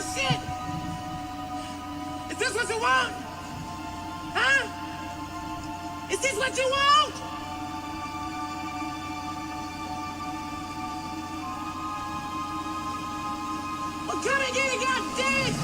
your shit. Is this what you want? Huh? Is this what you want? Well, come and get it, goddamn.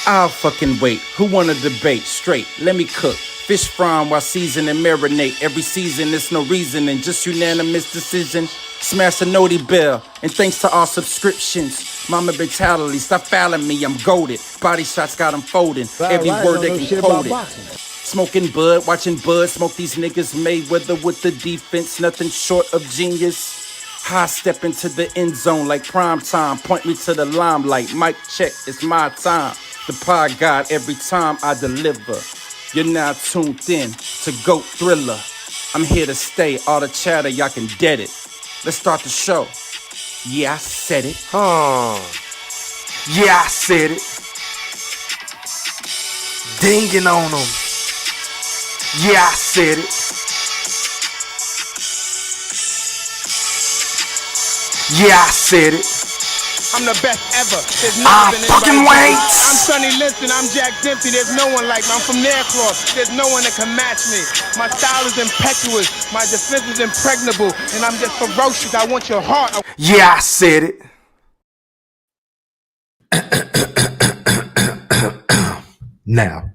I'll fucking wait. Who wanna debate? Straight, let me cook. Fish frying while season and marinate. Every season, there's no reasoning, just unanimous decision. Smash the noti bell, and thanks to all subscriptions. Mama mentality, stop fouling me, I'm goated. Body shots got them folding. Every word they can quote it. Smoking bud, watching bud, smoke these niggas Mayweather with the defense, nothing short of genius. High step into the end zone like prime time. Point me to the limelight. Mic check, it's my time. The pod god every time I deliver. You're now tuned in to GOAT Thriller. I'm here to stay. All the chatter, y'all can dead it. Let's start the show. Yeah, I said it. Yeah, I said it. Dinging on them. Yeah, I said it. Yeah, I said it. I'm the best ever. There's I never been fucking anybody. wait. I'm Sonny Liston. I'm Jack Dempsey. There's no one like me. I'm from Nairclaw. There's no one that can match me. My style is impetuous. My defense is impregnable. And I'm just ferocious. I want your heart. Yeah, I said it. Now,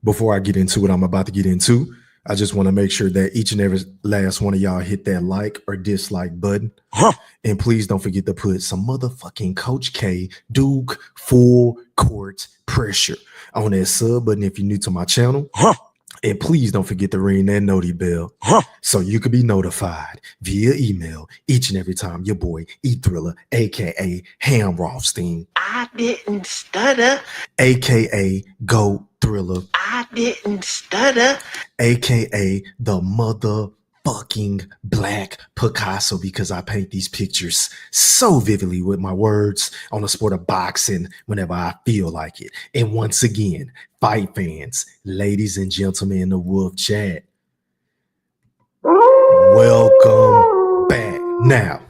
before I get into what I'm about to get into, I just want to make sure that each and every last one of y'all hit that like or dislike button. And please don't forget to put some motherfucking Coach K Duke full court pressure on that sub button if you're new to my channel. And please don't forget to ring that noti bell so you can be notified via email each and every time your boy E-Thriller, a.k.a. Ham Rothstein. I didn't stutter. A.k.a. GOAT Thriller. I didn't stutter. A.k.a. the motherfucking Black Picasso, because I paint these pictures so vividly with my words on the sport of boxing whenever I feel like it. And once again, fight fans, ladies and gentlemen in the Wolf Chat, welcome back. Now,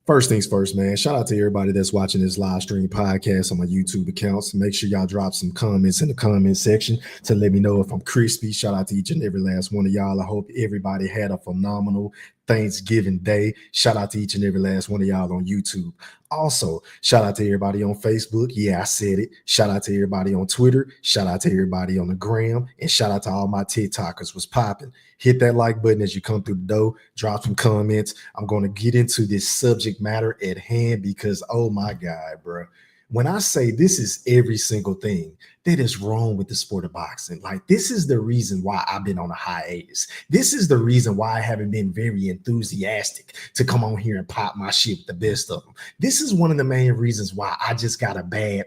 first things first, man. Shout out to everybody that's watching this live stream podcast on my YouTube accounts. Make sure y'all drop some comments in the comment section to let me know if I'm crispy. Shout out to each and every last one of y'all. I hope everybody had a phenomenal Thanksgiving Day. Shout out to each and every last one of y'all on YouTube. Also, shout out to everybody on Facebook. Yeah, I said it. Shout out to everybody on Twitter. Shout out to everybody on the gram. And shout out to all my TikTokers. Was popping. Hit that like button as you come through the door. Drop some comments. I'm going to get into this subject matter at hand because, oh my God, bro. When I say this is every single thing that is wrong with the sport of boxing, like this is the reason why I've been on a hiatus. This is the reason why I haven't been very enthusiastic to come on here and pop my shit with the best of them. This is one of the main reasons why I just got a bad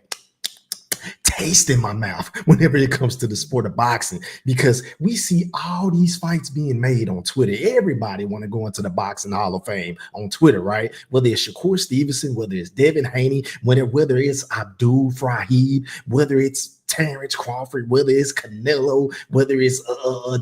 taste in my mouth whenever it comes to the sport of boxing, because we see all these fights being made on Twitter. Everybody want to go into the Boxing Hall of Fame on Twitter, right? Whether it's Shakur Stevenson, whether it's Devin Haney, whether it's Abdul Fahid, whether it's Terrence Crawford, whether it's Canelo, whether it's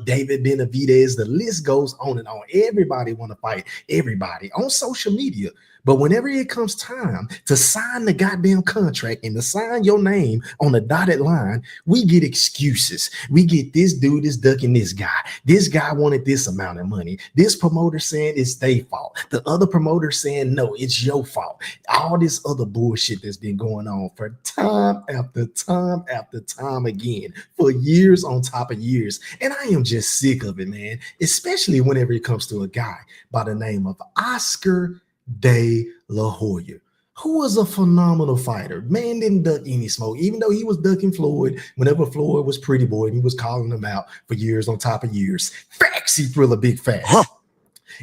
David Benavidez, the list goes on and on. Everybody want to fight everybody on social media. But whenever it comes time to sign the goddamn contract and to sign your name on the dotted line, we get excuses. We get this dude is ducking this guy. This guy wanted this amount of money. This promoter saying it's their fault. The other promoter saying, no, it's your fault. All this other bullshit that's been going on for time after time after time again, for years on top of years. And I am just sick of it, man, especially whenever it comes to a guy by the name of Oscar De La Hoya, who was a phenomenal fighter. Man didn't duck any smoke, even though he was ducking Floyd whenever Floyd was pretty boy, and he was calling him out for years on top of years. Facts, he Thriller big facts.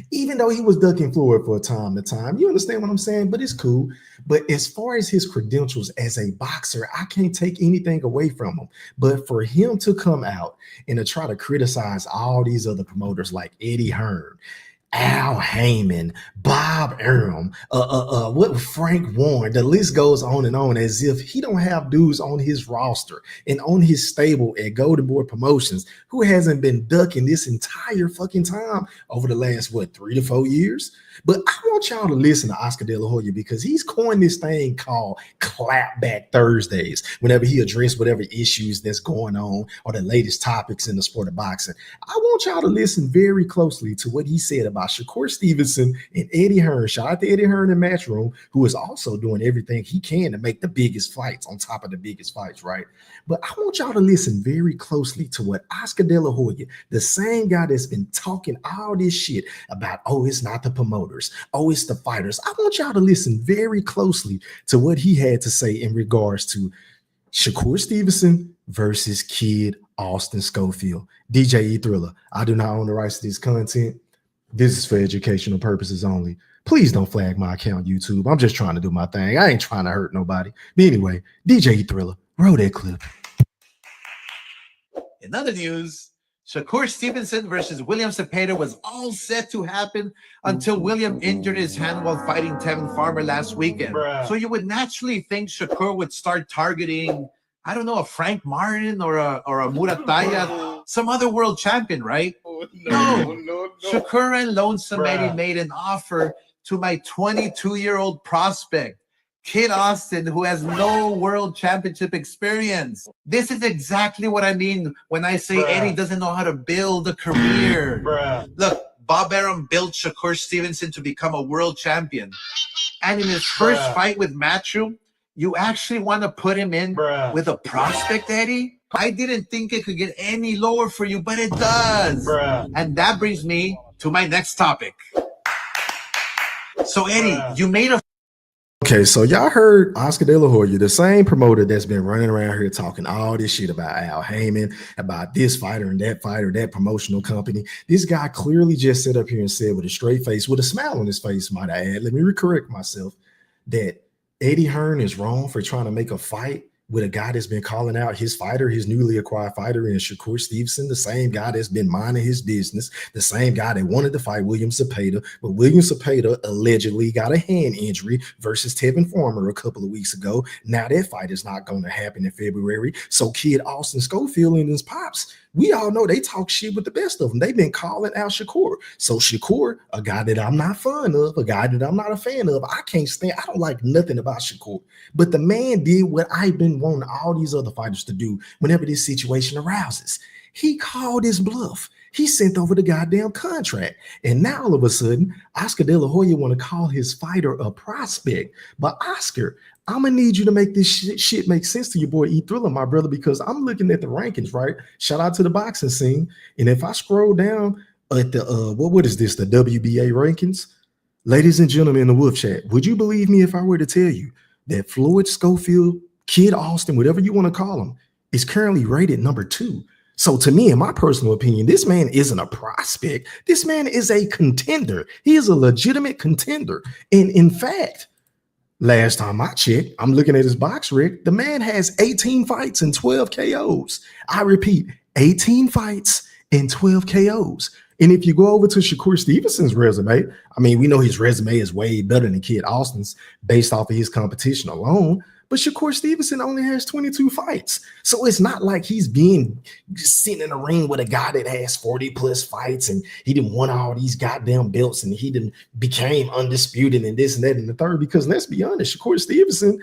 Even though he was ducking Floyd for a time to time. You understand what I'm saying? But it's cool. But as far as his credentials as a boxer, I can't take anything away from him. But for him to come out and to try to criticize all these other promoters like Eddie Hearn, Al Heyman, Bob Arum, what Frank Warren. The list goes on and on, as if he don't have dudes on his roster and on his stable at Golden Boy Promotions who hasn't been ducking this entire fucking time over the last 3 to 4 years. But I want y'all to listen to Oscar De La Hoya because he's coined this thing called Clapback Thursdays whenever he addressed whatever issues that's going on or the latest topics in the sport of boxing. I want y'all to listen very closely to what he said about Shakur Stevenson and Eddie Hearn. Shout out to Eddie Hearn in Matchroom, who is also doing everything he can to make the biggest fights on top of the biggest fights, right? But I want y'all to listen very closely to what Oscar De La Hoya, the same guy that's been talking all this shit about, oh, it's not the promoters, oh, it's the fighters. I want y'all to listen very closely to what he had to say in regards to Shakur Stevenson versus Kid Austin Schofield. DJ E Thriller, I do not own the rights to this content. This is for educational purposes only. Please don't flag my account, YouTube. I'm just trying to do my thing. I ain't trying to hurt nobody. But anyway, DJ E Thriller, roll that clip. In other news, Shakur Stevenson versus William Cepeda was all set to happen until William injured his hand while fighting Tevin Farmer last weekend. So you would naturally think Shakur would start targeting, I don't know, a Frank Martin or a Murataya, some other world champion, right? No. Shakur and Lonesome Eddie made an offer to my 22-year-old prospect, Kid Austin, who has no world championship experience. This is exactly what I mean when I say Eddie doesn't know how to build a career. Look, Bob Arum built Shakur Stevenson to become a world champion. And in his first fight with Matchroom, you actually want to put him in with a prospect, Eddie? I didn't think it could get any lower for you, but it does. And that brings me to my next topic. So, Eddie, you made a... Okay, so y'all heard Oscar De La Hoya, the same promoter that's been running around here talking all this shit about Al Heyman, about this fighter, that promotional company. This guy clearly just sat up here and said with a straight face, with a smile on his face, might I add, let me correct myself, that Eddie Hearn is wrong for trying to make a fight with a guy that's been calling out his fighter, his newly acquired fighter, and Shakur Stevenson, the same guy that's been minding his business, the same guy that wanted to fight William Cepeda, but William Cepeda allegedly got a hand injury versus Tevin Farmer a couple of weeks ago. Now that fight is not going to happen in February. So Kid Austin Schofield and his pops, we all know they talk shit with the best of them. They've been calling out Shakur. So Shakur, a guy that I'm not fond of, a guy that I'm not a fan of, I don't like nothing about Shakur. But the man did what I've been wanting all these other fighters to do whenever this situation arouses. He called his bluff. He sent over the goddamn contract. And now all of a sudden, Oscar De La Hoya want to call his fighter a prospect. But Oscar, I'm going to need you to make this shit make sense to your boy E Thriller, my brother, because I'm looking at the rankings, right? Shout out to the boxing scene. And if I scroll down at the, what is this, the WBA rankings? Ladies and gentlemen in the Wolf Chat, would you believe me if I were to tell you that Floyd Schofield, Kid Austin, whatever you want to call him, is currently rated number 2? So to me, in my personal opinion, this man isn't a prospect. This man is a contender. He is a legitimate contender. And in fact, last time I checked, I'm looking at his box rec, the man has 18 fights and 12 KOs. I repeat, 18 fights and 12 KOs. And if you go over to Shakur Stevenson's resume, I mean, we know his resume is way better than Kid Austin's based off of his competition alone. But Shakur Stevenson only has 22 fights. So it's not like he's being sitting in a ring with a guy that has 40 plus fights and he didn't won all these goddamn belts and he didn't became undisputed and this and that and the third. Because let's be honest, Shakur Stevenson,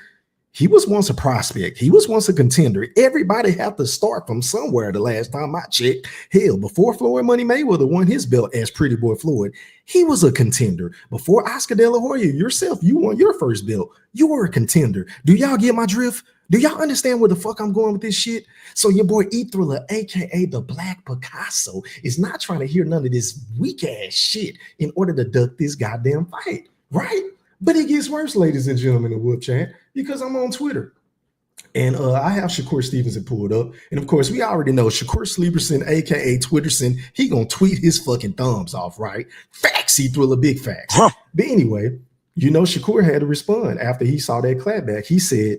he was once a prospect. He was once a contender. Everybody had to start from somewhere the last time I checked. Hell, before Floyd Money Mayweather won his belt as Pretty Boy Floyd, he was a contender. Before Oscar De La Hoya, yourself, you won your first belt. You were a contender. Do y'all get my drift? Do y'all understand where the fuck I'm going with this shit? So your boy E Thriller, aka the Black Picasso, is not trying to hear none of this weak ass shit in order to duck this goddamn fight, right? But it gets worse, ladies and gentlemen in the Wolf Chat, because I'm on Twitter. And I have Shakur Stevenson pulled up. And of course, we already know Shakur Stevenson, aka Twitterson, he gonna tweet his fucking thumbs off, right? Facts, E Thriller, big facts. But anyway, you know, Shakur had to respond after he saw that clapback. He said,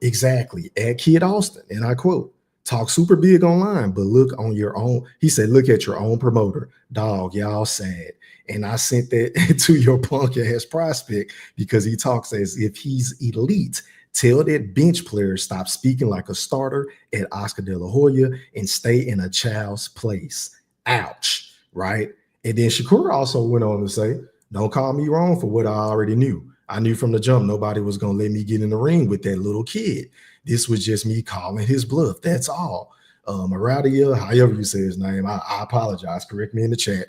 exactly, at Kid Austin, and I quote, talk super big online, but look on your own. He said, look at your own promoter. Dog, y'all sad. And I sent that to your punk ass prospect because he talks as if he's elite. Tell that bench player stop speaking like a starter at Oscar De La Hoya and stay in a child's place. Ouch. Right? And then Shakur also went on to say, don't call me wrong for what I already knew. I knew from the jump nobody was going to let me get in the ring with that little kid. This was just me calling his bluff. That's all. Maradia, however you say his name, I apologize. Correct me in the chat.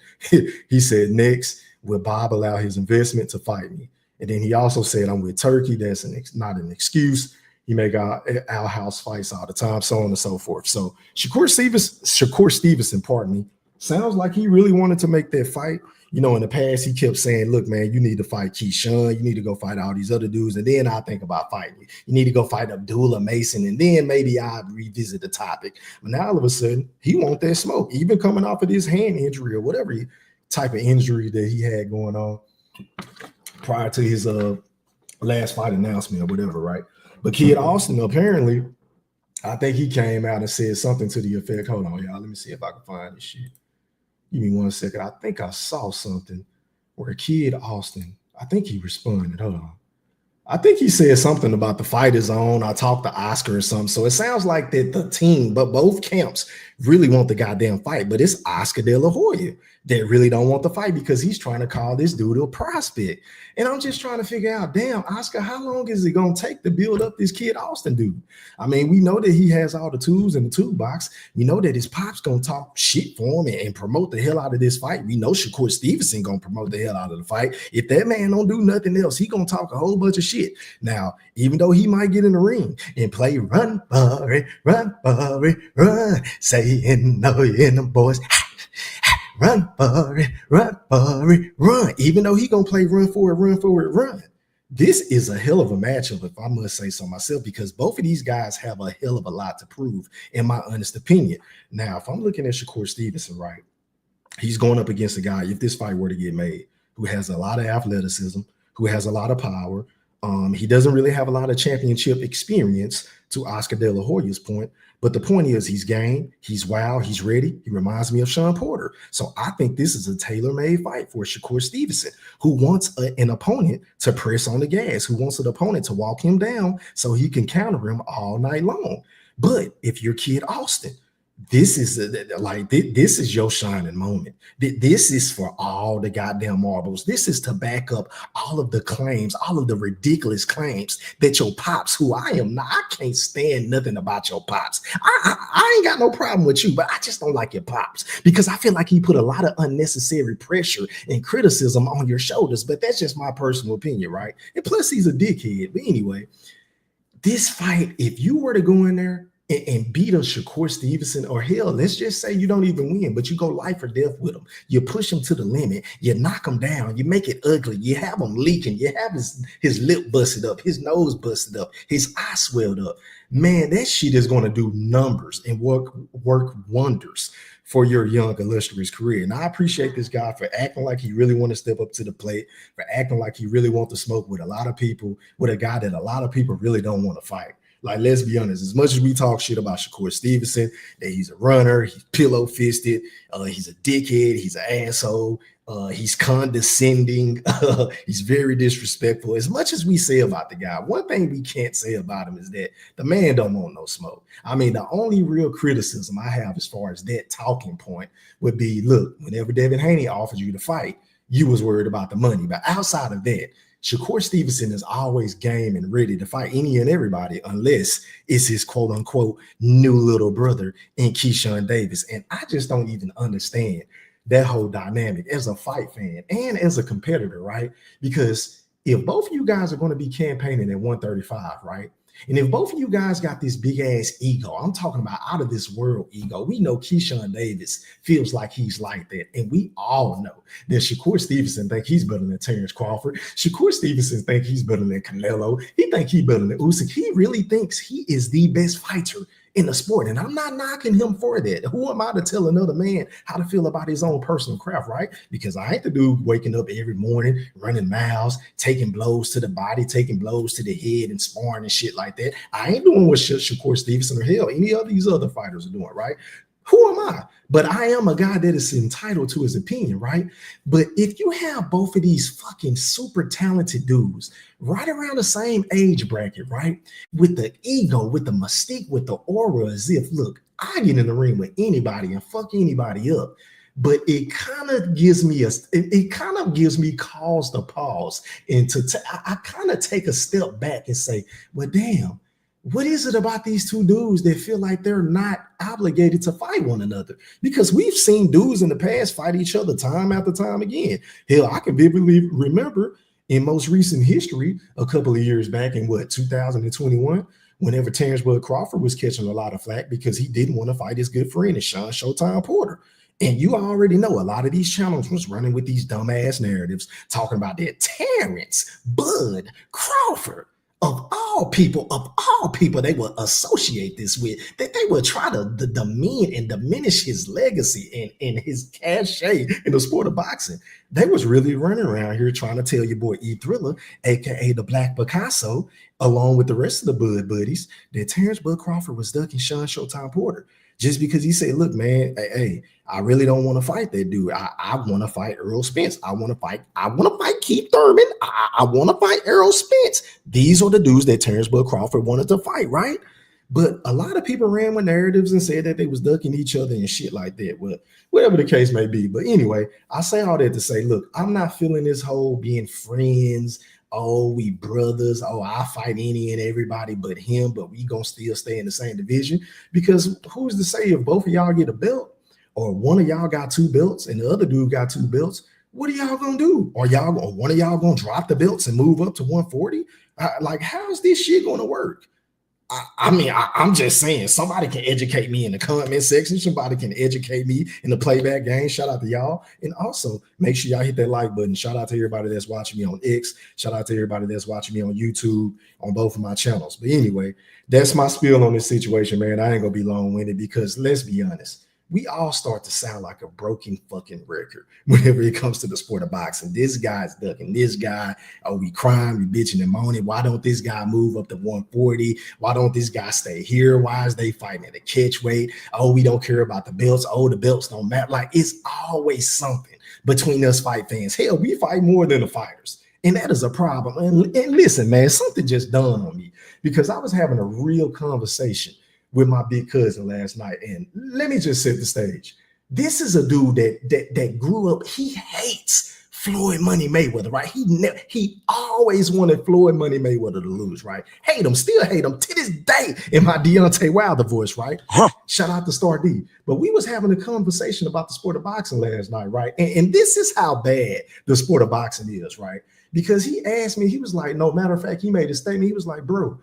He said, next, will Bob allow his investment to fight me? And then he also said, I'm with Turkey. That's not an excuse. He make our house fights all the time, so on and so forth. So Shakur Stevenson, pardon me, sounds like he really wanted to make that fight. You know, in the past, he kept saying, look, man, you need to fight Keyshawn. You need to go fight all these other dudes. And then I'll think about fighting you. You need to go fight Abdullah Mason. And then maybe I'll revisit the topic. But now all of a sudden, he wants that smoke, even coming off of this hand injury or whatever type of injury that he had going on prior to his last fight announcement or whatever, right? But Kid Austin, apparently, I think he came out and said something to the effect, hold on, y'all, let me see if I can find this shit. Give me 1 second. I think I saw something where Kid Austin, I think he responded. Hold on. I think he said something about the fight is on. I talked to Oscar or something. So it sounds like that the team, but both camps really want the goddamn fight. But it's Oscar De La Hoya that really don't want the fight because he's trying to call this dude a prospect. And I'm just trying to figure out, damn, Oscar, how long is it going to take to build up this Kid Austin dude? I mean, we know that he has all the tools in the toolbox. We know that his pop's going to talk shit for him and promote the hell out of this fight. We know Shakur Stevenson going to promote the hell out of the fight. If that man don't do nothing else, he going to talk a whole bunch of shit. Now, even though he might get in the ring and play run for it, run, saying no in the boys. Run for it, run. Even though he gonna play run for it, run. This is a hell of a matchup, if I must say so myself, because both of these guys have a hell of a lot to prove, in my honest opinion. Now, if I'm looking at Shakur Stevenson, right, he's going up against a guy, if this fight were to get made, who has a lot of athleticism, who has a lot of power. He doesn't really have a lot of championship experience, to Oscar De La Hoya's point. But the point is, he's game, he's wild, he's ready. He reminds me of Sean Porter. So I think this is a tailor-made fight for Shakur Stevenson, who wants an opponent to press on the gas, who wants an opponent to walk him down so he can counter him all night long. But if you're Kid Austin, this is this is your shining moment. This is for all the goddamn marbles. This is to back up all of the claims, all of the ridiculous claims that your pops, who I am not, I can't stand nothing about your pops. I ain't got no problem with you, but I just don't like your pops because I feel like he put a lot of unnecessary pressure and criticism on your shoulders. But that's just my personal opinion, right? And plus, he's a dickhead. But anyway, this fight, if you were to go in there and beat a Shakur Stevenson, or hell, let's just say you don't even win, but you go life or death with him. You push him to the limit. You knock him down. You make it ugly. You have him leaking. You have his lip busted up, his nose busted up, his eye swelled up. Man, that shit is going to do numbers and work wonders for your young, illustrious career. And I appreciate this guy for acting like he really want to step up to the plate, for acting like he really want to smoke with a lot of people, with a guy that a lot of people really don't want to fight. Like, let's be honest, as much as we talk shit about Shakur Stevenson, that he's a runner, he's pillow-fisted, he's a dickhead, he's an asshole, he's condescending, he's very disrespectful. As much as we say about the guy, one thing we can't say about him is that the man don't want no smoke. I mean, the only real criticism I have as far as that talking point would be, look, whenever Devin Haney offered you to fight, you was worried about the money. But outside of that, Shakur Stevenson is always game and ready to fight any and everybody unless it's his quote-unquote new little brother in Keyshawn Davis. And I just don't even understand that whole dynamic as a fight fan and as a competitor, right? Because if both of you guys are going to be campaigning at 135, right? And if both of you guys got this big ass ego, I'm talking about out of this world ego. We know Keyshawn Davis feels like he's like that. And we all know that Shakur Stevenson think he's better than Terrence Crawford. Shakur Stevenson think he's better than Canelo. He think he's better than Usyk. He really thinks he is the best fighter in the sport. And I'm not knocking him for that. Who am I to tell another man how to feel about his own personal craft, right? Because I ain't the dude waking up every morning, running miles, taking blows to the body, taking blows to the head and sparring and shit like that. I ain't doing what Shakur Stevenson or hell, any of these other fighters are doing, right? Who am I? But I am a guy that is entitled to his opinion, right? But if you have both of these fucking super talented dudes right around the same age bracket, right? With the ego, with the mystique, with the aura, as if, look, I get in the ring with anybody and fuck anybody up. But it kind of gives me cause to pause and I kind of take a step back and say, well, damn, what is it about these two dudes that feel like they're not obligated to fight one another? Because we've seen dudes in the past fight each other time after time again. Hell, I can vividly remember in most recent history, a couple of years back in 2021, whenever Terrence Bud Crawford was catching a lot of flack because he didn't want to fight his good friend, Sean Showtime Porter. And you already know a lot of these channels was running with these dumbass narratives talking about that Terrence Bud Crawford. Of all people, they will associate this with, that they will try to demean and diminish his legacy and his cachet in the sport of boxing. They was really running around here trying to tell your boy E Thriller, aka the Black Picasso, along with the rest of the Bud buddies, that Terrence Bud Crawford was ducking Sean Showtime Porter. Just because he said, look, man, hey, I really don't want to fight that dude. I want to fight Errol Spence. I want to fight Keith Thurman. I want to fight Errol Spence. These are the dudes that Terrence Bud Crawford wanted to fight, right? But a lot of people ran with narratives and said that they was ducking each other and shit like that. Well, whatever the case may be. But anyway, I say all that to say, look, I'm not feeling this whole being friends. Oh, we brothers. Oh, I fight any and everybody but him, but we gonna still stay in the same division. Because who's to say if both of y'all get a belt or one of y'all got two belts and the other dude got two belts, what are y'all gonna do? Or one of y'all gonna drop the belts and move up to 140? Like, how's this shit gonna work? I'm just saying, somebody can educate me in the comment section. Somebody can educate me in the playback game. Shout out to y'all. And also make sure y'all hit that like button. Shout out to everybody that's watching me on X. Shout out to everybody that's watching me on YouTube on both of my channels. But anyway, that's my spiel on this situation, man. I ain't gonna be long-winded because let's be honest. We all start to sound like a broken fucking record whenever it comes to the sport of boxing. This guy's ducking this guy. Oh, we crying, we bitching and moaning. Why don't this guy move up to 140? Why don't this guy stay here? Why is they fighting at a catch weight? Oh, we don't care about the belts. Oh, the belts don't matter. Like, it's always something between us fight fans. Hell, we fight more than the fighters. And that is a problem. And listen, man, something just dawned on me because I was having a real conversation with my big cousin last night. And let me just set the stage. This is a dude that grew up, he hates Floyd Money Mayweather, right? He always wanted Floyd Money Mayweather to lose, right? Hate him, still hate him to this day in my Deontay Wilder voice, right? Shout out to Star D. But we was having a conversation about the sport of boxing last night, right? And this is how bad the sport of boxing is, right? Because he asked me, he was like, no, matter of fact, he made a statement. He was like, bro,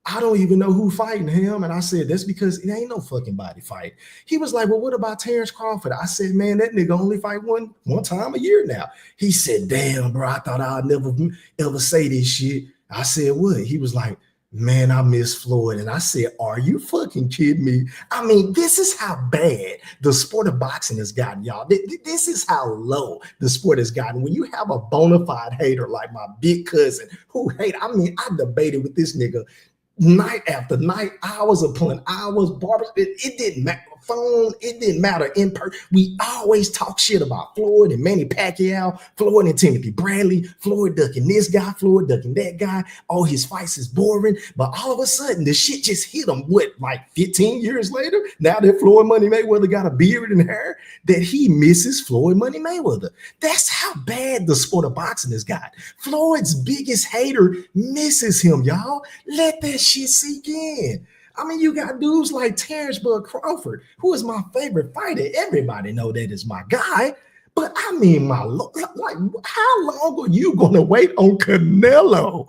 I don't even know who fighting him. And I said, that's because it ain't no fucking body fight. He was like, well, what about Terrence Crawford? I said, man, that nigga only fight one time a year now. He said, damn, bro, I thought I'd never ever say this shit. I said, what? He was like, man, I miss Floyd. And I said, are you fucking kidding me? I mean, this is how bad the sport of boxing has gotten, y'all. This is how low the sport has gotten. When you have a bona fide hater like my big cousin who hate, I mean, I debated with this nigga night after night, hours upon hours, barbers. It didn't matter. Phone, it didn't matter in person. We always talk shit about Floyd and Manny Pacquiao, Floyd and Timothy Bradley, Floyd ducking this guy, Floyd ducking that guy. All his fights is boring. But all of a sudden, the shit just hit him, like 15 years later, now that Floyd Money Mayweather got a beard and hair, that he misses Floyd Money Mayweather. That's how bad the sport of boxing has got. Floyd's biggest hater misses him, y'all. Let that shit sink in. I mean, you got dudes like Terrence Bud Crawford, who is my favorite fighter. Everybody know that is my guy. But I mean, like, how long are you going to wait on Canelo?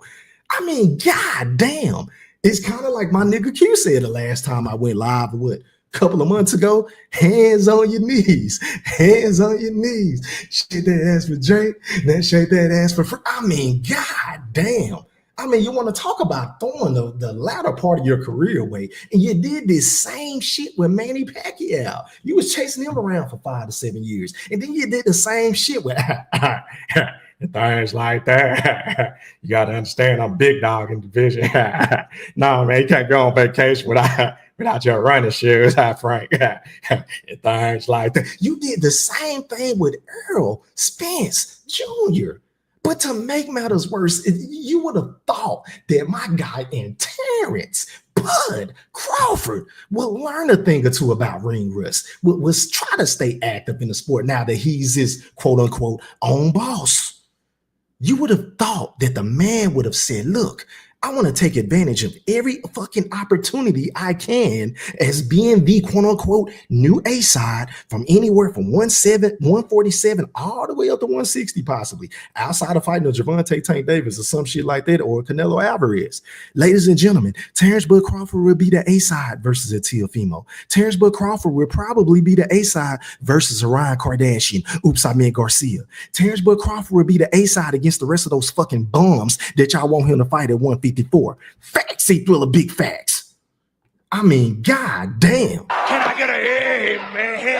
I mean, goddamn. It's kind of like my nigga Q said the last time I went live, a couple of months ago, hands on your knees, hands on your knees. Shake that ass for Drake, then shake that ass for I mean, goddamn. I mean, you want to talk about throwing the latter part of your career away, and you did this same shit with Manny Pacquiao. You was chasing him around for 5 to 7 years, and then you did the same shit with things like that. You got to understand, I'm big dog in the division. No, man, you can't go on vacation without your running shoes, Frank. And things like that. You did the same thing with Earl Spence Jr. But to make matters worse, you would have thought that my guy in Terrence Bud Crawford will learn a thing or two about ring rust, was try to stay active in the sport now that he's his quote unquote own boss. You would have thought that the man would have said, look, I want to take advantage of every fucking opportunity I can as being the quote unquote new A side from anywhere from 147 all the way up to 160, possibly outside of fighting a Gervonta Tank Davis or some shit like that, or Canelo Alvarez. Ladies and gentlemen, Terrence Bud Crawford will be the A side versus a Teofimo. Terrence Bud Crawford will probably be the A side versus Ryan Kardashian. Oops, I meant Garcia. Terrence Bud Crawford will be the A side against the rest of those fucking bums that y'all want him to fight at 150. Facts, see Thriller, big facts. I mean, god damn. Can I get a amen?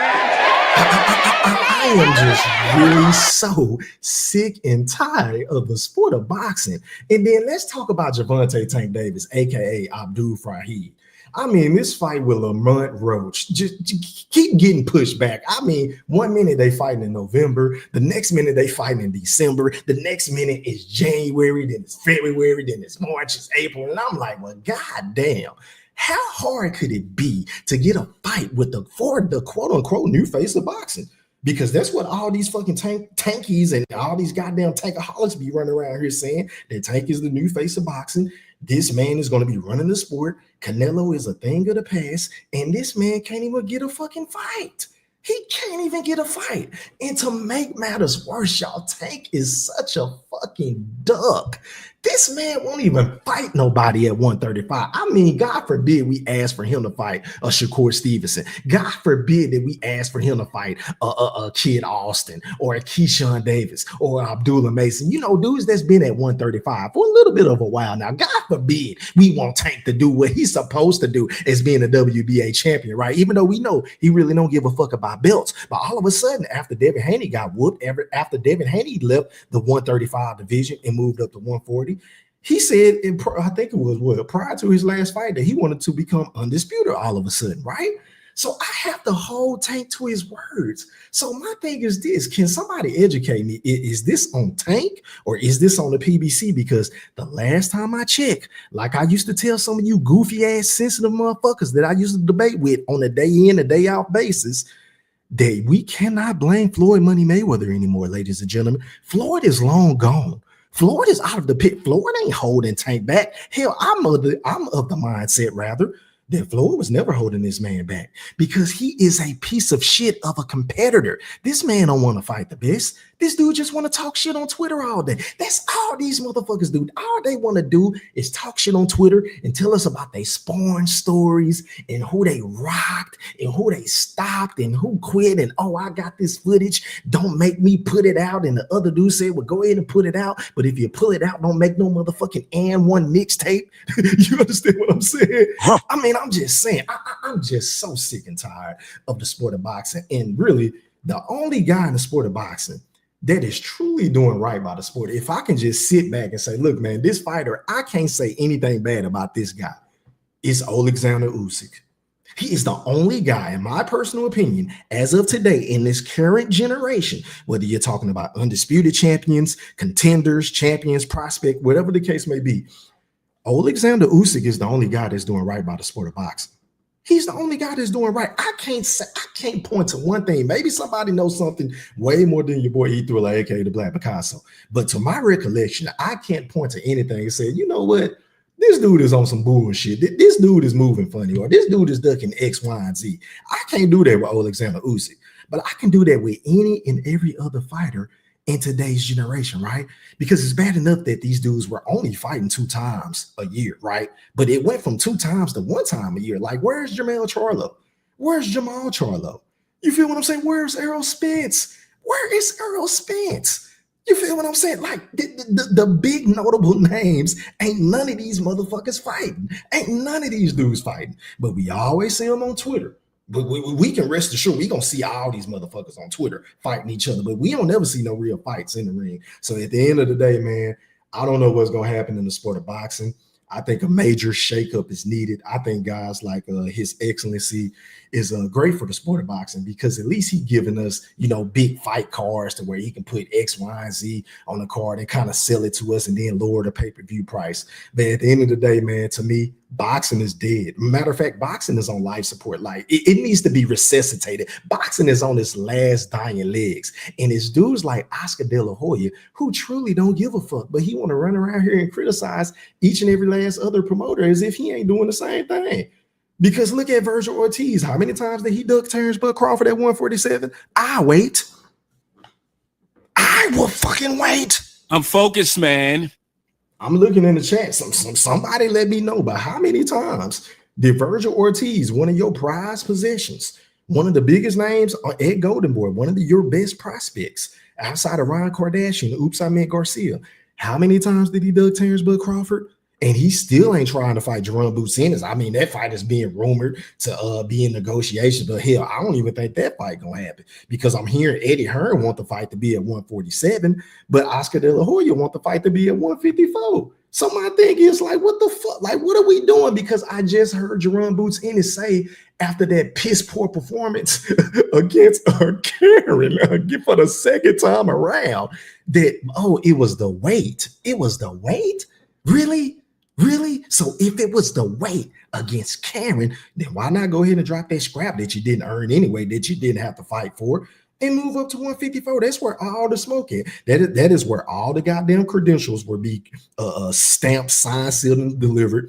I am just really so sick and tired of the sport of boxing. And then let's talk about Gervonta Tank Davis, aka Abdul Fahid. I mean, this fight with Lamont Roach just keep getting pushed back. I mean, 1 minute they fighting in November, the next minute they fighting in December, the next minute is January, then it's February, then it's March, it's April, and I'm like, well, goddamn. How hard could it be to get a fight with the quote unquote new face of boxing? Because that's what all these fucking tankies and all these goddamn tankaholics be running around here saying, that Tank is the new face of boxing. This man is going to be running the sport. Canelo is a thing of the past, and this man can't even get a fucking fight. He can't even get a fight. And to make matters worse, y'all, Tank is such a fucking duck. This man won't even fight nobody at 135. I mean, God forbid we ask for him to fight a Shakur Stevenson. God forbid that we ask for him to fight a Kid Austin or a Keyshawn Davis or Abdullah Mason. You know, dudes that's been at 135 for a little bit of a while now. God forbid we want Tank to do what he's supposed to do as being a WBA champion, right? Even though we know he really don't give a fuck about belts. But all of a sudden, after Devin Haney got whooped, after Devin Haney left the 135 division and moved up to 140, he said, I think it was prior to his last fight, that he wanted to become undisputed all of a sudden, right? So I have to hold Tank to his words. So my thing is this: can somebody educate me? Is this on Tank or is this on the PBC? Because the last time I checked, like I used to tell some of you goofy ass sensitive motherfuckers that I used to debate with on a day in, a day out basis, that we cannot blame Floyd Money Mayweather anymore, ladies and gentlemen. Floyd is long gone. Floyd is out of the pit. Floyd ain't holding Tank back. Hell, I'm of the mindset rather that Floyd was never holding this man back because he is a piece of shit of a competitor. This man don't want to fight the best. This dude just want to talk shit on Twitter all day. That's all these motherfuckers do. All they want to do is talk shit on Twitter and tell us about their spawn stories and who they rocked and who they stopped and who quit. And, oh, I got this footage. Don't make me put it out. And the other dude said, well, go ahead and put it out. But if you pull it out, don't make no motherfucking and one mixtape. You understand what I'm saying? Huh. I mean, I'm just saying, I'm just so sick and tired of the sport of boxing. And really, the only guy in the sport of boxing that is truly doing right by the sport, if I can just sit back and say, look, man, this fighter, I can't say anything bad about this guy, it's Alexander Usyk. He is the only guy, in my personal opinion, as of today, in this current generation, whether you're talking about undisputed champions, contenders, champions, prospect, whatever the case may be, Alexander Usyk is the only guy that's doing right by the sport of boxing. He's the only guy that's doing right. I can't point to one thing. Maybe somebody knows something way more than your boy E Thriller, aka the Black Picasso. But to my recollection, I can't point to anything and say, you know what? This dude is on some bullshit. This dude is moving funny, or this dude is ducking X, Y, and Z. I can't do that with Alexander Usyk, but I can do that with any and every other fighter in today's generation, right? Because it's bad enough that these dudes were only fighting 2 times a year, right? But it went from 2 times to 1 time a year. Like, where's Jamal Charlo? Where's Jamal Charlo? You feel what I'm saying? Where's Errol Spence? Where is Errol Spence? You feel what I'm saying? Like the big notable names, ain't none of these motherfuckers fighting. Ain't none of these dudes fighting. But we always see them on Twitter. But we can rest assured we gonna see all these motherfuckers on Twitter fighting each other. But we don't never see no real fights in the ring. So at the end of the day, man, I don't know what's gonna happen in the sport of boxing. I think a major shakeup is needed. I think guys like His Excellency is great for the sport of boxing because at least he giving us, big fight cards to where he can put X, Y, and Z on the card and kind of sell it to us and then lower the pay-per-view price. But at the end of the day, man, to me, boxing is dead. Matter of fact, boxing is on life support. Like it needs to be resuscitated. Boxing is on its last dying legs. And it's dudes like Oscar De La Hoya who truly don't give a fuck, but he want to run around here and criticize each and every last other promoter as if he ain't doing the same thing. Because look at Virgil Ortiz. How many times did he duck Terrence Bud Crawford at 147? I wait. I will fucking wait. I'm focused, man. I'm looking in the chat. Somebody let me know, but how many times did Virgil Ortiz, one of your prized possessions, one of the biggest names at Golden Boy, one of your best prospects outside of Ron Kardashian, oops, I meant Garcia, how many times did he duck Terrence Bud Crawford? And he still ain't trying to fight Jerome Bucinas. I mean, that fight is being rumored to be in negotiation, but hell, I don't even think that fight gonna happen because I'm hearing Eddie Hearn want the fight to be at 147, but Oscar De La Hoya want the fight to be at 154. So my thing is like, what the fuck? Like, what are we doing? Because I just heard Jerome Bucinas say after that piss poor performance against Karen for the second time around that, it was the weight. It was the weight? Really? Really? So if it was the weight against Karen, then why not go ahead and drop that scrap that you didn't earn anyway, that you didn't have to fight for, and move up to 154? That's where all the smoke is. That is where all the goddamn credentials will be stamped, signed, sealed, and delivered.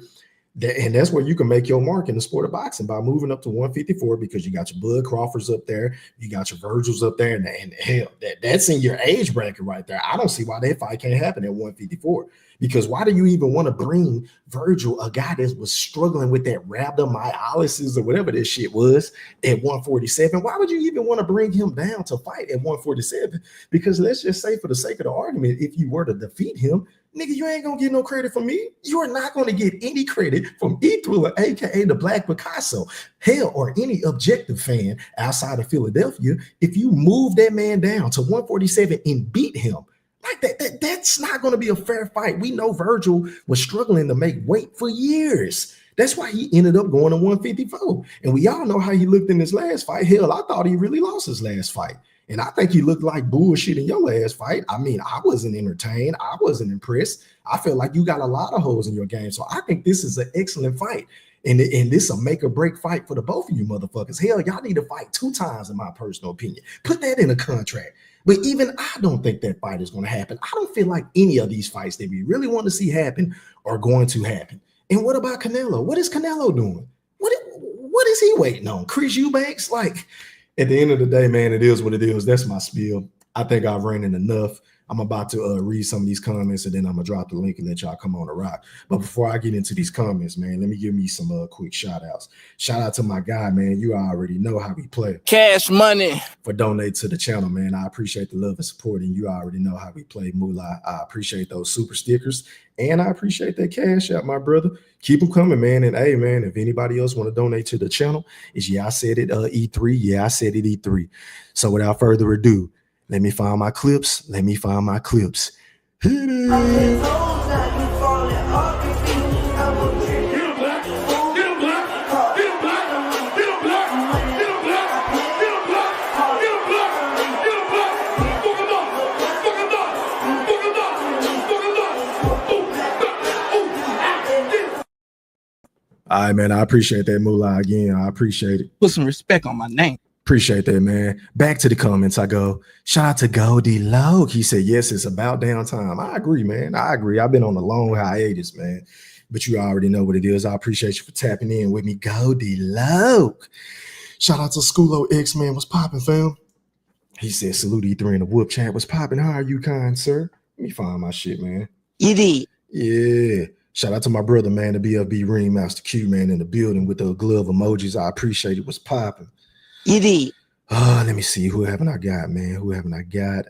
And that's where you can make your mark in the sport of boxing by moving up to 154 because you got your Bud Crawfords up there, you got your Virgils up there, and hell, that's in your age bracket right there. I don't see why that fight can't happen at 154. Because why do you even want to bring Virgil, a guy that was struggling with that rhabdomyolysis or whatever this shit was, at 147? Why would you even want to bring him down to fight at 147? Because let's just say, for the sake of the argument, if you were to defeat him, nigga, you ain't gonna get no credit from me. You are not gonna get any credit from E-Thriller, aka the Black Picasso, hell, or any objective fan outside of Philadelphia. If you move that man down to 147 and beat him, like that's not going to be a fair fight. We know Virgil was struggling to make weight for years. That's why he ended up going to 154. And we all know how he looked in his last fight. Hell, I thought he really lost his last fight. And I think he looked like bullshit in your last fight. I mean, I wasn't entertained. I wasn't impressed. I feel like you got a lot of holes in your game. So I think this is an excellent fight. And this is a make or break fight for the both of you motherfuckers. Hell, y'all need to fight 2 times, in my personal opinion. Put that in a contract. But even I don't think that fight is going to happen. I don't feel like any of these fights that we really want to see happen are going to happen. And what about Canelo? What is Canelo doing? What is he waiting on? Chris Eubanks? Like, at the end of the day, man, it is what it is. That's my spiel. I think I've ranted enough. I'm about to read some of these comments, and then I'm going to drop the link and let y'all come on the rock. But before I get into these comments, man, let me give me some quick shout-outs. Shout out to my guy, man. You already know how we play. Cash money. For donate to the channel, man. I appreciate the love and support, and you already know how we play, Moolah. I appreciate those super stickers, and I appreciate that cash out, my brother. Keep them coming, man. And hey, man, if anybody else want to donate to the channel, I said it, E3. Yeah, I said it, E3. So without further ado, let me find my clips. Hit it. All right, man. I appreciate that, Moolah. Again, I appreciate it. Put some respect on my name. Appreciate that, man. Back to the comments. I go, shout out to Goldie Loke. He said, yes, it's about damn time. I agree, man. I agree. I've been on a long hiatus, man. But you already know what it is. I appreciate you for tapping in with me, Goldie Loke. Shout out to Schoolo X, man. What's popping, fam? He said, salute E3 in the whoop chat. What's popping? How are you, kind sir? Let me find my shit, man. You did. Yeah. Shout out to my brother, man, the BFB Ring Master Q, man, in the building with the glove emojis. I appreciate it. What's popping? You did. Let me see. Who haven't I got, man? Who haven't I got?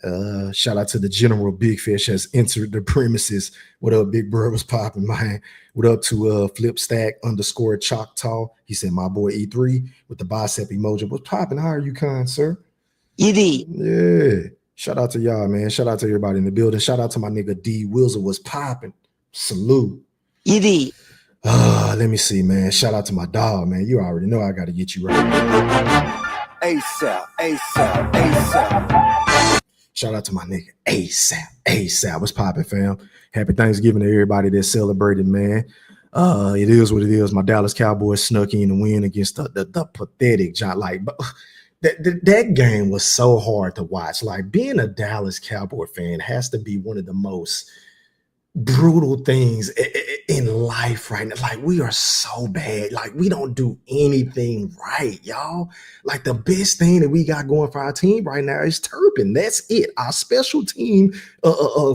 Shout out to the General Big Fish has entered the premises. What up, Big Bro? Was popping, man? What up to Flip Stack _ Choctaw? He said, my boy E3 with the bicep emoji. What's popping? How are you, kind sir? Idi. Yeah. Shout out to y'all, man. Shout out to everybody in the building. Shout out to my nigga D Wilson was popping. Salute. Idi. Let me see, man. Shout out to my dog, man. You already know I got to get you right. ASAP, ASAP, ASAP. Shout out to my nigga ASAP. What's popping, fam? Happy Thanksgiving to everybody that celebrated, man. It is what it is. My Dallas Cowboys snuck in the win against the pathetic John. Like, that game was so hard to watch. Like, being a Dallas Cowboy fan has to be one of the most brutal things in life right now. Like, we are so bad. Like, we don't do anything right, y'all. Like, the best thing that we got going for our team right now is Turpin. That's it. Our special team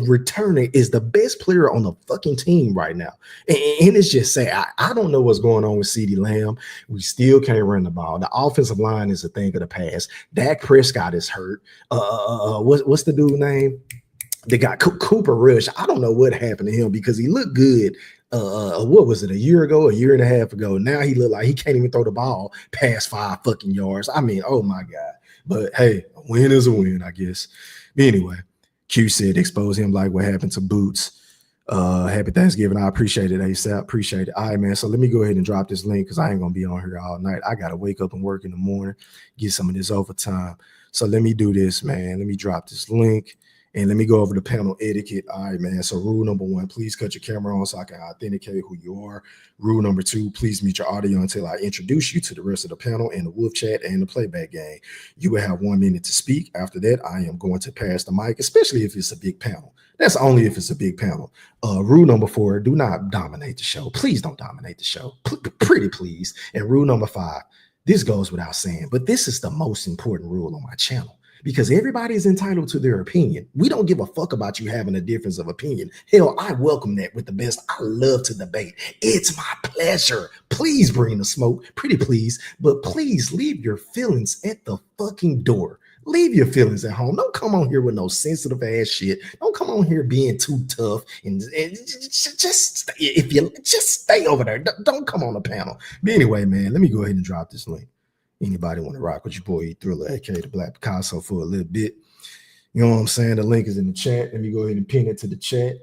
returning is the best player on the fucking team right now. And it's just sad. I don't know what's going on with CeeDee Lamb. We still can't run the ball. The offensive line is a thing of the past. Dak Prescott is hurt. What's the dude's name? They got Cooper Rush. I don't know what happened to him because he looked good. What was it? A year and a half ago. Now he looked like he can't even throw the ball past 5 fucking yards. I mean, oh my God. But hey, a win is a win, I guess. But anyway, Q said expose him like what happened to Boots. Happy Thanksgiving. I appreciate it, ASAP. Appreciate it. All right, man. So let me go ahead and drop this link because I ain't gonna be on here all night. I gotta wake up and work in the morning, get some of this overtime. So let me do this, man. Let me drop this link. And let me go over the panel etiquette. All right, man. So rule number 1, please cut your camera on so I can authenticate who you are. Rule number 2, please mute your audio until I introduce you to the rest of the panel and the wolf chat and the playback game. You will have 1 minute to speak. After that, I am going to pass the mic, especially if it's a big panel. That's only if it's a big panel. Rule number 4, do not dominate the show. Please don't dominate the show. Pretty please. And rule number 5, this goes without saying, but this is the most important rule on my channel. Because everybody is entitled to their opinion. We don't give a fuck about you having a difference of opinion. Hell, I welcome that with the best. I love to debate. It's my pleasure. Please bring the smoke, pretty please. But please leave your feelings at the fucking door. Leave your feelings at home. Don't come on here with no sensitive ass shit. Don't come on here being too tough and just if you just stay over there. Don't come on the panel. But anyway, man, let me go ahead and drop this link. Anybody want to rock with your boy E Thriller, aka the Black Picasso, for a little bit? You know what I'm saying? The link is in the chat. Let me go ahead and pin it to the chat.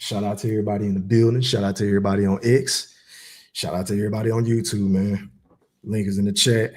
Shout out to everybody in the building. Shout out to everybody on X. Shout out to everybody on YouTube, man. Link is in the chat.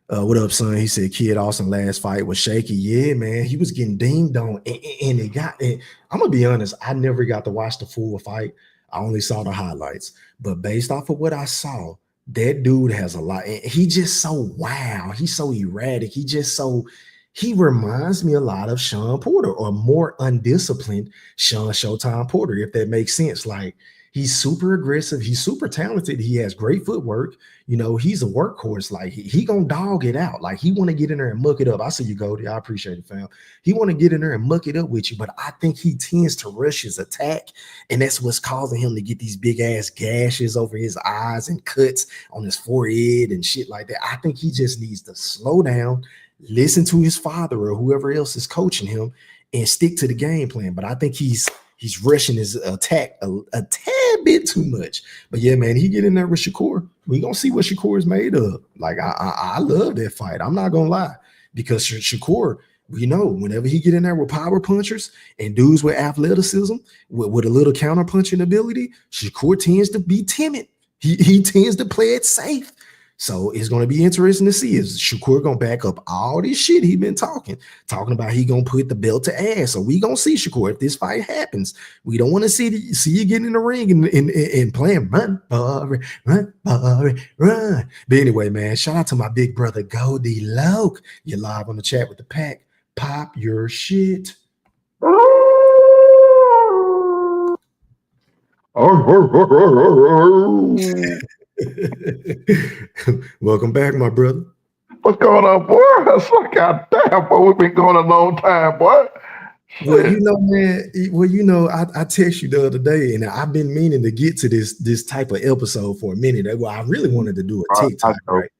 What up, son? He said Kid Austin last fight was shaky. Yeah, man. He was getting dinged on. And I'm going to be honest, I never got to watch the full fight. I only saw the highlights. But based off of what I saw, that dude has a lot. He just so wild. He's so erratic. He reminds me a lot of Sean Porter, or more undisciplined Showtime Porter, if that makes sense. Like, he's super aggressive. He's super talented. He has great footwork. You know, he's a workhorse. Like, he gonna dog it out. Like, he want to get in there and muck it up. I see you, Goldie. I appreciate it, fam. He want to get in there and muck it up with you, but I think he tends to rush his attack, and that's what's causing him to get these big ass gashes over his eyes and cuts on his forehead and shit like that. I think he just needs to slow down, listen to his father or whoever else is coaching him, and stick to the game plan. But I think he's rushing his attack a tad bit too much. But yeah, man, he get in there with Shakur. We gonna see what Shakur is made of. Like, I love that fight. I'm not gonna lie, because Shakur, we know whenever he get in there with power punchers and dudes with athleticism, with a little counter punching ability, Shakur tends to be timid. He tends to play it safe. So it's going to be interesting to see, is Shakur going to back up all this shit he been talking about he going to put the belt to ass. So we going to see, Shakur, if this fight happens. We don't want to see you get in the ring and playing run, Barry, run, Barry, run. But anyway, man, shout out to my big brother, Goldie Loke. You're live on the chat with the pack. Pop your shit. Welcome back, my brother. What's going on, boy? That's like, goddamn, boy, we've been going a long time, boy. Well, you know, man. I text you the other day, and I've been meaning to get to this type of episode for a minute. Well, I really wanted to do a TikTok, right?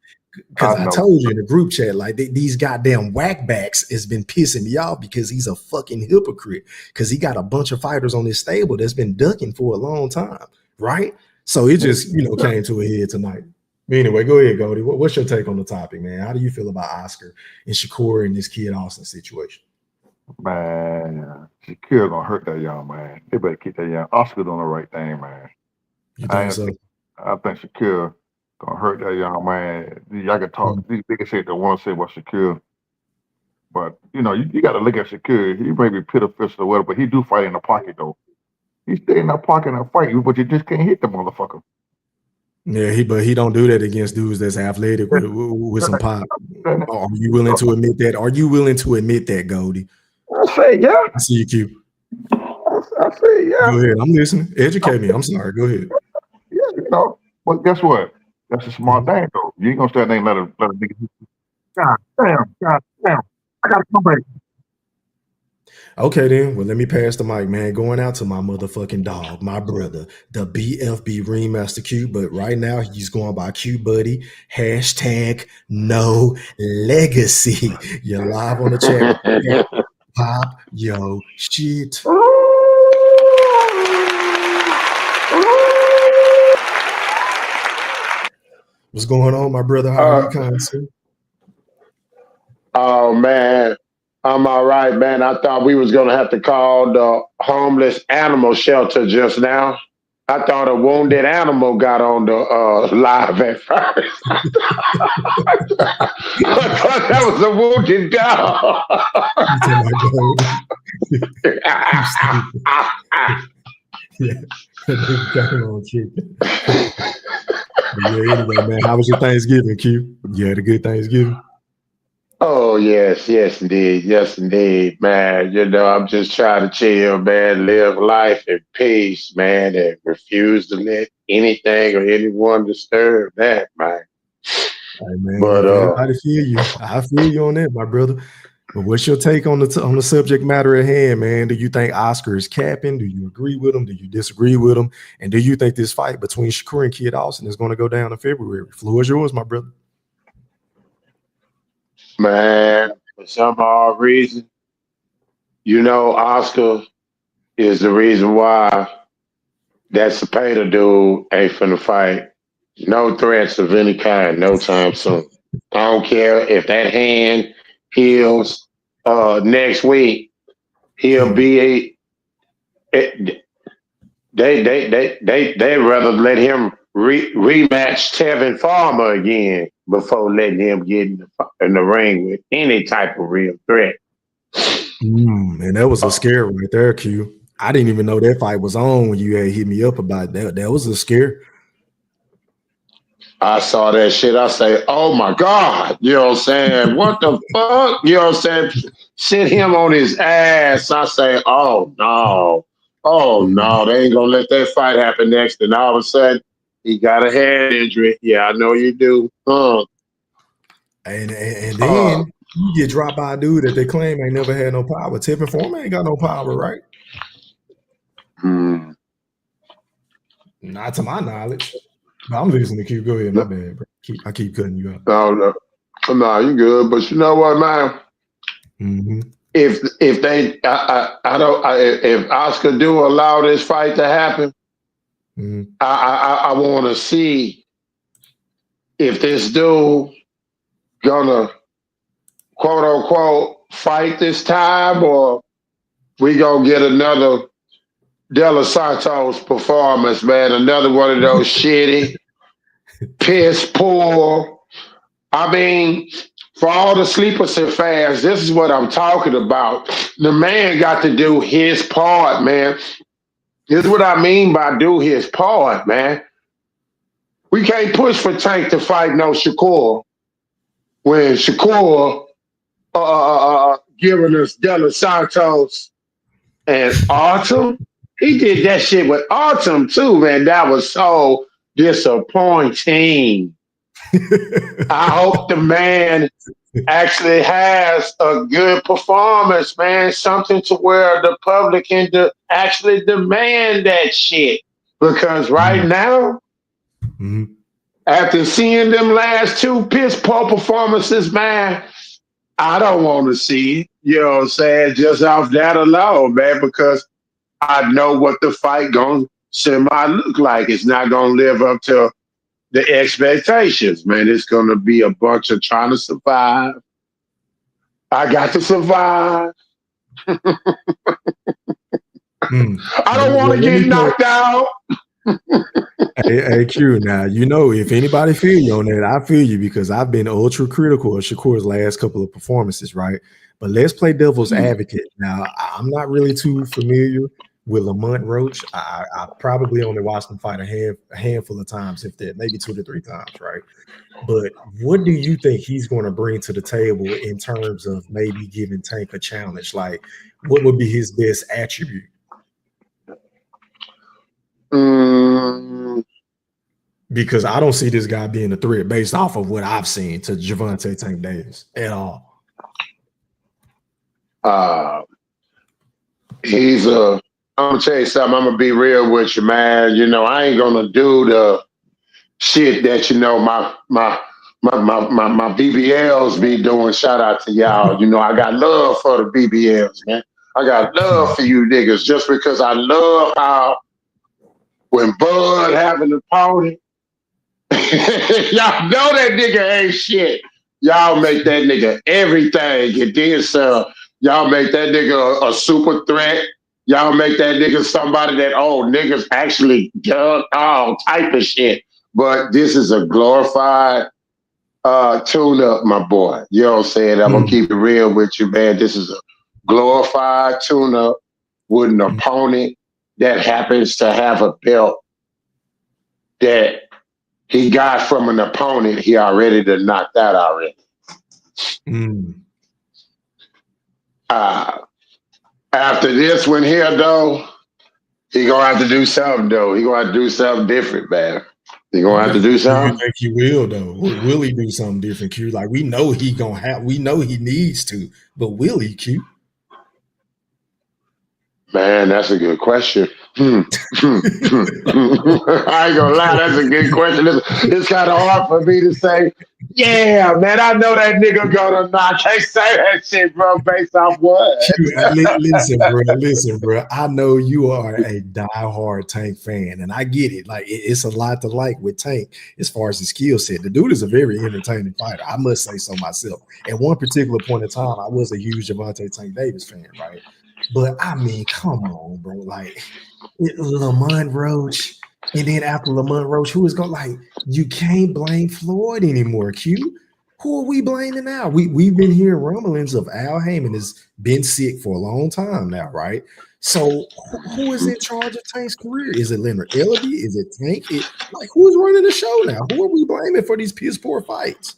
Because I told you in the group chat, like these goddamn whackbacks has been pissing me off because he's a fucking hypocrite. Because he got a bunch of fighters on his stable that's been ducking for a long time, right? So it just came to a head tonight. But anyway, go ahead, Goldie. What's your take on the topic, man? How do you feel about Oscar and Shakur and this Kid Austin situation? Man, Shakur gonna hurt that young man. They better keep that young Oscar doing the right thing, man. You think so? I think Shakur gonna hurt that young man. I can talk. These biggest shit that want to say about Shakur, but you got to look at Shakur. He may be pitiful or whatever, but he do fight in the pocket though. He stay in that pocket and fight you, but you just can't hit the motherfucker. Yeah, but he don't do that against dudes that's athletic with some pop. Are you willing to admit that? Are you willing to admit that, Goldie? I say yeah. I see you, Q. I say yeah. Go ahead. I'm listening. Educate me. I'm sorry. Go ahead. Yeah, but guess what? That's a smart thing though. You ain't gonna stand there and let a nigga. God damn. I gotta come back. Okay, then. Well, let me pass the mic, man. Going out to my motherfucking dog, my brother, the BFB Ringmaster Q. But right now, he's going by Q Buddy. #No legacy. You're live on the chat. Pop yo shit. What's going on, my brother? How are you, Consul? Oh man, I'm all right, man. I thought we was gonna have to call the homeless animal shelter just now. I thought a wounded animal got on the live at first. I thought that was a wounded dog. Yeah, anyway, man, how was your Thanksgiving, Q? You had a good Thanksgiving? Oh, yes, indeed, man. I'm just trying to chill, man, live life in peace, man, and refuse to let anything or anyone disturb that, man. Hey, man, but everybody feel you. I feel you on that, my brother. But what's your take on the subject matter at hand, man? Do you think Oscar is capping? Do you agree with him? Do you disagree with him? And do you think this fight between Shakur and Kid Austin is going to go down in February? Floor is yours, my brother. Man, for some odd reason, Oscar is the reason why that Cepeda dude ain't finna fight. No threats of any kind, no time soon. I don't care if that hand heals next week. He'll be they'd rather let him rematch Tevin Farmer again before letting him get in the ring with any type of real threat. And that was a scare right there, Q. I didn't even know that fight was on when you had hit me up about that. That was a scare. I saw that shit. I say, oh my God. You know what I'm saying? What the fuck? You know what I'm saying? Sit him on his ass. I say, oh no. Oh no. They ain't gonna let that fight happen next. And all of a sudden, he got a head injury. Yeah, I know you do. And then you get dropped by a dude that they claim ain't never had no power. Tevin Farmer ain't got no power, right? Not to my knowledge. I'm listening to you. Go ahead. My bad, bro. I keep cutting you out. No, you good. But you know what, man? If they, if Oscar do allow this fight to happen, I want to see if this dude gonna quote unquote fight this time, or we gonna get another De Los Santos performance, man. Another one of those shitty, piss poor. I mean, for all the sleepers and fans, this is what I'm talking about. The man got to do his part, man. This is what I mean by do his part, man. We can't push for Tank to fight no Shakur when Shakur giving us De Los Santos and Autumn. He did that shit with Autumn too, man. That was so disappointing. I hope the man actually has a good performance, man. Something to where the public can actually demand that shit. Because right now, after seeing them last two piss poor performances, man, I don't want to see it. You know what I'm saying? Just off that alone, man, because I know what the fight going to semi look like. It's not going to live up to the expectations, man. It's going to be a bunch of trying to survive. I got to survive. I don't want to get knocked out. Hey, Q, now, you know, if anybody feel you on that, I feel you because I've been ultra critical of Shakur's last couple of performances, right? But let's play devil's advocate. Now, I'm not really too familiar with Lamont Roach. I probably only watched him fight a handful of times, if that, maybe 2 to 3 times, right? But what do you think he's going to bring to the table in terms of maybe giving Tank a challenge? Like, what would be his best attribute? Because I don't see this guy being a threat based off of what I've seen to Gervonta Tank Davis at all. I'm gonna tell you something. I'm gonna be real with you, man. You know, I ain't gonna do the shit that, you know, my BBLs be doing. Shout out to y'all. You know, I got love for the BBLs, man. I got love for you niggas just because I love how when Bud having an opponent, y'all know that nigga ain't shit. Y'all make that nigga everything. And then some. Y'all make that nigga a super threat. Y'all make that nigga somebody that, niggas actually done all type of shit. But this is a glorified tune-up, my boy. You know what I'm saying? I'm going to keep it real with you, man. This is a glorified tune-up with an opponent that happens to have a belt that he got from an opponent he already done knocked out already. After this one here, though, he gonna have to do something, though. He gonna have to do something different, man. He gonna have to do something. You think he will, though? Will he do something different, Q? Like, we know he needs to, but will he, Q? Man, that's a good question. I ain't gonna lie, that's a good question. It's kind of hard for me to say, yeah, man, I know that nigga gonna knock. I can't say that shit, bro, based off what? Listen, bro. I know you are a diehard Tank fan, and I get it. Like, it's a lot to like with Tank as far as his skill set. The dude is a very entertaining fighter. I must say so myself. At one particular point in time, I was a huge Gervonta Tank Davis fan, right? But I mean, come on, bro. Like, Lamont Roach, and then after Lamont Roach, who is going, like, you can't blame Floyd anymore, Q. Who are we blaming now? We've been hearing rumblings of Al Heyman has been sick for a long time now, right? So who is in charge of Tank's career? Is it Leonard Ellaby? Is it Tank? Like, who's running the show now? Who are we blaming for these piss poor fights?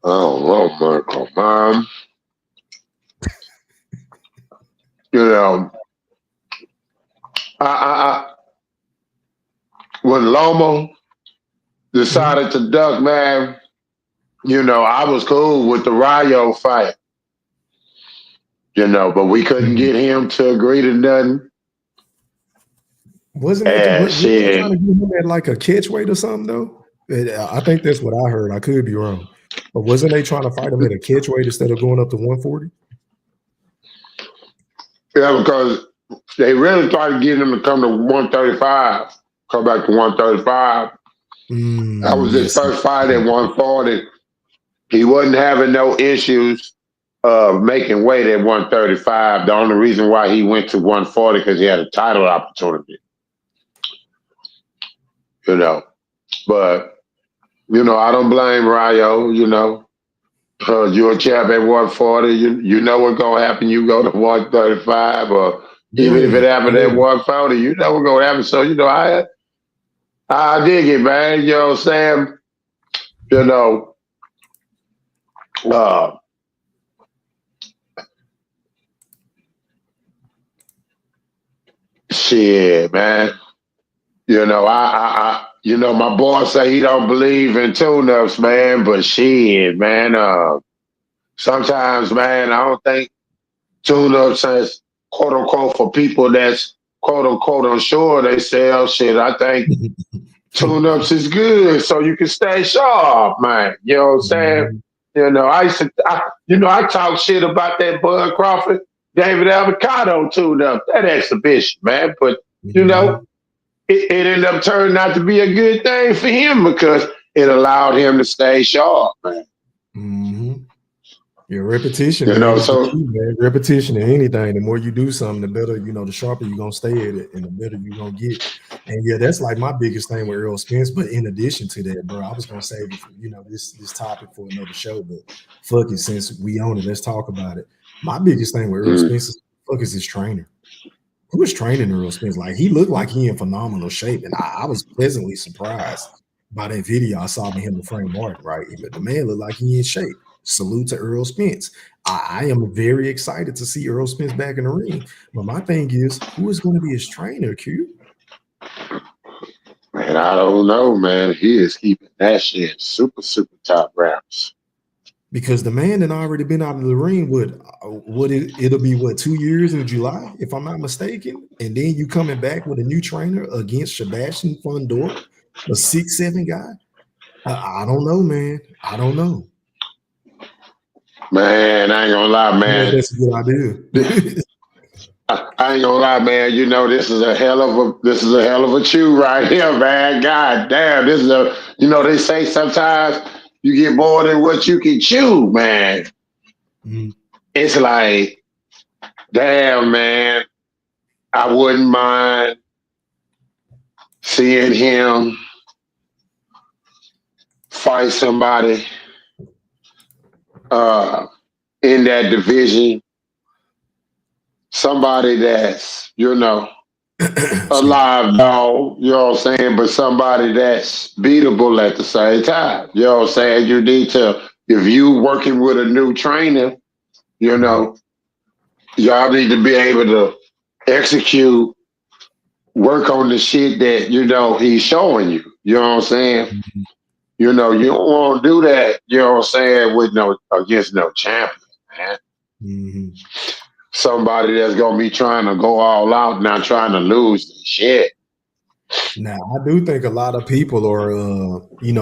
Oh, Michael, man. You know, when Lomo decided to duck, man, you know, I was cool with the Rayo fight. You know, but we couldn't get him to agree to nothing. Wasn't they trying to get him at like a catch weight or something, though? I think that's what I heard. I could be wrong. But wasn't they trying to fight him at a catch weight instead of going up to 140? Yeah, because they really tried to get him to come to 135, come back to 135. That was his first fight at 140. He wasn't having no issues making weight at 135. The only reason why he went to 140 because he had a title opportunity. You know, but, you know, I don't blame Rayo, you know. You're a champ at 140. You know what's going to happen. You go to 135 or even if it happened at 140, you know what's going to happen. So, you know, I dig it, man. You know what I'm saying? You know, shit, man. You know, you know, my boy say he don't believe in tune-ups, man, but shit, man, sometimes, man, I don't think tune-ups is quote-unquote for people that's quote unquote, I'm sure they sell shit. I think tune-ups is good so you can stay sharp, man. You know what I'm saying? You know, I talk shit about that Bud Crawford, David Avocado tune-up, that exhibition, man. But, you know, it ended up turning out to be a good thing for him because it allowed him to stay sharp, man. Your repetition, you man, know, is so the key, man. Repetition in anything. The more you do something, the better, you know, the sharper you're gonna stay at it and the better you're gonna get. And yeah, that's like my biggest thing with Earl Spence. But in addition to that, bro, I was gonna save it for, you know, this topic for another show, but fuck it, since we own it, let's talk about it. My biggest thing with Earl Spence is fuck is his trainer. Who was training Earl Spence? Like, he looked like he in phenomenal shape, and I was pleasantly surprised by that video I saw of him and Frank Martin, right? The man looked like he in shape. Salute to Earl Spence. I am very excited to see Earl Spence back in the ring. But my thing is, who is going to be his trainer, Q? Man, I don't know, man. He is keeping that shit super, super top wraps. Because the man had already been out of the ring it'll be 2 years in July, if I'm not mistaken. And then you coming back with a new trainer against Sebastian Fundora, a 6'7" guy. I don't know, man. I don't know. Man, I ain't gonna lie, man. That's a good idea. I ain't gonna lie, man. You know, this is a hell of a chew right here, man. God damn, this is they say sometimes you get more than what you can chew, man. It's like, damn, man. I wouldn't mind seeing him fight somebody in that division, somebody that's, a live dog, you know what I'm saying, but somebody that's beatable at the same time. You know what I'm saying? You need to, if you working with a new trainer, y'all need to be able to execute, work on the shit that, he's showing you. You know what I'm saying? You don't want to do that, you know what I'm saying, with against no champion, man. Somebody that's gonna be trying to go all out, not trying to lose the shit. Now, I do think a lot of people are,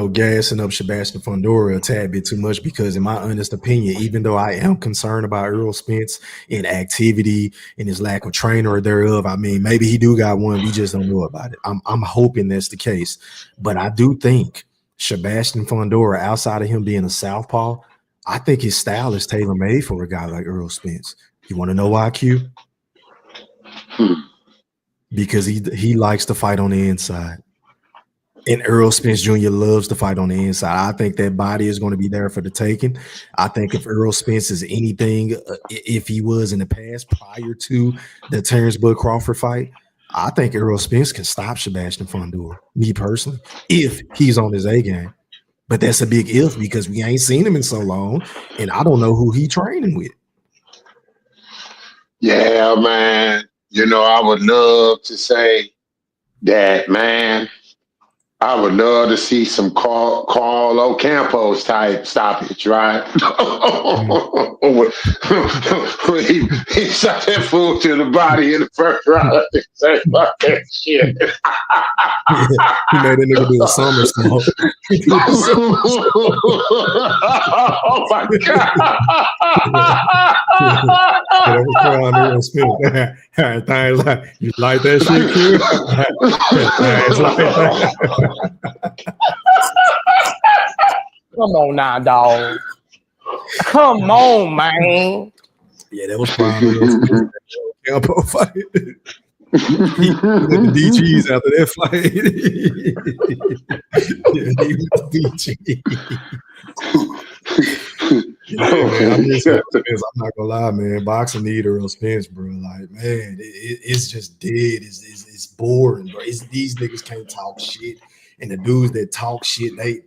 gassing up Sebastian Fundora a tad bit too much because, in my honest opinion, even though I am concerned about Earl Spence in activity and his lack of trainer or thereof, I mean, maybe he do got one, we just don't know about it. I'm hoping that's the case, but I do think Sebastian Fundora, outside of him being a southpaw, I think his style is tailor-made for a guy like Earl Spence. You want to know why, Q? Because he likes to fight on the inside. And Earl Spence Jr. loves to fight on the inside. I think that body is going to be there for the taking. I think if Earl Spence is anything, if he was in the past prior to the Terrence Bud Crawford fight, I think Earl Spence can stop Sebastian Fundora, me personally, if he's on his A game. But that's a big if because we ain't seen him in so long, and I don't know who he training with. Yeah, man. I would love to say that, man. I would love to see some Carl Campos type stoppage, right? he shot that fool to the body in the first round. Say, fuck that shit. He made that nigga do a somersault. Oh my God. Things like, you like that shit, Q? Things like that. Come on now, dog. Come on, man. Yeah, that was probably a Campo fight. He went to DGs after that fight. Yeah, he went to DG. Yeah, man, I'm not gonna lie, man. Boxing need Earl Spence, bro. Like, man, it's just dead. It's boring, bro. These niggas can't talk shit, and the dudes that talk shit, they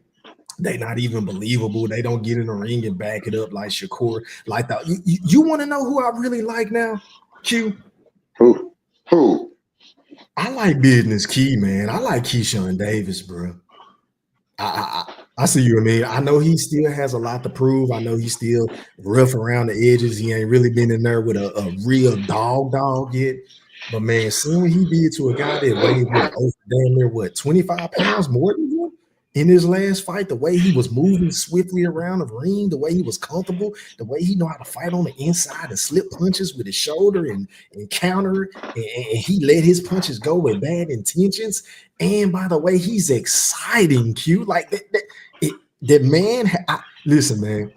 not even believable. They don't get in the ring and back it up like Shakur. Like that. You want to know who I really like now? Q. Who? I like Business Key, man. I like Keyshawn Davis, bro. I see you. I mean, I know he still has a lot to prove. I know he's still rough around the edges. He ain't really been in there with a real dog yet. But man, seeing what he did to a guy that weighed damn near 25 pounds more than him in his last fight, the way he was moving swiftly around the ring, the way he was comfortable, the way he know how to fight on the inside and slip punches with his shoulder and counter, and he let his punches go with bad intentions. And by the way, he's exciting, Q. Like that man. Listen, man.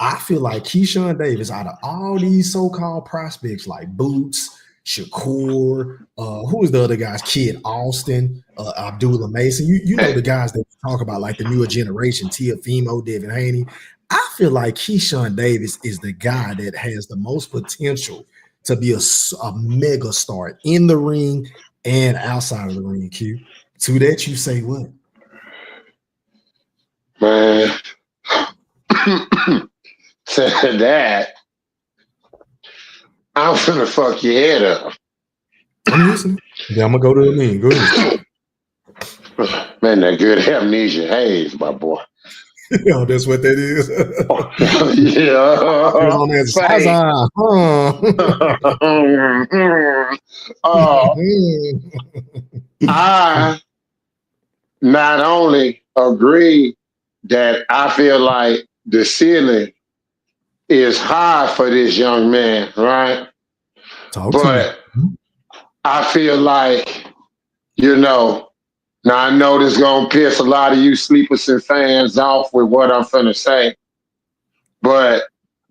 I feel like Keyshawn Davis, out of all these so-called prospects like Boots, Shakur, who is the other guys? Kid Austin, Abdullah Mason. You know the guys that we talk about, like the newer generation, Tiafimo, Devin Haney. I feel like Keyshawn Davis is the guy that has the most potential to be a mega star in the ring and outside of the ring, Q. To that you say what? Man. Said that, I'm finna fuck your head up. I'm listening. Yeah, I'm gonna go to the mean. Go ahead. Man, that good amnesia haze, my boy. Yo, that's what that is. Yeah. I not only agree that I feel like the ceiling is high for this young man, right? But I feel like, now I know this is going to piss a lot of you Sleepers and fans off with what I'm finna say, but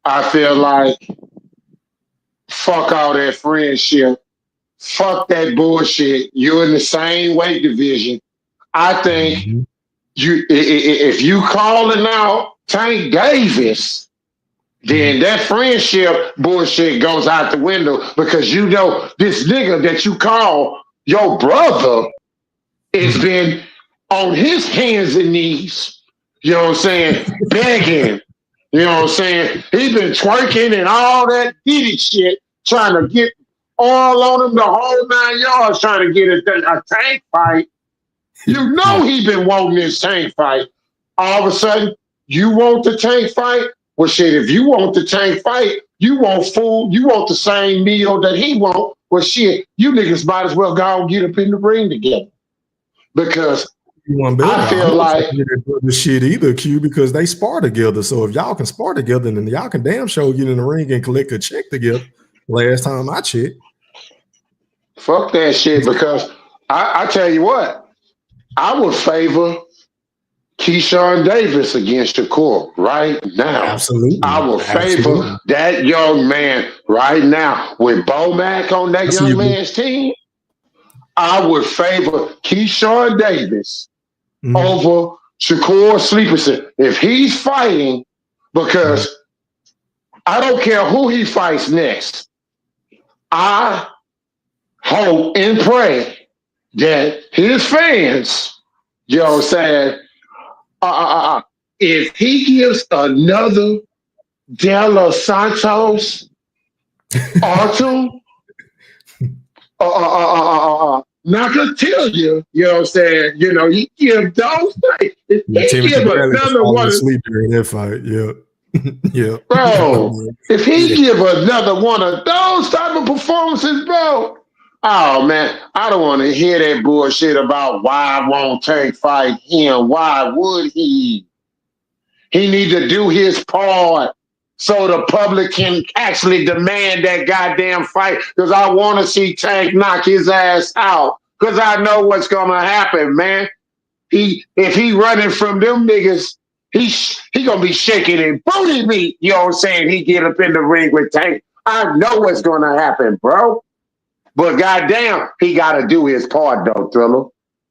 I feel like fuck all that friendship. Fuck that bullshit. You're in the same weight division. I think if you calling out Tank Davis, then that friendship bullshit goes out the window, because this nigga that you call your brother has been on his hands and knees, you know what I'm saying, begging, you know what I'm saying? He's been twerking and all that Diddy shit, trying to get all on him the whole 9 yards, trying to get a Tank fight. You know he been wanting this Tank fight. All of a sudden, you want the Tank fight? Well, shit, if you want the Tank fight, you want food, you want the same meal that he want. Well, shit, you niggas might as well go and get up in the ring together. Because I feel like the shit either, Q, because they spar together. So if y'all can spar together, then y'all can damn sure get in the ring and collect a check together. Last time I checked. Fuck that shit, because I tell you what, I would favor Keyshawn Davis against Shakur right now. Absolutely. I will favor that young man right now. With Bo Mack on that young man's team, I would favor Keyshawn Davis over Shakur Stevenson if he's fighting, because I don't care who he fights next. I hope and pray that his fans, you know what I'm saying, if he gives another De Los Santos Artu, not gonna tell you, you know what I'm saying, he give those things. If he give another one sleep during that fight, yeah. Bro, if he give another one of those type of performances, bro, oh man, I don't want to hear that bullshit about why won't Tank fight him. Why would he? He need to do his part so the public can actually demand that goddamn fight, because I want to see Tank knock his ass out, because I know what's gonna happen, man. If he running from them niggas, he gonna be shaking and booty meat, you know what I'm saying? He get up in the ring with Tank. I know what's gonna happen, bro. But goddamn, he gotta do his part though, Thriller.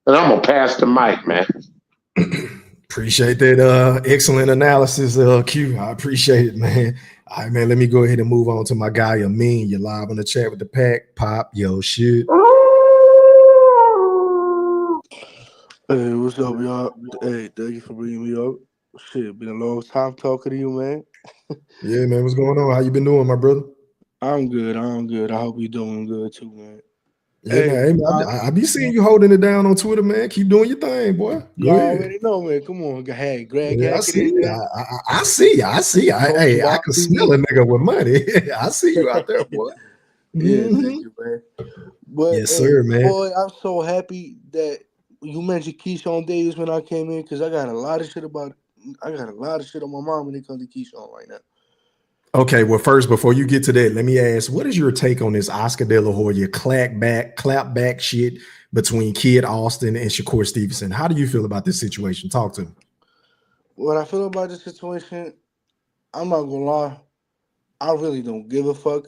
And I'm gonna pass the mic, man. Appreciate that excellent analysis, Q. I appreciate it, man. All right, man. Let me go ahead and move on to my guy, Amin. You're live on the chat with the pack. Pop, yo, shit. Hey, what's up, y'all? Hey, thank you for bringing me up. Shit, been a long time talking to you, man. Yeah, man. What's going on? How you been doing, my brother? I'm good. I hope you're doing good too, man. Yeah, hey, man. I be seeing you holding it down on Twitter, man. Keep doing your thing, boy. You already know, man. Come on, hey, Greg. Yeah, I see you. I can smell a nigga with money. I see you out there, boy. Yeah, thank you, man. But Yes, hey, sir, man. boy, I'm so happy that you mentioned Keyshawn Davis when I came in because I got a lot of shit on my mind when it comes to Keyshawn right now. Okay, well, first, before you get to that, let me ask, what is your take on this Oscar De La Hoya clap back shit between Kid Austin and Shakur Stevenson? How do you feel about this situation? Talk to me. What I feel about this situation, I'm not gonna lie, I really don't give a fuck.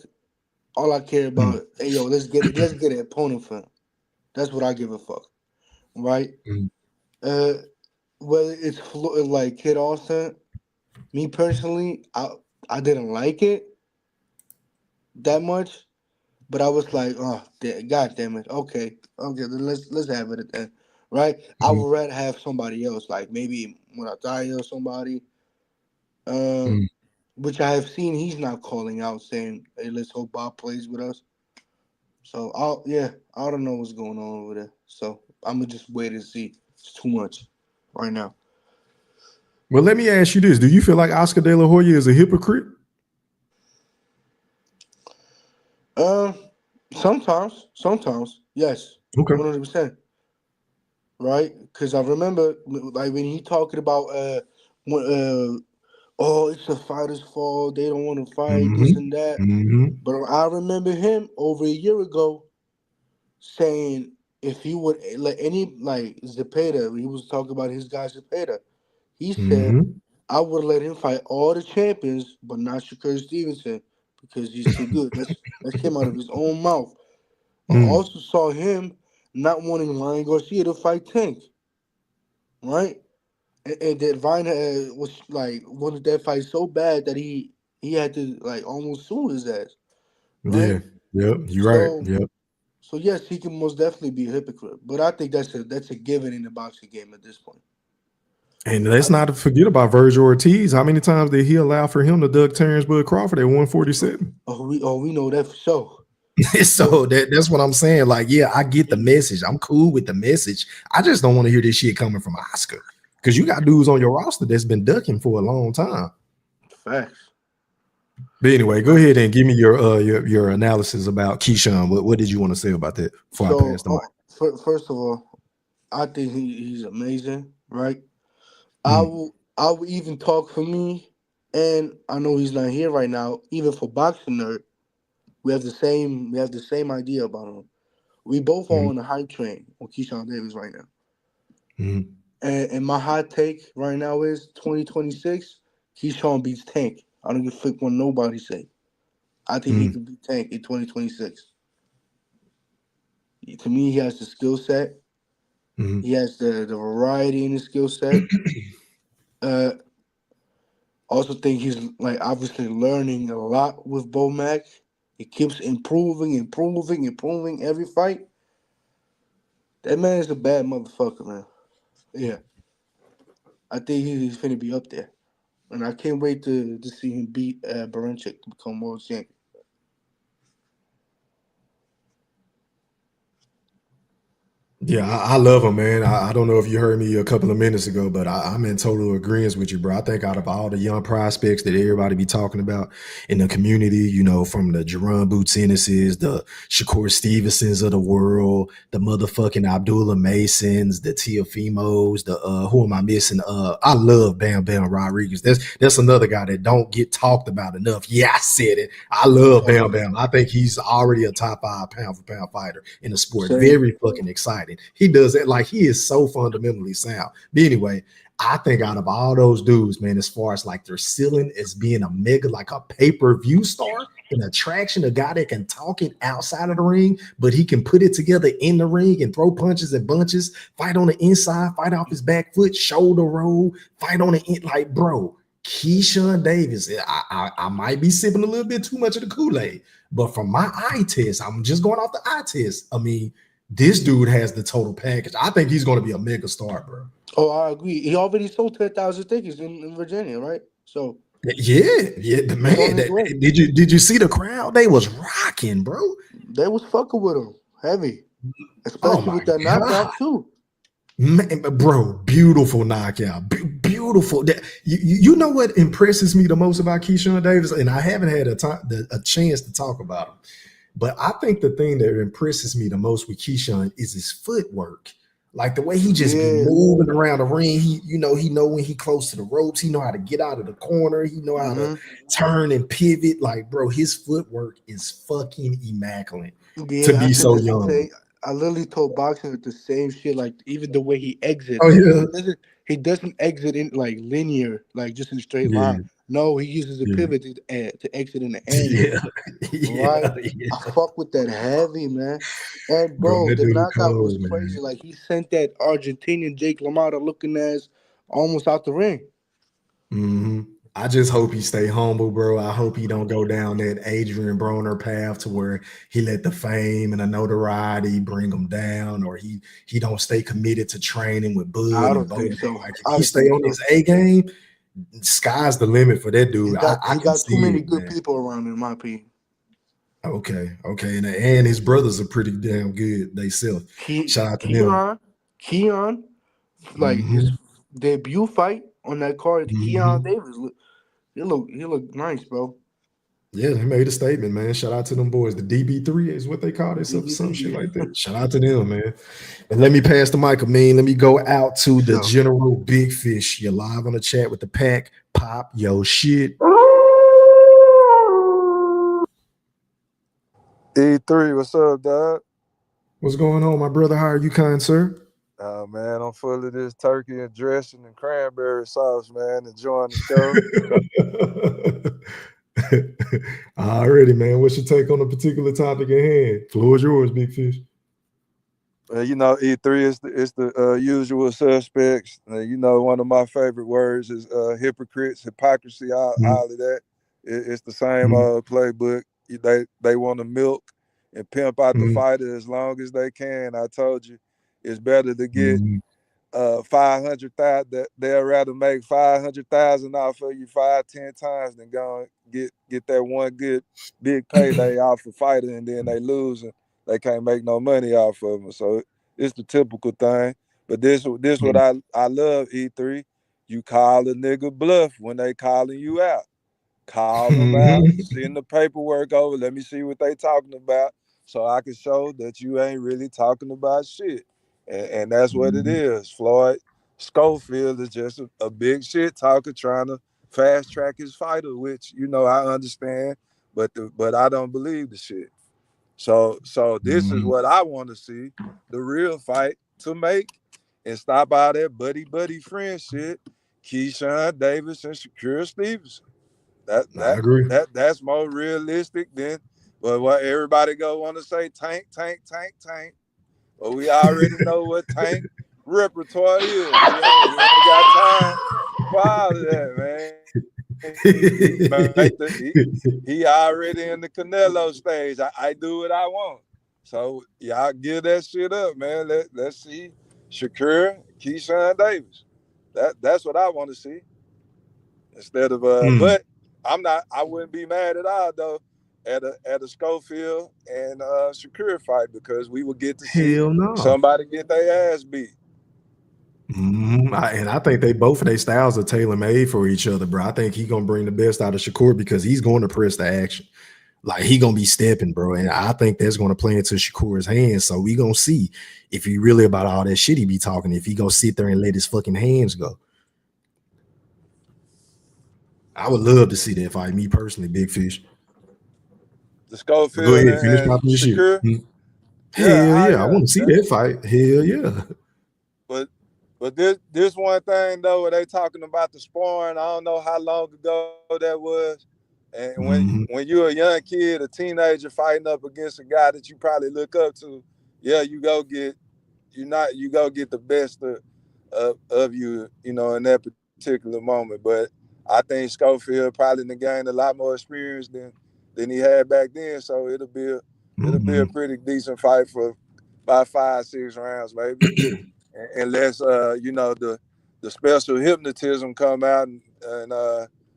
All I care about, hey yo, let's get an opponent for him. That's what I give a fuck, right? Mm. Whether it's like Kid Austin, me personally, I didn't like it that much, but I was like, oh, god damn it, okay, then let's have it then, right? I would rather have somebody else, like maybe Murataya or somebody, which I have seen he's not calling out saying, hey, let's hope Bob plays with us. So I don't know what's going on over there. So I'm gonna just wait and see. It's too much right now. Well, let me ask you this. Do you feel like Oscar De La Hoya is a hypocrite? Sometimes, yes. Okay. 100%. Right? Because I remember like when he talking about oh, it's the fighter's fault, they don't want to fight, this and that. But I remember him over a year ago saying if he would let any like Zepeda, he was talking about his guy Zepeda. He said I would let him fight all the champions, but not Shakur Stevenson because he's too good. That came out of his own mouth. I also saw him not wanting Ryan Garcia to fight Tank, right? And that Vine was like wanted that fight so bad that he had to like almost sue his ass, right? Yeah. Yep. You're right. So Yep. so yes, he can most definitely be a hypocrite, but I think that's a given in the boxing game at this point. And let's not forget about Virgil Ortiz. How many times did he allow for him to duck Terrence Bud Crawford at 147? We know that for sure. So that's what I'm saying. Like, yeah, I get the message. I'm cool with the message. I just don't want to hear this shit coming from Oscar because you got dudes on your roster that's been ducking for a long time. Facts. But anyway, go ahead and give me your analysis about Keyshawn. What did you want to say about that before I pass the mic? First of all, I think he's amazing, right? I will even talk for me, and I know he's not here right now. Even for Boxing Nerd, we have the same idea about him. We both are on the hype train on Keyshawn Davis right now. And my hot take right now is 2026, Keyshawn beats Tank. I don't give a fuck what nobody say. I think he can beat Tank in 2026. To me, he has the skill set. He has the variety in his skill set. Also think he's like obviously learning a lot with Bo Mac. He keeps improving every fight. That man is a bad motherfucker, man. Yeah. I think he's finna be up there. And I can't wait to see him beat Baranchik to become world champion. Yeah, I love him, man. I don't know if you heard me a couple of minutes ago, but I'm in total agreement with you, bro. I think out of all the young prospects that everybody be talking about in the community, you know, from the Jerron Boots Ennises, the Shakur Stevensons of the world, the motherfucking Abdullah Masons, the Teofimos, the who am I missing? I love Bam Bam Rodriguez. That's another guy that don't get talked about enough. Yeah, I said it. I love Bam Bam. I think he's already a top 5 pound for pound fighter in the sport. Very fucking exciting. He does it like he is so fundamentally sound. But anyway, I think out of all those dudes, man, as far as like their ceiling as being a mega, like a pay-per-view star, an attraction, a guy that can talk it outside of the ring, but he can put it together in the ring and throw punches and bunches, fight on the inside, fight off his back foot, shoulder roll, fight on the end. Like, bro, Keyshawn Davis, I might be sipping a little bit too much of the Kool-Aid, but from my eye test, I'm just going off the eye test. I mean, this dude has the total package. I think he's going to be a mega star, bro. Oh, I agree. He already sold 10,000 tickets in Virginia, right? So yeah, man. Did you see the crowd? They was rocking, bro. They was fucking with him heavy, especially with that knockout too. Man, bro, beautiful knockout, beautiful. You know what impresses me the most about Keyshawn Davis, and I haven't had a chance to talk about him. But I think the thing that impresses me the most with Keyshawn is his footwork. Like the way he just be moving around the ring. He know when he close to the ropes. He know how to get out of the corner. He know how to turn and pivot. Like, bro, his footwork is fucking immaculate to be so young. I literally told boxing the same shit. Like even the way he exits. Oh yeah. He doesn't exit in like linear, like just in a straight line. No, he uses a pivot to exit in the angle. Right? I fuck with that heavy, man. And bro, the knockout was crazy. Like he sent that Argentinian Jake LaMotta looking ass almost out the ring. I just hope he stay humble, bro. I hope he don't go down that Adrian Broner path to where he let the fame and the notoriety bring him down, or he don't stay committed to training with Bud. I don't think so. Like if he stay on his A game, sky's the limit for that dude. He got too many good people around him, in my opinion. Okay, and his brothers are pretty damn good. They self. Shout out to them. Keon, like his debut fight on that card, Keon Davis, he look nice, bro. Yeah, he made a statement, man. Shout out to them boys. The DB3 is what they call themselves, some shit like that. Shout out to them, man. And let me pass the mic, Amin. Let me go out to the General Big Fish. You're live on the chat with the pack. Pop yo shit. E3, what's up, dog? What's going on, my brother? How are you, kind sir? Oh, man, I'm full of this turkey and dressing and cranberry sauce, man. Enjoying the show. Already, man. What's your take on a particular topic at hand? Floor is yours, Big Fish. You know, E3 is the usual suspects. You know, one of my favorite words is hypocrites, hypocrisy, all of that. It's the same playbook. They want to milk and pimp out the fighter as long as they can. I told you, it's better to get 500,000. They'll rather make 500,000 off of you 5-10 times than go and get that one good big payday off the fighter, and then they lose and they can't make no money off of them. So it's the typical thing. But this what I love, E3. You call a nigga bluff when they calling you out. Call them out, send the paperwork over. Let me see what they talking about, so I can show that you ain't really talking about shit. And that's what it is. Floyd Schofield is just a big shit talker trying to fast track his fighter, which, you know, I understand, but I don't believe the shit. So this is what I want to see, the real fight to make, and stop all that buddy friend shit. Keyshawn Davis and Shakur Stevenson. I agree. That's more realistic than what everybody go want to say. Tank. But we already know what Tank repertoire is. We ain't got time for all of that, man. He already in the Canelo stage. I do what I want. So y'all give that shit up, man. Let's see Shakur, Keyshawn Davis. That's what I want to see. Instead of but I wouldn't be mad at all though at a Schofield and Shakur fight, because we would get to see somebody get their ass beat. And I think both of their styles are tailor-made for each other, bro. I think he's gonna bring the best out of Shakur because he's going to press the action. Like he gonna be stepping, bro. And I think that's gonna play into Shakur's hands. So we gonna see if he really about all that shit he be talking, if he gonna sit there and let his fucking hands go. I would love to see that fight, me personally, Big Fish. The Schofield go ahead, finish popping your shit. Hell yeah, I want to see that fight. Hell yeah. But this one thing though, where they talking about the sparring, I don't know how long ago that was. And when you're a young kid, a teenager fighting up against a guy that you probably look up to, you go get the best of you, you know, in that particular moment. But I think Schofield probably gained a lot more experience than he had back then. So it'll be a pretty decent fight for about 5-6 rounds, maybe. Unless you know, the special hypnotism come out and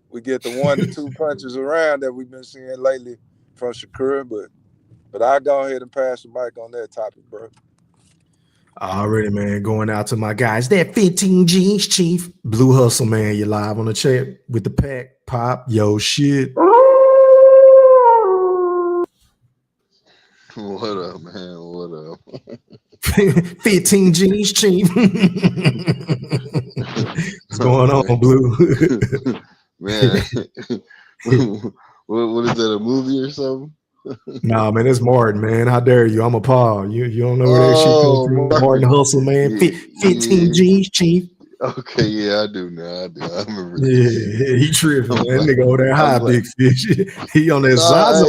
we get the 1 to 2 punches around that we've been seeing lately from Shakur. But I'll go ahead and pass the mic on that topic, bro. Already, man. Going out to my guys. That 15 G's, Chief. Blue Hustle, man. You're live on the chat with the pack. Pop yo shit. What up, man? What up? 15 G's cheap. What's going on, Blue? Man, what is that? A movie or something? Nah, man, it's Martin, man. How dare you? I'm a Paul. You don't know where that shit come Oh, from? Martin Hustle, man. yeah, 15 yeah. G's cheap. Okay, yeah, I do now. I do. I remember that shit. Yeah, he tripping, I'm man. That glad. nigga over there I'm high, glad. big fish. He on that Nah, Zaza.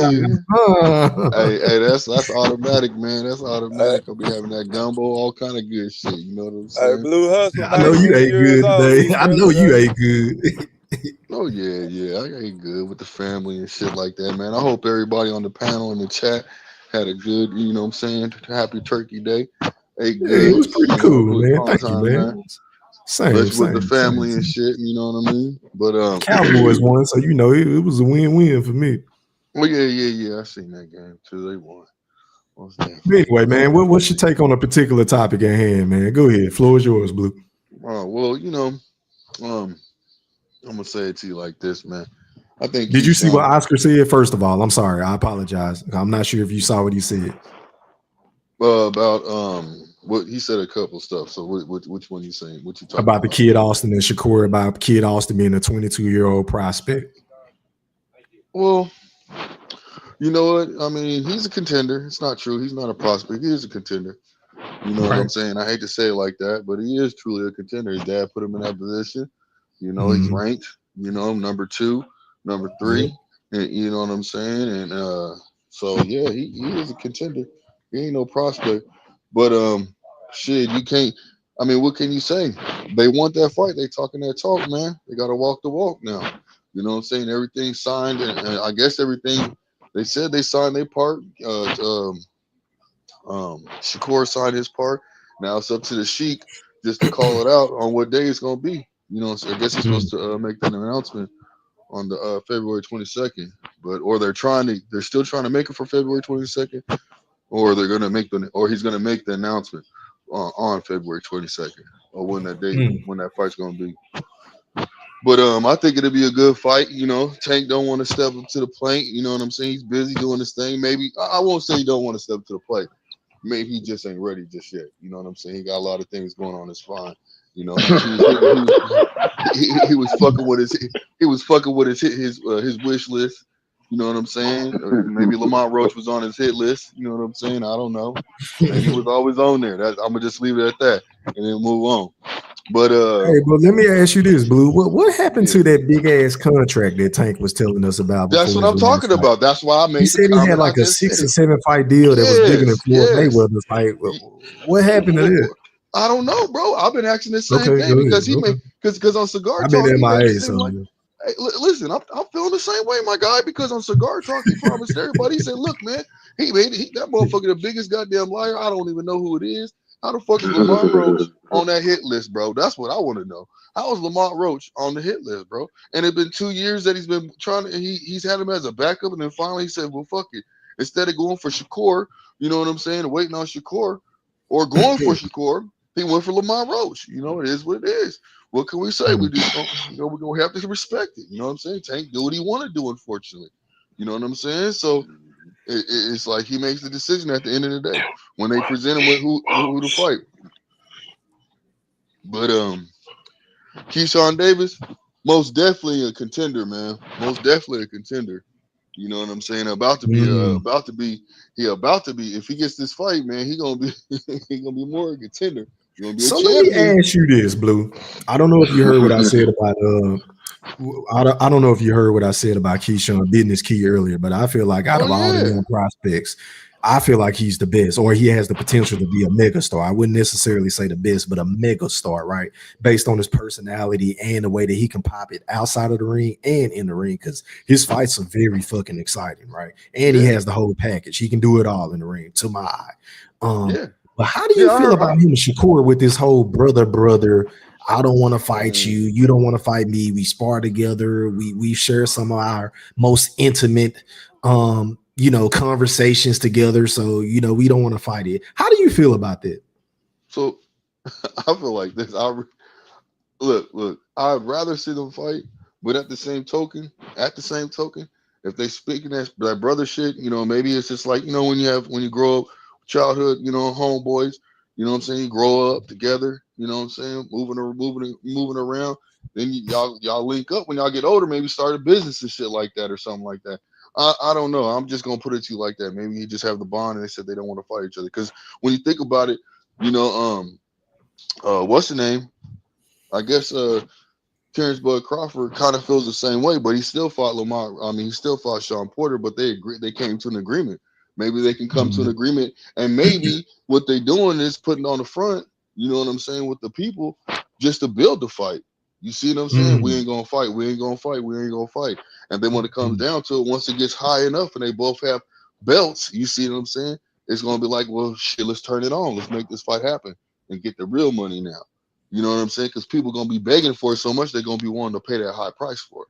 hey, that's automatic, man. That's automatic. I'll be having that gumbo, all kind of good shit. You know what I'm Hey, saying? Blue Hustle I know made you 50 ate years good old today. too, I brother. know you ate good. Oh yeah. I ain't good with the family and shit like that, man. I hope everybody on the panel in the chat had a good, you know what I'm saying, happy turkey day. Ate Yeah, it good, was pretty you know, it cool, was man. on Thank you, time, man. man. Same, Especially with the same, same, family and same. shit, you know what I mean? But The Cowboys won, so you know it was a win-win for me. well, yeah. I seen that game too. They won. Anyway, man, what's your take on a particular topic at hand, man? Go ahead. Floor is yours, Blue. Well, you know, I'm gonna say it to you like this, man. I think Did you see what Keyshawn Oscar said? First of all, I'm sorry. I apologize. I'm not sure if you saw what he said. about what he said a couple stuff. So which one you saying? What you talking About the about? kid Austin and Shakur, about kid Austin being a 22-year-old prospect. Well, you know what? I mean, he's a contender. It's not true. He's not a prospect. He is a contender. You know what I'm Right. saying? I hate to say it like that, but he is truly a contender. His dad put him in that position. You know, he's Mhm. ranked, you know, number 2, number Yep. 3. And you know what I'm saying? And so yeah, he is a contender. He ain't no prospect. But shit, you can't I mean, what can you say? They want that fight. They talking that talk, man. They gotta walk the walk now. You know what I'm saying? Everything signed and I guess everything they said they signed their part. Shakur signed his part. Now it's up to the Sheik just to call it out on what day it's gonna be. You know, so I guess he's supposed to make that announcement on the February 22nd. But or they're still trying to make it for February 22nd, or they're gonna make or he's gonna make the announcement on February 22nd, or when that fight's gonna be. But I think it'll be a good fight. You know, Tank don't want to step up to the plate. You know what I'm saying? He's busy doing his thing. Maybe I won't say he don't want to step to the plate. Maybe he just ain't ready just yet. You know what I'm saying? He got a lot of things going on his spine. You know, he was fucking with his wish list. You know what I'm saying? Maybe Lamont Roach was on his hit list. You know what I'm saying? I don't know. Maybe he was always on there. I'm gonna just leave it at that and then move on. But Hey, but let me ask you this, Blue. What happened yeah. to that big ass contract that Tank was telling us about That's before what his I'm last talking fight? about. That's why I He made the said he had comment I like a just 6 or said. 7 fight deal that was bigger than Floyd Yes. Mayweather's. Like, what happened to that? I don't know, bro. I've been asking the same Okay, thing go ahead. because because on Cigar I've been Talk he made it MIA, seem so like, hey, listen, I'm feeling the same way, my guy. Because on Cigar Talk he promised everybody. He said, look, man, he made it. That motherfucker the biggest goddamn liar. I don't even know who it is. How the fuck is Lamont Roach on that hit list, bro? That's what I want to know. How is Lamont Roach on the hit list, bro? And it's been 2 years that he's been trying to. He's had him as a backup, and then finally he said, well, fuck it. Instead of going for Shakur, you know what I'm saying, waiting on Shakur, or going for Shakur, he went for Lamont Roach. You know, it is what it is. What can we say? We just don't, we're gonna have to respect it. You know what I'm saying? Tank do what he want to do, unfortunately. You know what I'm saying? So it's like he makes the decision at the end of the day when they present him with who to fight. But Keyshawn Davis, most definitely a contender, man. Most definitely a contender. You know what I'm saying? About to be. If he gets this fight, man, he gonna be more a contender. He's gonna be a So let me champion. ask you this, Blue. I don't know if you heard what I said about I don't know if you heard what I said about Keyshawn Business Key earlier, but I feel like out of all the young prospects, I feel like he's the best, or he has the potential to be a mega star. I wouldn't necessarily say the best, but a mega star, right? Based on his personality and the way that he can pop it outside of the ring and in the ring, because his fights are very fucking exciting, right? And he has the whole package. He can do it all in the ring, to my eye. But how do you feel about him and Shakur with this whole brother? I don't want to fight you. You don't want to fight me. We spar together. We share some of our most intimate conversations together. So, we don't want to fight it. How do you feel about that? So I feel like this. Look, I'd rather see them fight, but at the same token, If they speaking that brother shit, maybe it's just like, when you grow up, childhood, homeboys, you know what I'm saying? You grow up together, you know what I'm saying? Moving around. Then y'all link up when y'all get older, maybe start a business and shit like that or something like that. I don't know. I'm just gonna put it to you like that. Maybe you just have the bond and they said they don't want to fight each other. Because when you think about it, what's the name? I guess Terrence Bud Crawford kind of feels the same way, but he still fought Lamar. I mean, he still fought Sean Porter, but they came to an agreement. Maybe they can come to an agreement, and maybe what they're doing is putting on the front, you know what I'm saying, with the people just to build the fight. You see what I'm saying? We ain't gonna fight, we ain't gonna fight, we ain't gonna fight. And then when it comes down to it, once it gets high enough and they both have belts, you see what I'm saying? It's gonna be like, well, shit, let's turn it on. Let's make this fight happen and get the real money now. You know what I'm saying? Because people gonna be begging for it so much they're gonna be wanting to pay that high price for it.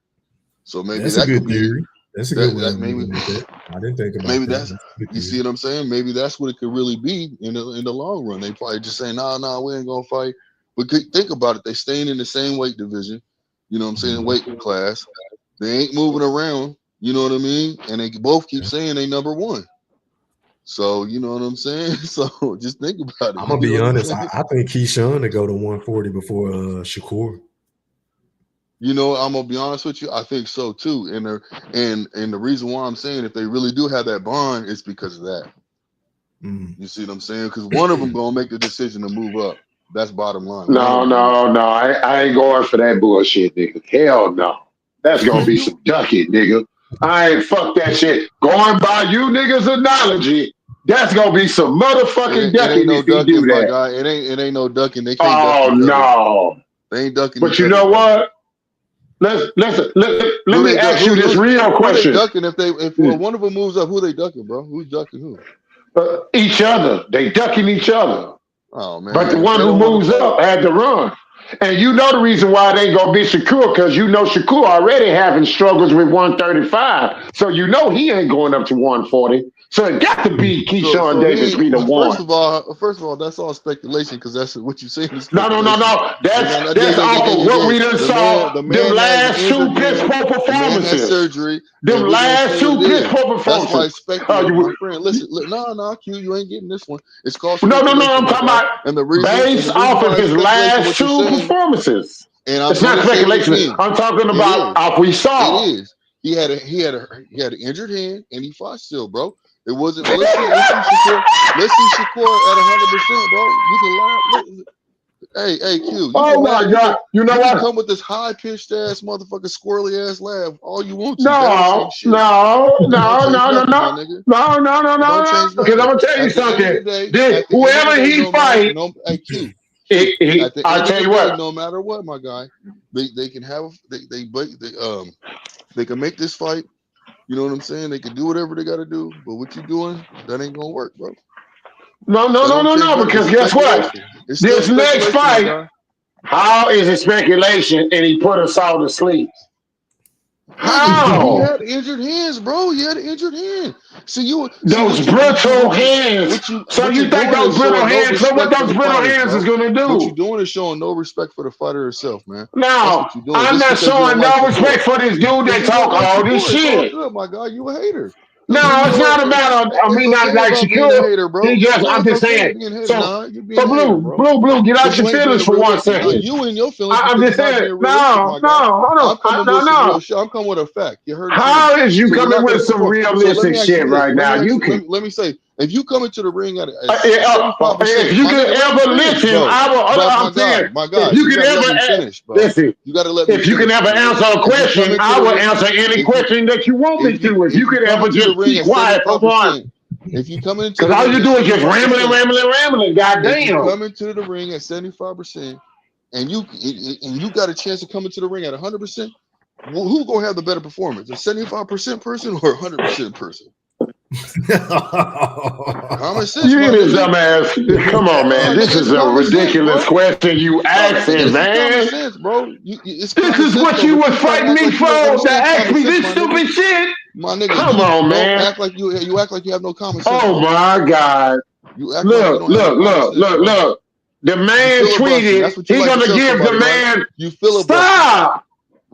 So maybe that's that a good could be theory. That's a good way of maybe looking at that. I didn't think about maybe that. that's you see what I'm saying? Maybe that's what it could really be in the long run. They probably just say, nah, we ain't gonna fight. But think about it, they staying in the same weight division, you know what I'm saying, weight class. They ain't moving around, you know what I mean? And they both keep saying they number one. So you know what I'm saying? So just think about it. I'm gonna be honest. I think Keyshawn to go to 140 before Shakur. I'm gonna be honest with you. I think so too. And the reason why I'm saying if they really do have that bond, it's because of that. You see what I'm saying? Because one of them gonna make the decision to move up. That's bottom line. No. I ain't going for that bullshit, nigga. Hell no. That's gonna be some ducking, nigga. I ain't fuck that shit. Going by you niggas' analogy, that's gonna be some motherfucking ducking if he do my that. guy. It ain't no ducking. They can't duck each other. No. They ain't ducking but each you other. know what? Let me ask you this real question. Who they ducking if one of them moves up? Who they ducking, bro? Who's ducking who? Each other. They ducking each other. Oh man! But the one who moves up had to run. And you know the reason why they ain't gonna be Shakur, because you know Shakur already having struggles with 135. So you know he ain't going up to 140. So it got to be Keyshawn Davis be the one. First of all, that's all speculation because that's what you saying. No. That's off of what we done saw. Them last two piss poor performances. The man has surgery. Them last two piss poor performances. That's why it's speculative, my friend. Listen, no, Q, you ain't getting this one. It's called No. speculation. I'm talking about and the reason, based off of his last two performances. And I'm it's not speculation. I'm talking about off we saw. It is. He had an injured hand and he fought still, bro. It wasn't. Let's see Shakur. Let's see Shakur at 100%, bro. You can laugh. Hey, Q. Oh my God! You know what? Come with this high pitched ass motherfucker, squirrely ass laugh. All you want to. No. Don't change nothing. Because I'm gonna tell you something. Whoever he fight, hey Q. I tell you what. No matter what, my guy, they can have they can make this fight. You know what I'm saying? They can do whatever they got to do, but what you doing, that ain't gonna work, bro. No. Because guess what? This next fight, how is it speculation? And he put us all to sleep. How? He had injured hands, bro. He had an injured hand. Those brittle hands. So you think those brittle hands? So what those brittle hands is gonna do? What you doing is showing no respect for the fighter herself, man. No, I'm not showing no respect for this dude that talk all this shit. It's all good, my guy. You a hater. No, it's not about me not like Shakur. I'm just saying. So Blue, get out your feelings for 1 second. You and your feelings. I'm just saying. No, I'm coming with some real shit. I'm coming with a fact. You heard it. How is you coming with some realistic shit right now? You can. Let me say, if you come into the ring at 75%, if you can ever listen, I will. My God, if you can ever finish, bro. Listen, you got to let me. If you can ever answer a question, I will answer any question that you want me to. If you can ever just be quiet for one. If you come into because all you do is just rambling. Goddamn. If you come into the ring at 75%, and you got a chance to come into the ring at 100%, who gonna have the better performance? A 75% person or a 100% person? Common sense. You this dumbass. Come on, man. This is a ridiculous question you asking, man. Common sense, bro. This is what you was fighting me for to ask me this stupid shit. My nigga, come on, man. Act like you act like you have no common sense. Oh my God. You act like you don't have no common sense, look. The man tweeted he's gonna give the man. You feel stop.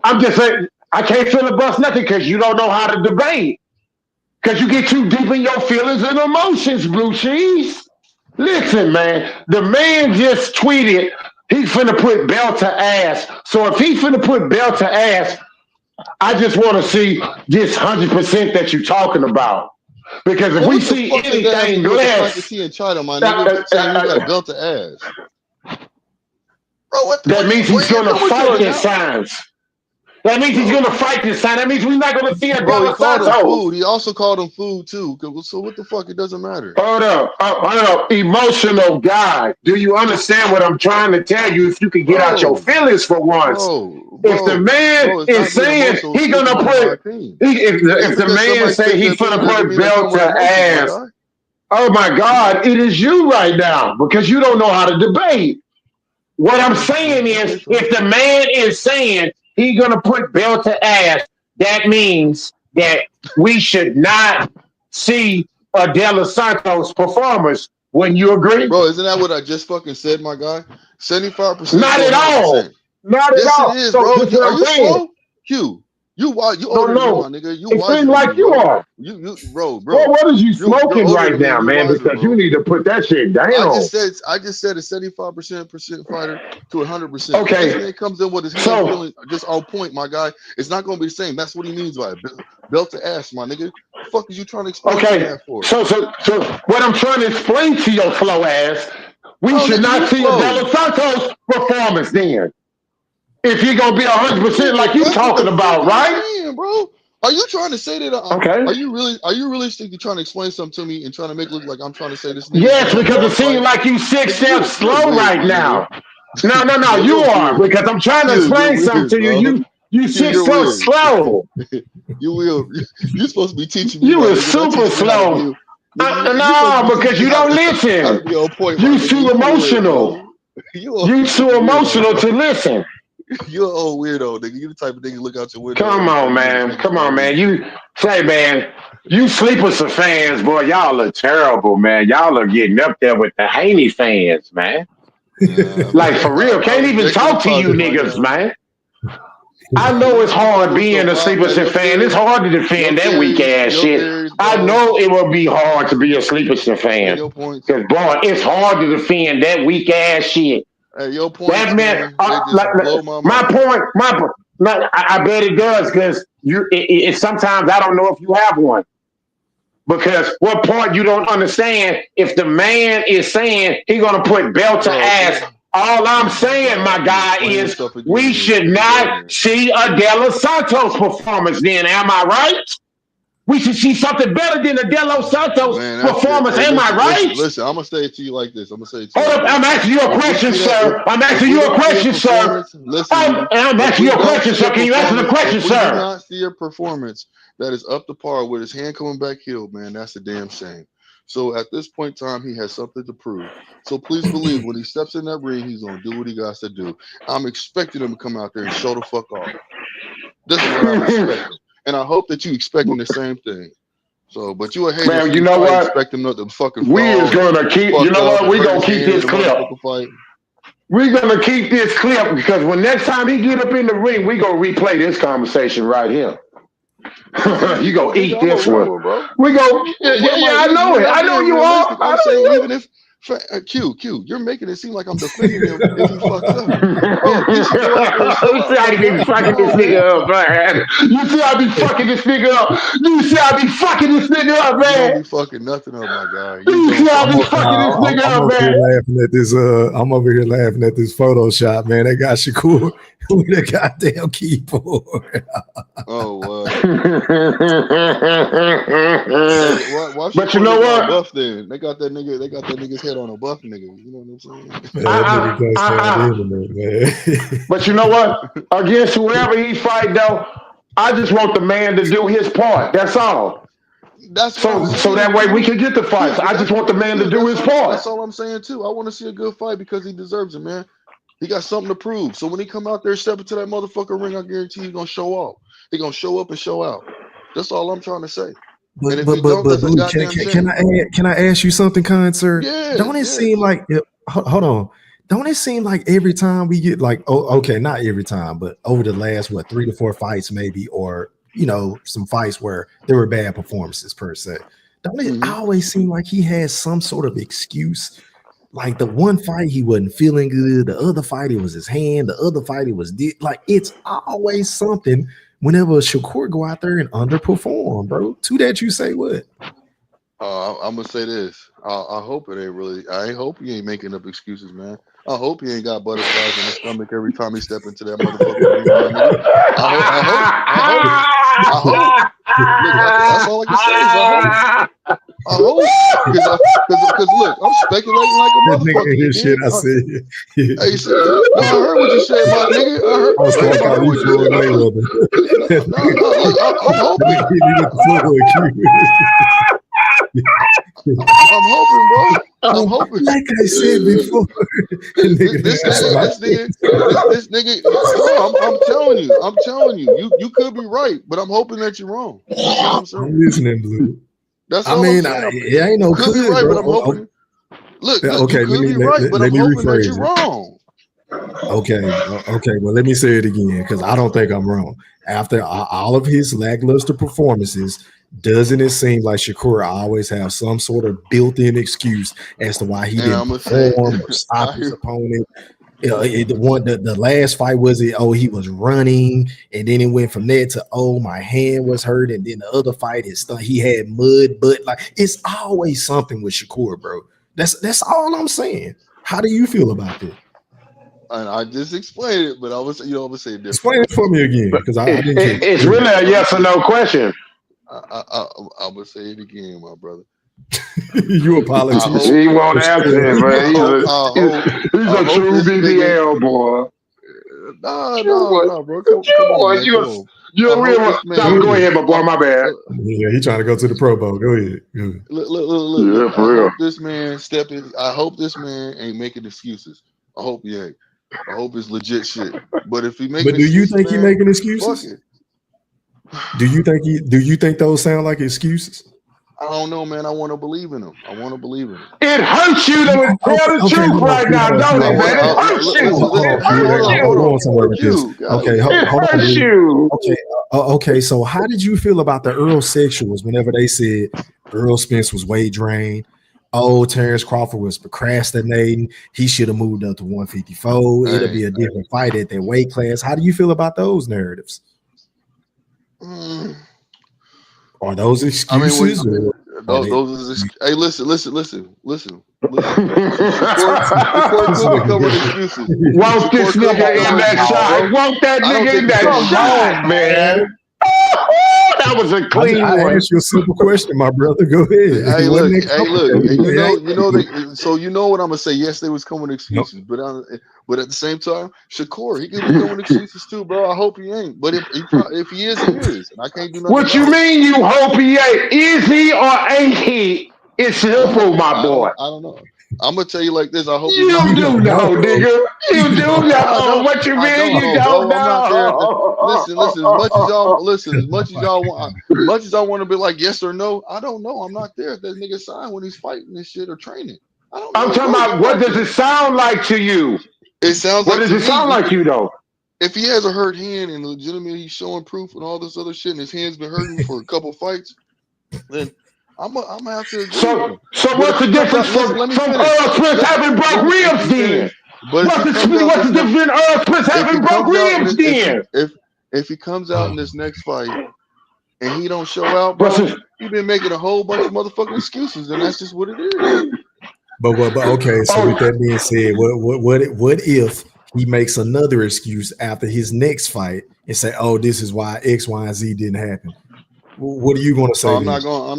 I'm just saying. I can't filibuster nothing because you don't know how to debate. Because you get too deep in your feelings and emotions, Blue Cheese. Listen, man, the man just tweeted he's finna put belt to ass. So if he's finna put belt to ass, I just want to see this 100% that you're talking about. Because if Man, we what the see fuck does that have to anything do with the fact that less, he in China, my nigga, saying he got a belt to ass? Bro, that means he's where you gonna come with fight your this analogy? signs. That means he's Bro, gonna fight this sign. That means we're not gonna see a bro, he Delos called him Santos. food. He also called him food too. So what the fuck? It doesn't matter. Hold up. Emotional guy. Do you understand what I'm trying to tell you? If you could get out your Bro, feelings for once. If the man it's is not being saying emotional. It's he speaking gonna on my put, opinion. if Just the because man somebody say speaks an he's gonna opinion doesn't put mean they belt come with to emotions, my ass, guy. oh my God, it is you right now because you don't know how to debate. What I'm saying is, if the man is saying he's gonna put belt to ass, that means that we should not see a De Los Santos performance. Wouldn't you agree? Bro, isn't that what I just fucking said, my guy? 75% Not to at all. 100%. Not at Yes, it all. is, So bro. this is what Are I'm you saying. slow? Q, you older than me, No. my nigga. You It wiser seems than me, like you bro. are. Bro. Well, what is you You're smoking older right than me and now, you're man? wiser, Because you bro. need to put that shit I down. just said a 75% fighter to 100%. If this Okay. man comes in with his hand So feeling just on point, my guy, it's not gonna be the same. That's what he means by it. Belt to ass, my nigga. The fuck is you trying to explain to me okay. that for? So what I'm trying to explain to your slow ass, we No, should nigga, you not see a De slow. Los Santos performance then. If you're gonna be I don't 100% give a like you fuck what the talking fuck about, you right? saying, bro. Are you trying to say that? Okay. Are you realistically trying to explain something to me and trying to make it look like I'm trying to say this nigga's Yes, giving a because it bar seems fight? like you six Nigga, steps you're slow weird, right my nigga. now. No, Yeah, you you're are weird. because I'm trying to Q, you're explain something weird, to bro. you. You Q, six you're steps weird. slow. You will. You're supposed to be teaching me, You my is nigga. Not super teaching me how to slow. be. Nigga, you supposed to be No, teaching because me you don't how to listen. be on point, my You nigga. too You weird, emotional. bro. You a You too fucking weirdo, emotional bro. to listen. You're an old weirdo, nigga. You the type of nigga look out your window Come every on, 30 minutes, man. making Come fun on, of man. me. You say, man, you sleepers are fans, boy. Y'all are terrible, man. Y'all are getting up there with the Haney fans, man. Like for real, I can't even reject your talk to you apology, my niggas, guy. man. I Nah, know it's you fucking hard with being a Sleepers your fan. It's theories, hard to defend that weak ass your shit. theories, I bro. know it will be hard to be a Sleepers And fan. your points. Because, boy, it's hard to defend that weak ass shit. Hey, your points, That man, man, they just blow my mind. I bet it does because sometimes I don't know if you have one. Because what part you don't understand, if the man is saying he gonna put belt to Bro, ass, all I'm oh my saying, my God, you guy, explain is yourself again, we man. should Stay right not here. see a De Los Santos performance then. Am I right? We should see something better than a De Los Santos Man, that's it. performance. Hey, Am I right? listen. I'm gonna say it to you like this. Hold up, I'm asking you a If we question, see that, sir. I'm if asking we you a don't see a question, sir. performance, listen to me. I'm If asking we you a don't question, see a sir. Can you answer the performance, question, if we do sir? not see a performance that is up to par with his hand coming back healed, man, that's a damn shame. So at this point in time, he has something to prove. So please believe when he steps in that ring, he's gonna do what he got to do. I'm expecting him to come out there and show the fuck off. This is what I'm expecting, and I hope that you expecting the same thing. So, but you a hater, so Man, you you know probably what? expect him to fucking We is fall and gonna get keep. You fucked know up what? and We hurt gonna his keep hand in this the clip. motherfucker fight. We're gonna keep this clip because when next time he get up in the ring, we gonna replay this conversation right here. Okay, You cool, gonna nigga. eat I'm a this one. real one, bro. We go. What am I I eating? know You're it. not I know being you are. realistic. I'm saying even if Q, you're making it seem like I'm defending him if he fucks up. Bro, he should go out there and show You see out, how my I be guy. Come fucking this on, nigga man. up, man. You see how I be fucking this nigga up. You see how I be fucking this nigga up, You don't man. be fucking nothing up, my guy. You You see don't how I fuck be up. fucking this nigga I'm up, over here man. laughing at this. I'm over here laughing at this Photoshop, man. They got Shakur with a goddamn keyboard. Oh, hey, why But you Shakur know look all what? buff then? They got that nigga's head on a buff nigga. You know what I'm saying? Man, that nigga can't stand the internet, man. But you know what? Against whoever he fight, though, I just want the man to do his part. That's all. That's what I'm So saying, that way we Q. can get the fights. But I just want the man to do his part. that's all I'm saying too. I want to see a good fight because he deserves it, man. He got something to prove. So when he come out there, step into that motherfucker ring, I guarantee he's gonna show off. He gonna show up and show out. That's all I'm trying to say. And if he don't, that's a goddamn shame. Can I ask you something, kind sir? Yes, Don't it yes. seem like hold on? Don't it seem like every time we get like, okay, not every time, but over the last 3 to 4 fights, maybe, or some fights where there were bad performances per se. Don't it always seem like he has some sort of excuse? Like the one fight he wasn't feeling good, the other fight it was his hand, the other fight it was like it's always something. Whenever Shakur go out there and underperform, bro. To that you say what? I'm gonna say this. I hope it ain't really. I hope he ain't making up excuses, man. I hope he ain't got butterflies in his stomach every time he step into that motherfucking ring, my nigga. I hope. Look, that's all I can say is I hope. Because look, I'm speculating like a motherfucker. You Shit, I said. Hey, no, I heard what you said, my nigga. I heard what you said. No, look, I'm hoping. I'm hoping, bro. I'm hoping. Like I said before, this nigga. No, I'm telling you. You could be right, but I'm hoping that you're wrong. That's all I'm saying. I'm listening, Blue. That's all I'm saying. It ain't no could be right, bro. but I'm hoping. Look, okay, you could be right, but I'm hoping that you're wrong. Okay. Well, let me say it again because I don't think I'm wrong. After all of his lackluster performances, doesn't it seem like Shakur always have some sort of built-in excuse as to why he didn't perform or stop his opponent? The last fight was he was running, and then it went from there to my hand was hurt, and then the other fight he had mud, but like it's always something with Shakur, bro. That's all I'm saying. How do you feel about that? And I just explained it, but I was, I'm gonna say it different. Explain it for me again, because I didn't. It's really a yes or no question. I would say it again, my brother. You a politician? He won't answer it, man. He's a true BBL boy. No, bro. Come on, man. Go ahead, my boy. My bad. Yeah, he trying to go to the Pro Bowl. Go ahead. Look. I hope this man I hope this man ain't making excuses. I hope he ain't. I hope it's legit shit. But if he making do you think he making fuck excuses? it. Do you think those sound like excuses? I don't know, man. I want to believe in him. It hurts you to tell the truth right now, don't it, man? It hurts you. It hurts you. Okay. So how did you feel about the Earl sexuals whenever they said Earl Spence was weight drained? Terrence Crawford was procrastinating. He should have moved up to 154. It'll be a different fight at that weight class. How do you feel about those narratives? Are those excuses? Hey, listen. Shakur could be covering excuses. Won't this nigga in that shot? Won't that nigga in that shot, man? That was a clean one. I asked you a simple question, my brother. Go ahead. Hey, look. So you know what I'm gonna say? Yes, they was coming excuses, but at the same time, Shakur, he could be coming excuses too, bro. I hope he ain't. But if he is, he is. And I can't do nothing. What you mean? You hope he ain't? Is he or ain't he? It's simple, my boy. I don't know. I'm gonna tell you like this. I hope you do know, nigga. You do know. What you mean? You don't know? I'm not there. Listen. As much as y'all want to be like yes or no, I don't know. I'm not there. If that nigga sign when he's fighting this shit or training. I don't know. I'm talking about what does it sound like to you? It sounds. What does it sound like to you though? If he has a hurt hand and legitimately he's showing proof and all this other shit, and his hand's been hurting for a couple fights, then I'm gonna have to agree. So what's the difference from Earl Spence having broke ribs then? What's the difference in Earl Spence having broke ribs then? If he comes out in this next fight and he don't show out, bro, he been making a whole bunch of motherfucking excuses, and that's just what it is. But okay. So with that being said, what if he makes another excuse after his next fight and say, "Oh, this is why X, Y, and Z didn't happen"? What are you gonna say? I'm not gonna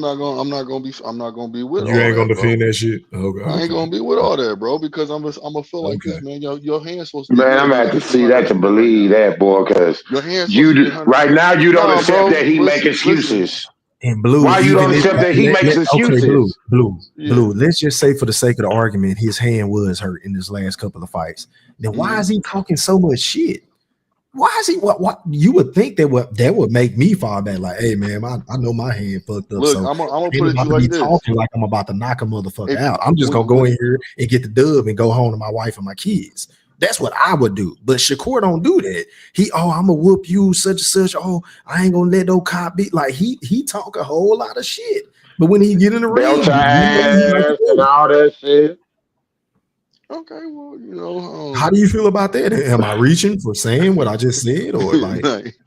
be with. You ain't gonna defend that shit. Okay. I ain't gonna be with all that, bro, because I'm gonna feel like this, man. Your hand's supposed to. Man, I'm gonna have to see that to believe that, boy, because you right now you don't accept that he make excuses. And Blue, why you don't accept that he makes excuses? Okay, Blue. Let's just say, for the sake of the argument, his hand was hurt in his last couple of fights. Then why is he talking so much shit? Why is he? What you would think that would make me fall back? Like, hey man, I know my hand fucked up. Look, So I'm gonna I ain't put it to about you to be like this. talking like I'm about to knock a motherfucker If out. I'm just gonna go in here and get the dub and go home to my wife and my kids. That's what I would do. But Shakur don't do that. I'm gonna whoop you, such and such. Oh, I ain't gonna let no cop be like he talk a whole lot of shit. But when he get in the ring, belt ass and all that shit. Okay, well, you know, how do you feel about that? Am I reaching for saying what I just said, or like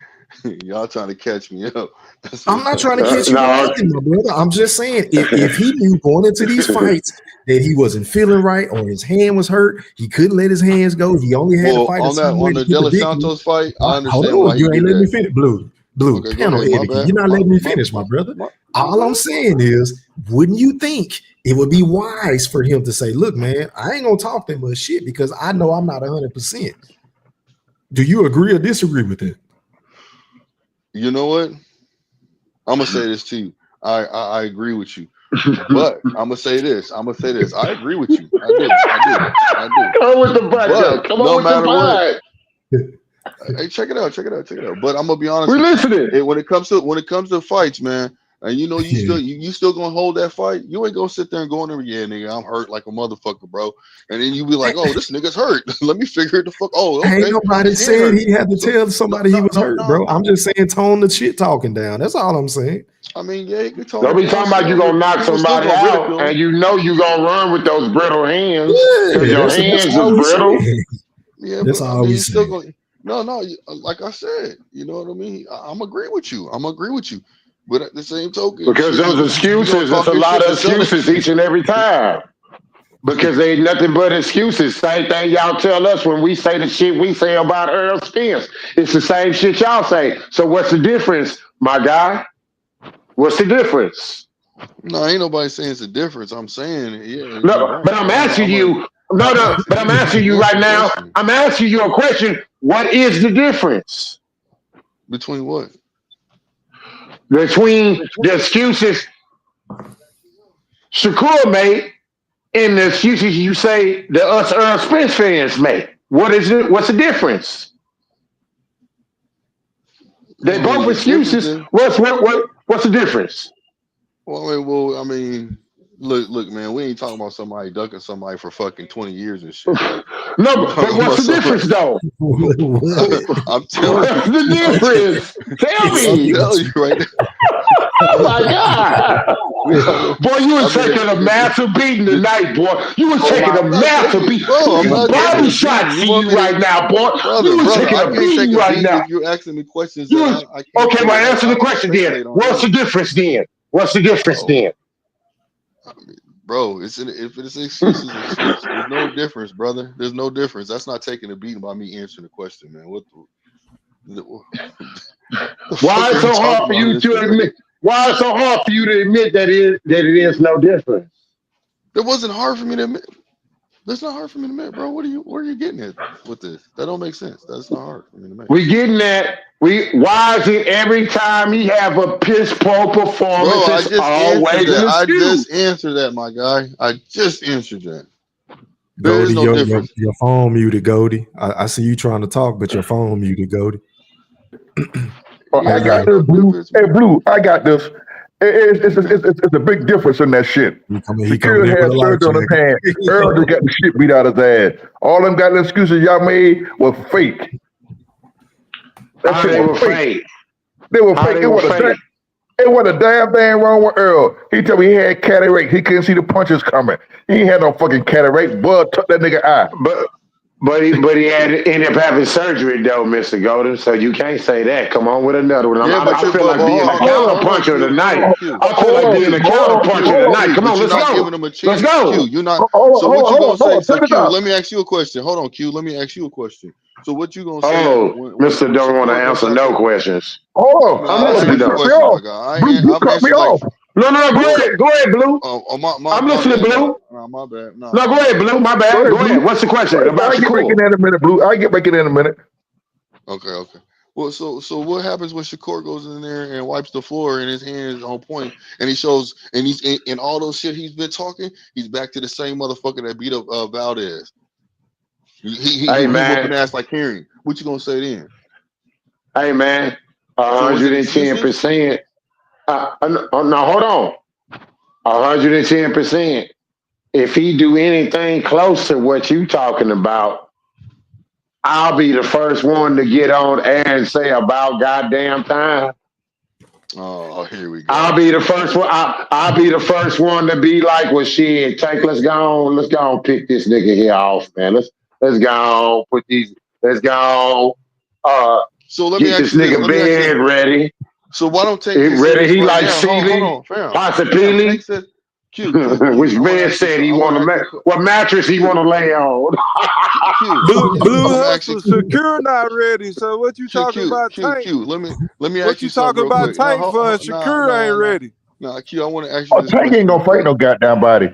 y'all trying to catch me up? I'm not trying to catch you with nothing, my brother. I'm just saying if he knew going into these fights that he wasn't feeling right or his hand was hurt, he couldn't let his hands go. He only had to fight on the De Los Santos fight. I understand why you ain't letting me that. finish. Blue, Okay, panel etiquette. You're not letting me finish, my brother. All I'm saying is, wouldn't you think it would be wise for him to say, look, man, I ain't gonna talk that much shit because I know I'm not 100%. Do you agree or disagree with it? You know what? I'm gonna say this to you. I agree with you, but I'm gonna say this. I agree with you. I do. Come with the butt, though. Come on with the butt. Hey, check it out. But I'm gonna be honest. We're listening. Hey, when it comes to fights, man, and you know you still gonna hold that fight. You ain't gonna sit there and go in there, yeah, nigga, I'm hurt like a motherfucker, bro. And then you be like, oh, this nigga's hurt. Let me figure it the fuck. Oh, okay. Ain't nobody said he had to tell somebody he was hurt, bro. I'm just saying tone the shit talking down. That's all I'm saying. I mean, yeah, you can tone. Don't be talking about you gonna knock somebody out and you know you gonna run with those brittle hands because your hands is brittle. Yeah, that's all we still going. No, like I said, you know what I mean. I'm agree with you. But at the same token, because those excuses, it's a lot of excuses each and every time. Because they ain't nothing but excuses. Same thing y'all tell us when we say the shit we say about Earl Spence. It's the same shit y'all say. So what's the difference, my guy? What's the difference? No, ain't nobody saying it's a difference. I'm saying, yeah. No, right. but I'm asking you. But I'm asking you right now. I'm asking you a question. What is the difference? Between what? Between the excuses Shakur made and the excuses you say the us Earl Spence fans make. What is it? What's the difference? They both excuses. What's the difference? Well, I mean, look, man, we ain't talking about somebody ducking somebody for fucking 20 years and shit. Right? No, but what's the difference, though? I'm telling you. What's the difference? Tell me. I'm telling you right now. Oh my God. Boy, you was taking a massive beating tonight, boy. You was taking a massive beating. Body shots to you right now, boy. You was taking a beating right now. If you're asking me questions, okay, well, answer the question then. What's the difference then? What's the difference then? Bro, if it's excuses, excuse. There's no difference, brother. There's no difference. That's not taking a beating by me answering the question, man. Why it's so hard for you to admit? Why it's so hard for you to admit that it is no difference? It wasn't hard for me to admit. That's not hard for me to admit, bro. Where are you getting at with this? That don't make sense. That's not hard for me to admit. We getting at why is it every time he have a piss poor performance, bro, it's always an excuse? I just answered that, my guy. I just answered that. There Goldie, is no difference. Your phone muted, Goldie. I see you trying to talk, but your phone muted, Goldie. I got this, Blue. Hey, Blue, I got this. It's a big difference in that shit. Shakur had surgery on his hand. Earl just got the shit beat out of his ass. All them got excuses y'all made was fake. That shit was fake. They were fake. It wasn't a damn thing wrong with Earl. He told me he had cataract. He couldn't see the punches coming. He ain't had no fucking cataract. Blood took that nigga eye. But he had ended up having surgery though, Mr. Golden. So you can't say that. Come on with another one. I feel like being a counter puncher tonight. I feel like being a counter puncher tonight. Come on, let's go. Let's go. You're not. So what you gonna say? So Q, let me ask you a question. Hold on, Q. Let me ask you a question. So what you gonna say? Mr. Don't want to answer no questions. Hold on. I'm listening though. You cut me off. No, go ahead, Blue. I'm listening, Blue. My bad. No, go ahead, Blue. My bad. Go ahead. What's the question about I'll get back in there in a minute, Blue. I'll get back in there in a minute. Okay. Well, so what happens when Shakur goes in there and wipes the floor and his hand is on point and he shows and he's in all those shit he's been talking, he's back to the same motherfucker that beat up Valdez. He whooping ass like Henry. What you gonna say then? Hey man, So was it excuses? 110%. No, hold on. 110%. If he do anything close to what you talking about, I'll be the first one to get on air and say about goddamn time. Oh, here we go. I'll be the first one. I'll be the first one to be like, well, shit, let's go on, pick this nigga here off, man. Let's go on, let's go on, So let me get ask this you this. nigga bed ready. So why don't Tank just say Ready? this He right like now? seating, Hold on, fam. possibly. Tank said, Q. Which I want to bed ask you. set he I want want to to what mattress he want to lay on? Blue I'm asking Hustle, Q. Shakur not ready. So what you talking about, Tank? Let me What ask you you something talking real about, quick. Tank for? And Shakur ain't ready. Nah, Q. I want to ask you Oh, this Tank question ain't real gonna fight quick. no goddamn body.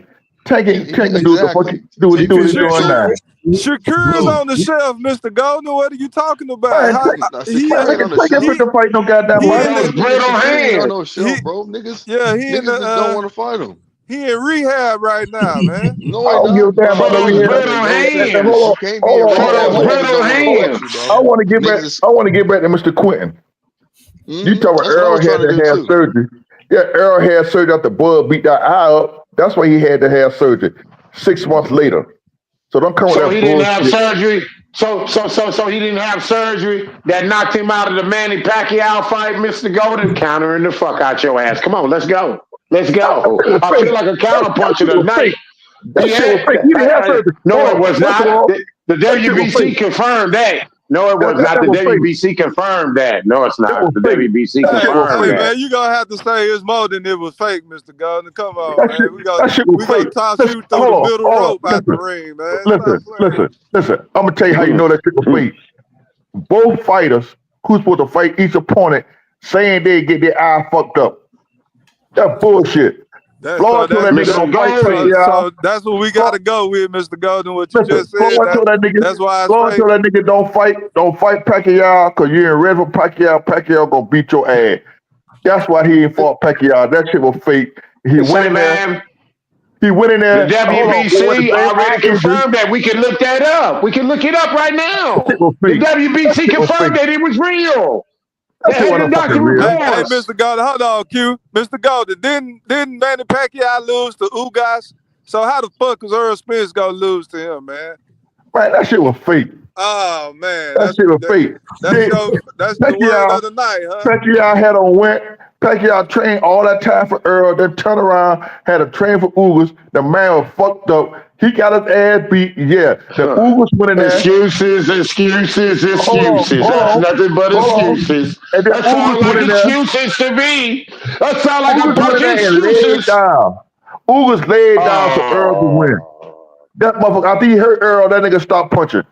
Tank can do what the fuck Exactly. do what he doing now. Shakur is on the shelf, Mr. Golden. What are you talking about? Tank ain't to fight no goddamn he body. in the Shakur ain't on no shelf, bro. Niggas, yeah, he in niggas just don't the want to fight him. he in rehab right now, man. No, I he don't give a not. damn about no Niggas rehab. better know that Hold you can't be in rehab when niggas don't want to fight you, bro. I want to get back. I want to get back to Mr. Quentin. You talk about That's what I Earl was trying had to to do have too. surgery. Yeah, Earl had surgery after Bud beat that eye up. That's why he had to have surgery 6 months later. So don't come with So that he didn't have bullshit. surgery. So he didn't have surgery that knocked him out of the Manny Pacquiao fight, Mr. Golden. Countering the fuck out your ass. Come on, let's go. Let's go. I feel like a counterpuncher tonight. That shit was fake. He didn't have surgery. No, it was First of not. all, The that shit was WBC fake. confirmed that. No, it was not. That The was fake. WBC confirmed that. No, it's That not. was The fake. WBC That shit was confirmed Hey fake. that. man, you gonna have to say it's more than it was fake, Mr. Golden. Come on, That shit. man. That shit was We gonna fake. toss Listen, you through the middle hold on. rope out the ring, man. Stop playing. Listen. I'm gonna tell you how you know that shit was fake. Both fighters who's supposed to fight each opponent saying they get their eye fucked up. That bullshit. Floyd told that nigga don't fight Pacquiao. So that's what we gotta go with, Mr. Golden. What you Listen, just said, Floyd told that nigga. that's why it's Floyd fake. told that nigga don't fight Pacquiao because you ain't ready for Pacquiao. Pacquiao gonna beat your ass. That's why he ain't fought Pacquiao. That shit was fake. He went in there. He went in there. The Hold on, with WBC the same eye already injury. confirmed that. We can look that up. We can look it up right now. That shit was The fake. WBC That shit was confirmed fake. that it was real. That They shit had the wasn't fucking doctor real. Hey, reports. Mr. Golden, hold on, Q. Mr. Golden, didn't Manny Pacquiao lose to Ugas? So how the fuck was Earl Spence gonna lose to him, man? Man, that shit was fake. Oh man, That shit was fake. That's the word of the night, huh? Pacquiao had on went. Pacquiao trained all that time for Earl, then turned around, had a train for Ugas. The man was fucked up. He got his ass beat. Yeah, the Ugas went in there. Excuses. Hold That's on. nothing but excuses. And then That Ugas sounds went like in there. excuses to me. That sounds like a Ugas went bunch in of there and laid excuses. down. Ugas laid down so Earl could win. Oh, That motherfucker, after he hurt Earl, that nigga stopped punching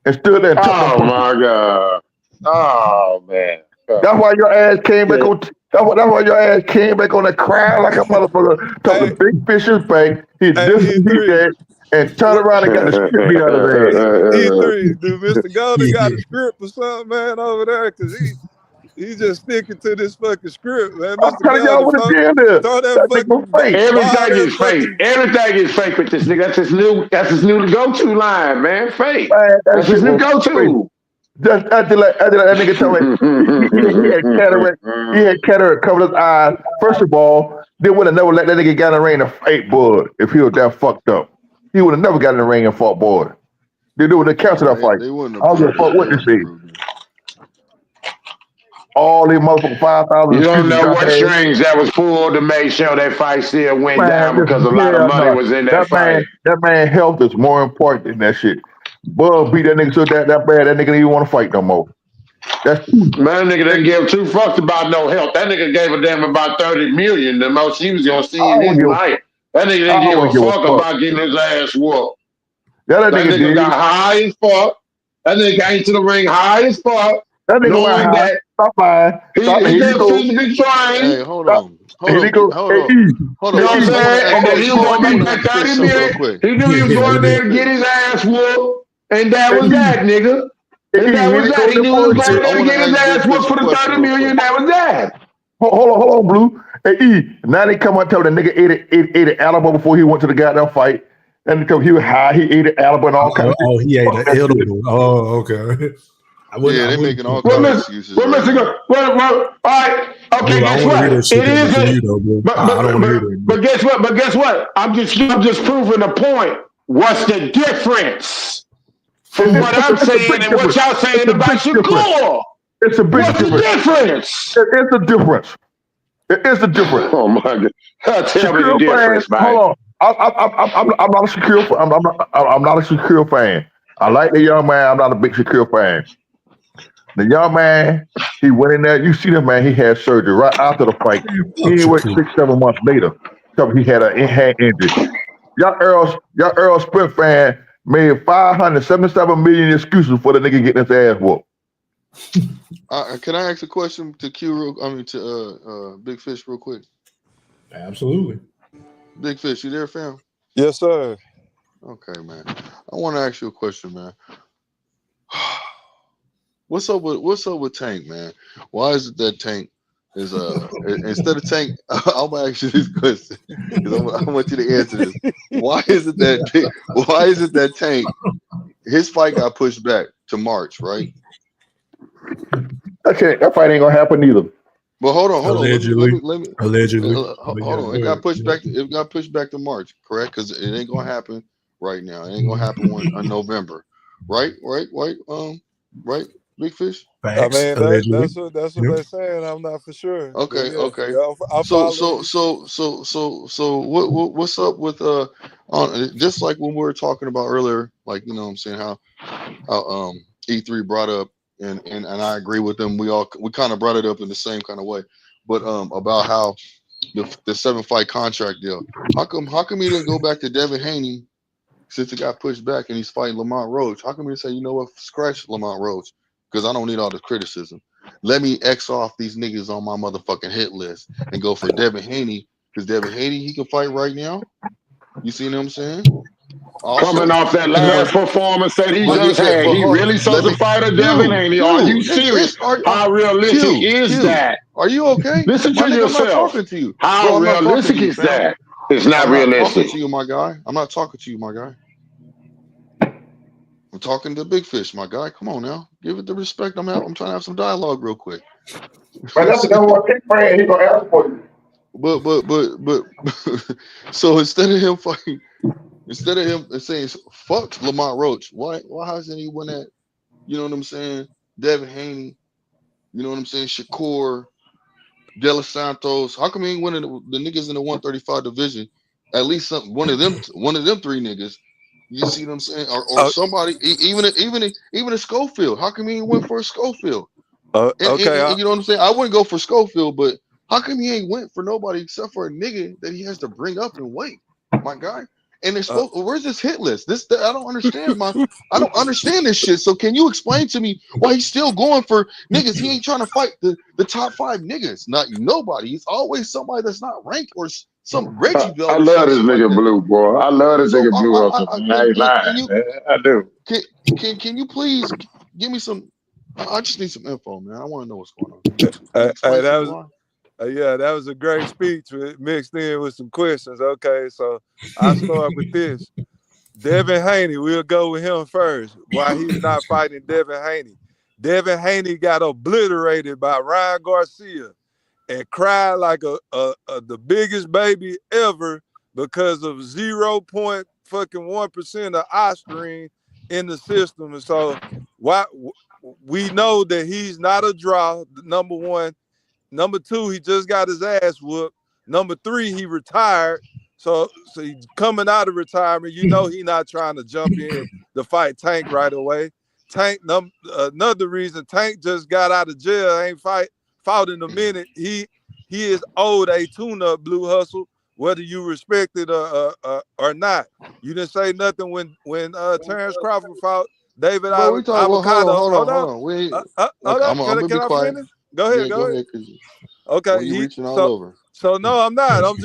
and stood there and took them punches. my God. Oh, man. That's why your ass came back on. That's why your ass came back on that crowd like a motherfucker. Talking big fish is bank. He this and he that, and turned around and got the shit beat out of his ass. E3, dude, Mr. Golden got a script or something, man, over there, cause he's just sticking to this fucking script, man. I'm Mr. telling y'all Golden, what the deal is. throw that That nigga was fucking fake. Everything is fake. Everything is fake with this nigga. That's his new go-to line, man. Fake. Man, That's his new go-to. Just after that nigga told me he had cataract. He had cataract covered his eyes. First of all, they would have never let that nigga get in the ring and fight Bud if he was that fucked up. He would have never got in the ring and fought Bud. They do they canceled that fight. They wouldn't I have don't give a fuck what they say. All these motherfuckers 5,000. You don't know what strings that was pulled to make sure that fight still went down because a lot of money was in that fight. That man health is more important than that shit. Bud beat that nigga so that bad that nigga didn't even want to fight no more. Man, that nigga didn't give two fucks about no help. That nigga gave a damn about 30 million, the most he was gonna see in his life. That nigga didn't give a fuck about getting his ass whooped. That nigga got high as fuck. That nigga came to the ring high as fuck. That nigga knowing went high. that Stop lying. he got physically trained. Hey, hold on. You know what I'm saying? And he was gonna make that 30 million. He knew he was going there to get his ass whooped. And that was that, nigga. And that was that. He knew he was going there to get his ass whooped for the 30 million. That was that. Hold on, Blue. Hey, E. Now they come and tell the nigga ate an edible before he went to the goddamn fight. And because he was high, he ate an edible and all kinds of shit. Oh, he ate an edible. Oh, okay. They're making all Well, kind of Mr. excuses Well, right Mr. now. All right. Okay, Blue, I guess don't want to hear what? that shit It coming is from a you, though, Blue. but I don't want to hear but that. but guess what? But guess what? I'm just proving the point. What's the difference from what I'm It's a saying big and what difference. y'all It's saying a about big difference. Shakur? It's a big What's the difference. difference? It is a difference. It is a difference. Oh my God! Tell me the Shakur fan, difference, man. hold on. I'm not a Shakur. I'm not a Shakur fan. I like the young man. I'm not a big Shakur fan. The young man, he went in there. You see the man. He had surgery right after the fight. He didn't wait 6-7 months later. He had a hand injury. Y'all Earl Sprint fan made 577 million excuses for the nigga getting his ass whooped. Can I ask a question to to Big Fish real quick? Absolutely. Big Fish, you there, fam? Yes, sir. Okay, man. I want to ask you a question, man. What's up with Tank, man? Why is it that Tank is instead of Tank? I'm gonna ask you this question because I want you to answer this. Why is it that Tank his fight got pushed back to March, right? Okay, that fight ain't gonna happen either. But hold on. Allegedly. Let me Allegedly. hold on. It got pushed back. It got pushed back to March, correct? Because it ain't gonna happen right now. It ain't gonna happen in November, right? Right, Big Fish. I Facts. mean, Allegedly. that's what they're saying. I'm not for sure. But Okay. yeah, I follow. So what's up with on just like when we were talking about earlier, like what I'm saying how E3 brought up and I agree with them. We kind of brought it up in the same kind of way, but about how the 7-fight contract deal. How come he didn't go back to Devin Haney since it got pushed back and he's fighting Lamont Roach? How come he didn't say, you know what, scratch Lamont Roach because I don't need all the criticism. Let me X off these niggas on my motherfucking hit list and go for Devin Haney because Devin Haney he can fight right now. You see what I'm saying? Also, Coming off that last performance that he just had, he really supposed to fight a Devin Haney. Are you serious? How realistic is that? Are you okay? Listen My to nigga, I'm not yourself. talking to you. How Bro, I'm not talking realistic to you, is fam. that? It's not I'm not realistic. talking to you, my guy. I'm not talking to you, my guy. I'm talking to Big Fish, my guy. Come on now. Give it the respect. I'm trying to have some dialogue real quick. But that's what Tank fan he gonna ask for you. But so instead of him saying fuck Lamont Roach, why hasn't he won that? You know what I'm saying? Devin Haney, you know what I'm saying? Shakur, De Los Santos. How come he ain't winning the niggas in the 135 division? At least one of them three niggas. You see what I'm saying? Or somebody, even a Schofield. How come he ain't went for a Schofield? And you know what I'm saying? I wouldn't go for Schofield, but how come he ain't went for nobody except for a nigga that he has to bring up and wait, my guy? And it's where's this hit list? I don't understand I don't understand this shit. So can you explain to me why he's still going for niggas? He ain't trying to fight the top 5 niggas. Not nobody. He's always somebody that's not ranked or some Reggie Belt. I love this nigga Blue, boy. I love this nigga Blue Hustle. I ain't lying, man. I do. Can you please give me some? I just need some info, man. I want to know what's going on. Can you explain That to was that was a great speech mixed in with some questions. Okay, so I start with this. Devin Haney, we'll go with him first. Why he's not fighting Devin Haney. Devin Haney got obliterated by Ryan Garcia and cried like the biggest baby ever because of 0.1% of ostarine in the system. And so we know that he's not a draw, number one. Number two, he just got his ass whooped. Number three, he retired. So he's coming out of retirement. You know he's not trying to jump in to fight Tank right away. Tank, another reason, Tank just got out of jail, ain't fought in a minute. He is owed a tune-up, Blue Hustle, whether you respect it or not. You didn't say nothing when Terrence Crawford fought David Avocado. Hold on. I'm Can I quiet. finish? Go ahead. Okay, you reaching all over. So no, I'm not. I'm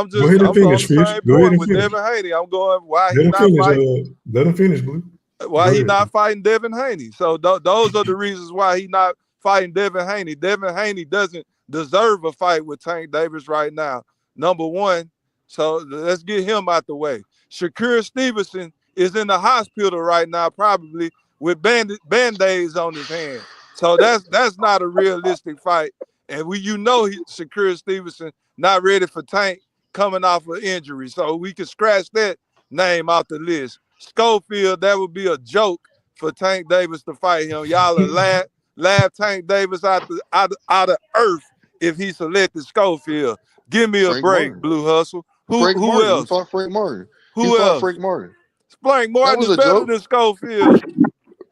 Go ahead and finish, on the Fish. same Go ahead point and with finish. Devin Haney. I'm going why Let he him not finish. fighting. Let him finish, Blue. Why he not fighting Devin Haney? So those are the reasons why he not fighting Devin Haney. Devin Haney doesn't deserve a fight with Tank Davis right now. Number one. So let's get him out the way. Shakur Stevenson is in the hospital right now, probably with band-aids on his hand. So that's not a realistic fight. And Shakur Stevenson not ready for Tank coming off of injury. So we can scratch that name off the list. Schofield, that would be a joke for Tank Davis to fight him. Y'all are laugh Tank Davis out of earth if he selected Schofield. Give me a break, Blue Hustle. Who else? He fought Frank Martin. Who else? Frank Martin. Frank Martin is better than Schofield.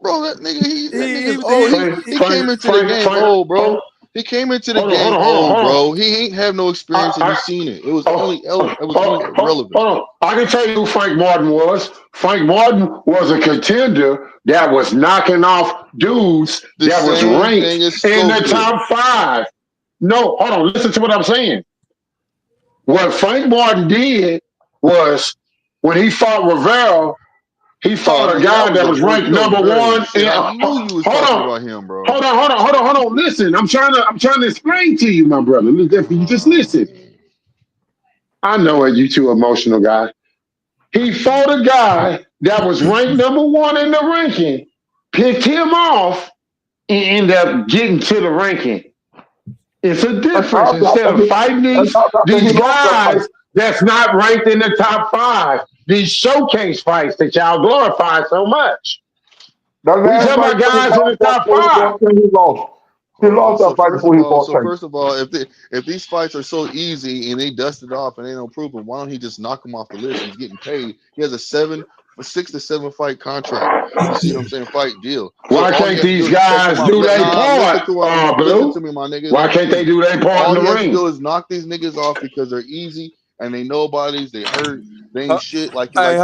Bro, that nigga's old. He came into the game old, bro. He came into the game old, bro. He ain't have no experience and you seen it. It was only irrelevant. Hold on. I can tell you who Frank Martin was. Frank Martin was a contender that was knocking off dudes that was ranked in the top 5. No, hold on. Listen to what I'm saying. What Frank Martin did was when he fought Rivera, he fought a guy that was ranked number 1. I knew you was talking about him, bro. Hold on. Listen, I'm trying to explain to you, my brother. If you just listen. I know it. You too emotional guy. He fought a guy that was ranked number 1 in the ranking, picked him off, and ended up getting to the ranking. It's a difference. Instead of fighting these guys that's not ranked in the top 5, these showcase fights that y'all glorify so much. We talking about guys in the top 5. He lost that fight before he fought. So first of all, if these fights are so easy and they dust it off and they don't prove him, why don't he just knock him off the list? He's getting paid. He has a 6 to 7 fight contract. You see what I'm saying? Fight deal. Why can't these guys do their part? Listen to me, my nigga. Why can't they do their part in the ring? All he has to do is knock these niggas off because they're easy and they nobodies. They hurt. They ain't shit. Like Tank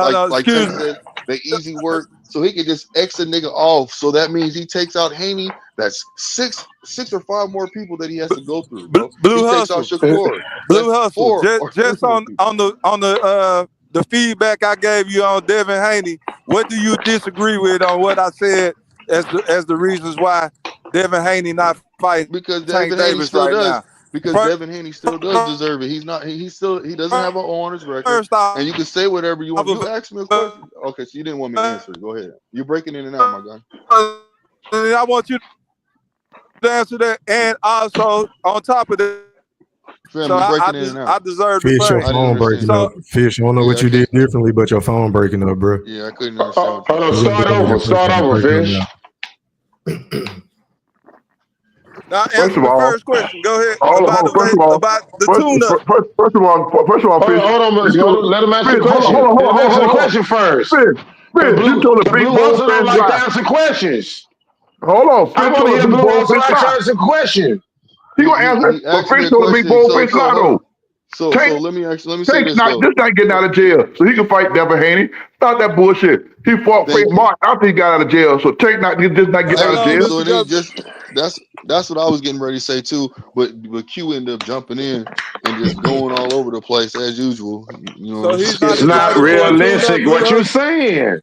said, they easy work. So he can just X a nigga off. So that means he takes out Haney. That's six or 5 more people that he has to go through. Bro. Blue he Hustle. Takes out Shakur. Blue Hustle. Just on the feedback I gave you on Devin Haney, what do you disagree with on what I said as the reasons why Devin Haney not fighting? Because Tank Devin Haney Davis still right does. now. Because Devin Haney still does deserve it. He doesn't have an O on his record. And you can say whatever you want. You asked me a question. Okay, so you didn't want me to answer. Go ahead. You're breaking in and out, my guy. I want you to answer that, and also on top of that, I deserve the Fish, your phone breaking up. Fish, I don't know what you did differently, but your phone breaking up, bro. Yeah, I couldn't understand. Hold on, start over, Fish. Now answer the first question. Go ahead. About the tune-up. First of all, Fish. Hold on, let him answer the question. Hold on. Answer the question first. Fish, you told the big boss don't like to answer questions. Hold on, I want to hear Blue Hustle answer the question. He gonna answer, but Fish told the big boy Fish not though. So let me say this though. This guy getting out of jail, so he can fight Devin Haney. Stop that bullshit. He fought Frank Martin after he got out of jail, so Tank not getting out of jail. So then that's what I was getting ready to say too. But Q ended up jumping in and just going all over the place as usual. You know, it's not realistic. What you saying?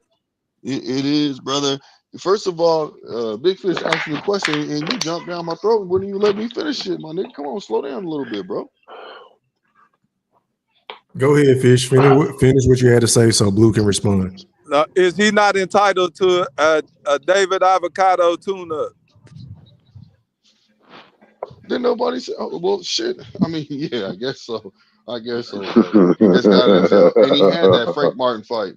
It is, brother. First of all, Big Fish asked me a question and you jumped down my throat. Wouldn't you let me finish it, my nigga? Come on, slow down a little bit, bro. Go ahead, Fish. Finish what you had to say so Blue can respond. Is he not entitled to a David Avocado tune-up? Didn't nobody say, oh, well, shit. I mean, yeah, I guess so. He just got himself. And he had that Frank Martin fight.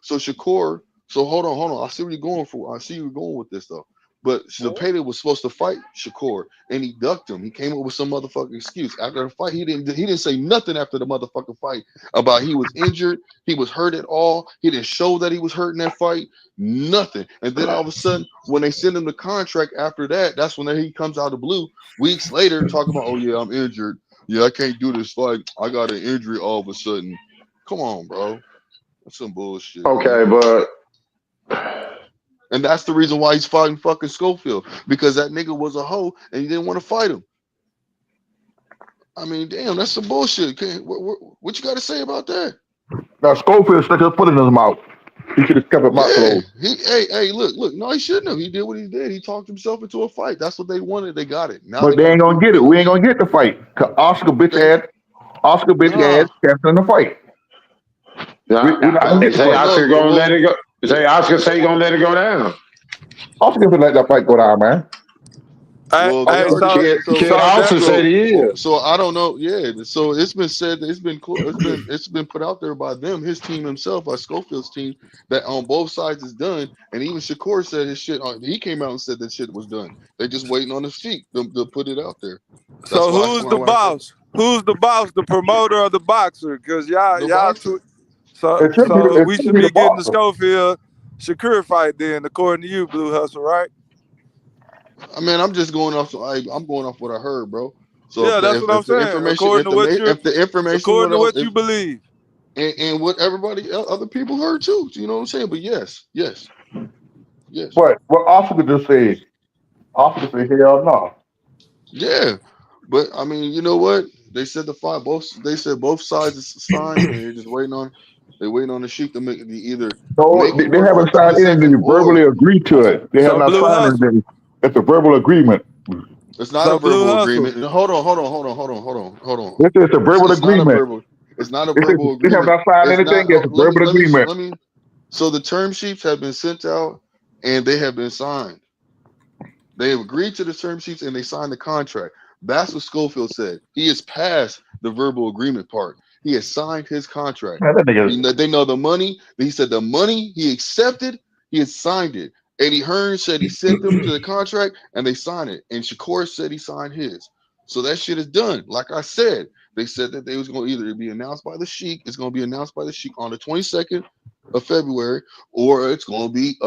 So Shakur, hold on. I see where you're going for. I see where you're going with this, though. But Zepeda was supposed to fight Shakur, and he ducked him. He came up with some motherfucking excuse. After the fight, he didn't say nothing after the motherfucking fight about he was injured, he was hurt at all. He didn't show that he was hurt in that fight. Nothing. And then all of a sudden, when they send him the contract after that, that's when he comes out of the blue. Weeks later, talking about, oh yeah, I'm injured. Yeah, I can't do this fight. I got an injury all of a sudden. Come on, bro. That's some bullshit. Okay, man. And that's the reason why he's fighting fucking Schofield, because that nigga was a hoe and he didn't want to fight him. I mean, damn, that's some bullshit. What you got to say about that? Now Schofield stuck his foot in his mouth. He should have kept it mouth closed. Hey, look. No, he shouldn't have. He did what he did. He talked himself into a fight. That's what they wanted. They got it. Now but they ain't gonna get it. We ain't gonna get the fight. Cause Oscar bitch ass capturing the fight. Oscar gonna let it go. Say Oscar say he gonna let it go down. Oscar gonna let that fight go down, man. Well, they already Kid also said he is. So I don't know. Yeah. So it's been said. It's been put out there by them, his team himself, by Schofield's team, that on both sides is done. And even Shakur said his shit. He came out and said that shit was done. They just waiting on the sheik to put it out there. That's So who's the boss? Who's the boss? The promoter or the boxer? Because y'all two. So we should be getting the Schofield Shakur fight then, according to you, Blue Hustle, right? I mean, I'm just going off. I'm going off what I heard, bro. So yeah, that's what I'm saying. According to what you believe, and what everybody other people heard too. You know what I'm saying? But yes. But what Oscar just said, Oscar said, hell no. Yeah, but I mean, you know what? They said they said both sides is signed, and they're just waiting on. They're waiting on the sheik to make either. No, they haven't signed anything. Verbally agreed to it. They have not signed anything. It's a verbal agreement. It's not a verbal agreement. Hold on. It's a verbal agreement. It's not a verbal agreement. They have not signed anything. It's a verbal agreement. So the term sheets have been sent out, and they have been signed. They have agreed to the term sheets, and they signed the contract. That's what Schofield said. He has passed the verbal agreement part. He has signed his contract. They know the money. He said the money he accepted. He has signed it. Eddie Hearn said he sent them to the contract, and they signed it. And Shakur said he signed his. So that shit is done. Like I said, they said that they was going to either be announced by the sheik. It's going to be announced by the sheik on the 22nd of February, or it's going to be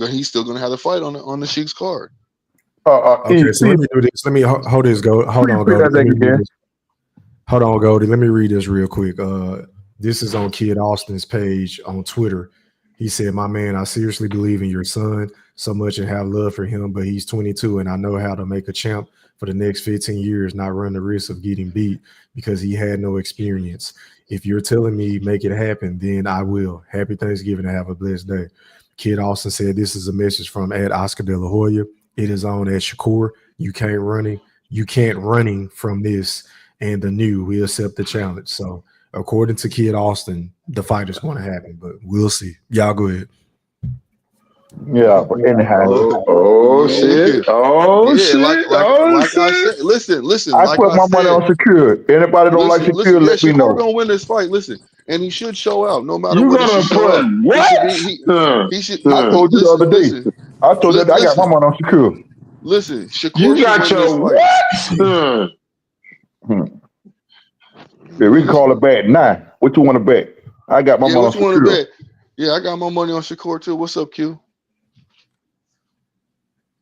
he's still going to have the fight on the sheik's card. Okay, so let me do this. Let me hold this. Hold on, Goldie. Hold on, Goldie. Let me read this real quick. This is on Kid Austin's page on Twitter. He said, "My man, I seriously believe in your son so much and have love for him, but he's 22 and I know how to make a champ for the next 15 years, not run the risk of getting beat because he had no experience. If you're telling me make it happen, then I will. Happy Thanksgiving and have a blessed day." Kid Austin said, "This is a message from Oscar De La Hoya. It is on at Shakur. You can't running from this and the new. We accept the challenge." So according to Kid Austin, the fight is going to happen, but we'll see. Y'all go ahead. Yeah, but anyhow. Shit. Like I said, listen. I put my money on Shakur. Anybody don't like Shakur, let me know. Shakur gonna win this fight. Listen, and he should show out no matter what. He should. I told you the other day. I told you I got my money on Shakur. Listen, Shakur. You got your what? Yeah, we can call it bad. Nah, what you want to bet? I got my money on Shakur. Yeah, I got my money on Shakur too. What's up, Q?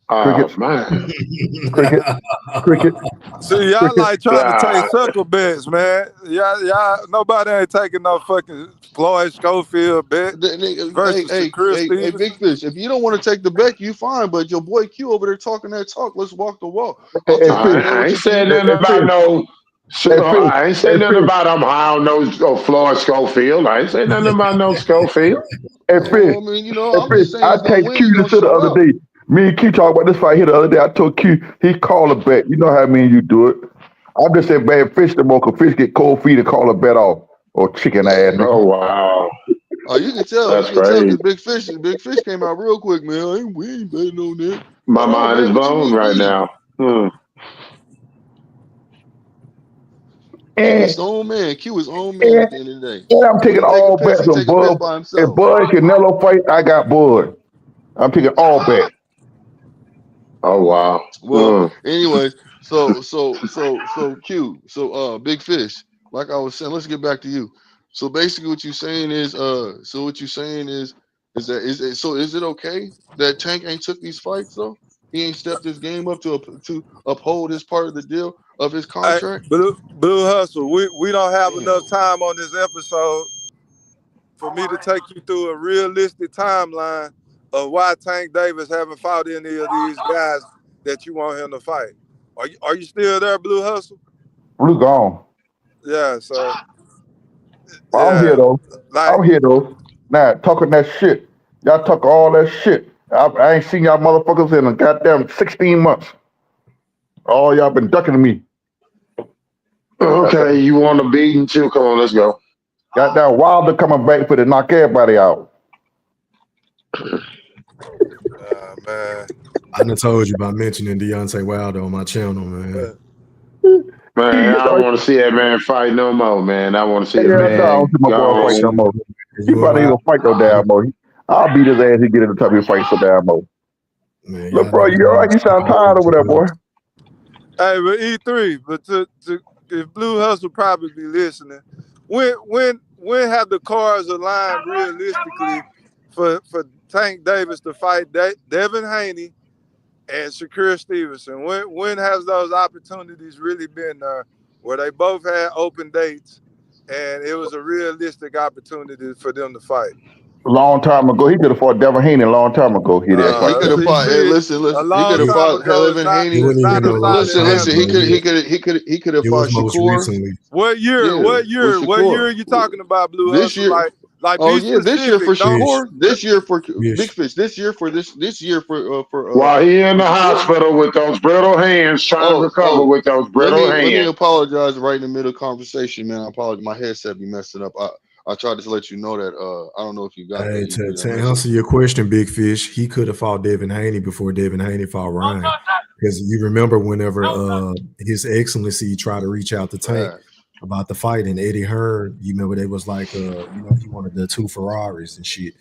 Cricket. Man. Cricket. See, y'all like trying to take circle bets, man. Y'all, nobody ain't taking no fucking Floyd Schofield bet versus Shakur Stevenson. Hey, Big Fish, if you don't want to take the bet, you fine. But your boy Q over there talking that talk. Let's walk the walk. I ain't saying nothing about no. I ain't saying nothing about I'm high on no Floyd Schofield. I ain't saying nothing about no Schofield. Hey, Fish. I mean, I'm just saying. I take Q to the other day. Me and Q talked about this fight here the other day. I told Q, he called a bet. You know how you do it. I'm just saying bad Fish the more because Fish get cold feet and call a bet off. Or chicken ass. Oh, wow. Oh, you can tell. That's crazy. Big Fish came out real quick, man. We ain't betting on that. My mind is blown right now. His own man. Q is own man at the end of the day. And I'm taking all bets on Bud. If Bud Canelo fight, I got Bud. I'm taking all bets. Oh wow. Well, anyways, so Q, Big Fish, like I was saying, let's get back to you. So basically what you're saying is is it okay that Tank ain't took these fights though? He ain't stepped his game up to uphold his part of the deal of his contract? Hey, Blue Hustle, we don't have enough time on this episode for me to take you through a realistic timeline of why Tank Davis haven't fought any of these guys that you want him to fight. Are you still there, Blue Hustle? Blue gone. Yeah, so. I'm here though. Now, talking that shit. Y'all talk all that shit. I ain't seen y'all motherfuckers in a goddamn 16 months. All y'all been ducking me. Okay, you want to beat too? Come on, let's go. Goddamn Wilder coming back for to knock everybody out. Man. I done told you about mentioning Deontay Wilder on my channel, man. Man, I don't want to see that man fight no more, man. I want to see Hey, the yeah, no, I don't man see my boy fight no gone. more. He You probably ain't about gonna fight no damn more. I'll beat his ass. He get in the top of his fight so damn more. man, Look, y'all bro, know you all right? You sound tired over there, boy. Hey, but E3, but to if Blue Hustle probably be listening, when have the cards aligned realistically for Tank Davis to fight Devin Haney and Shakur Stevenson? When has those opportunities really been there where they both had open dates and it was a realistic opportunity for them to fight? A long time ago, he could have fought Devin Haney a long time ago. He didn't He fight could Devin have See, Haney. fought. Hey, see, listen. a He long could have time fought ago is Helen not it Haney. wasn't is even not no a long solid time, Listen. answer. bro. He could have It fought was most Shakur. recently. What year? Yeah, What with year? What Shakur. year are you talking about, Blue This Hustle? year. Like, Oh be yeah, this year for specific. Don't. Fish, Shakur. This year for fish. Big Fish. This year for This year While he in for the Shakur. hospital with those brittle hands, trying to recover Oh. with those Let brittle me hands. apologize right in the middle of conversation, man. I apologize. My headset be messing up. I tried to let you know that. I don't know if you got that Hey, E3 that to message. answer your question, Big Fish, he could have fought Devin Haney before Devin Haney fought Ryan. Because you remember whenever His Excellency tried to reach out to Tank about the fight and Eddie Hearn, you remember they was like, he wanted the 2 Ferraris and shit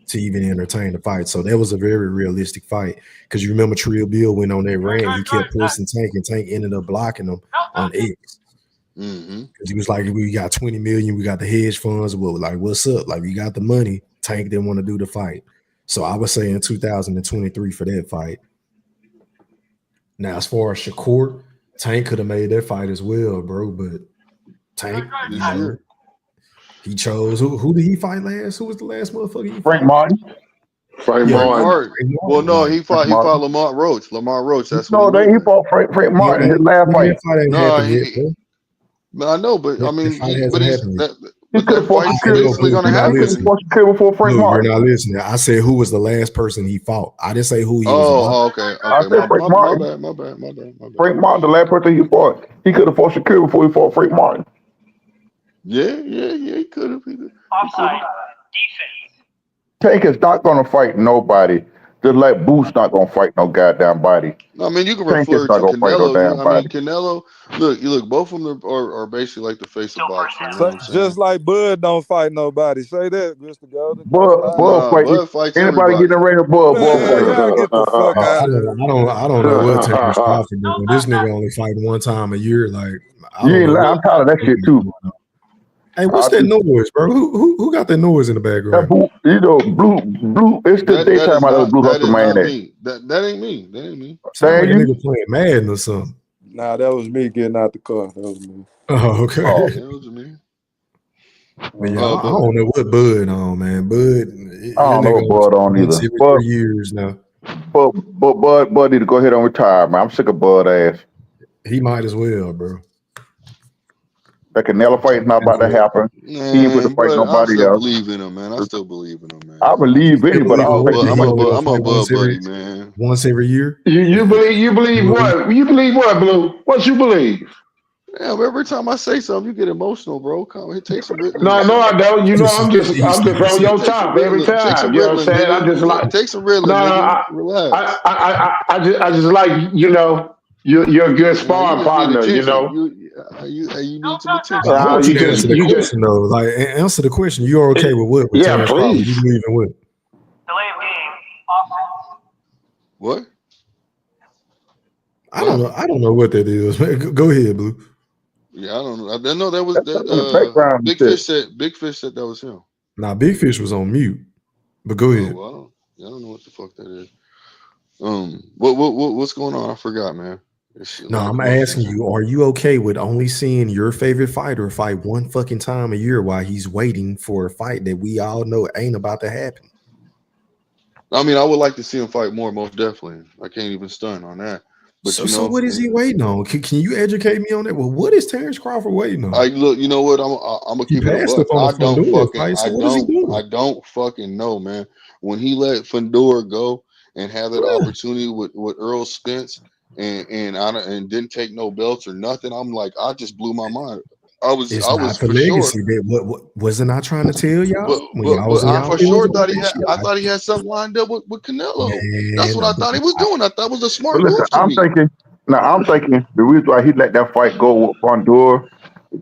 to even entertain the fight. So that was a very realistic fight. Because you remember Trill Bill went on that rant, he kept pressing Tank, and Tank ended up blocking him on X. Because he was like, we got 20 million, we got the hedge funds. Well, like, what's up? Like, we got the money. Tank didn't want to do the fight. So I would say in 2023 for that fight. Now, as far as Shakur, Tank could have made that fight as well, bro. But Tank, this year, he chose who did he fight last? Who was the last motherfucker he Frank fought? Martin. Frank Frank Martin. Martin. Well, no, he fought Lamont Roach. Lamont Roach. That's what he No, went he with. fought Frank Martin his last fight. That fight ain't No, happened yet, bro. I know, but I That mean, fight hasn't happened yet. He could have fought fight's Shakur. basically going to You're not happen. listening. Before Frank Blue, you're Martin. not listening. I said who was the last person he fought. I didn't say who he was about. Oh, okay. I said Frank Martin. My bad. Frank Martin, the last person he fought, he could have fought Shakur before he fought Frank Martin. Yeah, he could have. Offside. Tank is not going to fight nobody. Just like Boots not going to fight no goddamn body. I mean, you can Tank refer is not to going to fight no damn body. Canelo. Look, both of them are basically like the face of boxing. You know what I'm saying? Just like Bud don't fight nobody. Say that, Mr. Golden. Bud fights anybody everybody. get in the ring with Bud, Bud Man, fight. y'all get the fuck I out of here. don't know what Terrence Crawford doing. This nigga only fighting one time a year. Like, I You don't ain't know. lying. I'm tired of that shit too. Hey, what's that noise, bro? Who got that noise in the background? Blue. It's the daytime out of the Blue Hustle, man. That ain't me. That ain't me. Sound like a nigga playing Madden or something. Nah, that was me getting out the car. That was me. Oh, okay. That was me. But yeah, I don't know what Bud on, man. Bud, I don't know what Bud on once either. every 3 years now. But Bud need to go ahead and retire, man. I'm sick of Bud ass. He might as well, bro. That Canelo fight is not about to happen. He ain't with to fight I nobody still else. believe in him, man. I still believe in him, man. I believe in you, but I don't think I'm he's a Bud buddy, man. Once every year. You believe what? You believe what, Blue? What you believe? Yeah, every time I say something, you get emotional, bro. Come on, take some Ritalin. No, I don't. You know, I'm just on your Take some top every Ritalin. Take some time. You know what I'm Ritalin, saying? I'm just nigga. like, Take some Ritalin, nigga. Relax. I just like, you know, you're a good sparring You just need partner. You attention. know, You need some attention. I want you to answer the you question though. Like, answer the question. You're okay with what? With yeah, Terrence Crawford? please. You believe in what? Delay of game. Offside. What? I don't know what that is. Go ahead, Blue. Yeah, I don't know. I know that was Big Fish said that was him. Nah, Big Fish was on mute. But go ahead. Well, I don't know what the fuck that is. What's going on? I forgot, man. No, I'm asking you, are you okay with only seeing your favorite fighter fight one fucking time a year while he's waiting for a fight that we all know ain't about to happen? I mean, I would like to see him fight more, most definitely. I can't even stun on that. But so what is he waiting on? Can you educate me on that? Well, what is Terrence Crawford waiting on? Look, you know what? I'm gonna keep it a buck. I don't fucking know, man. When he let Fundora go and have that opportunity with Earl Spence and didn't take no belts or nothing, I'm like, I just blew my mind. It's I not was for for sure. legacy. What wasn't I trying to tell But y'all when y'all was in I y'all for feelings sure about thought that shit? I thought he had something lined up with Canelo. That's Man, what I thought he was doing. I thought it was a But smart listen, move to I'm me. thinking. Now I'm thinking the reason why he let that fight go with Bondur,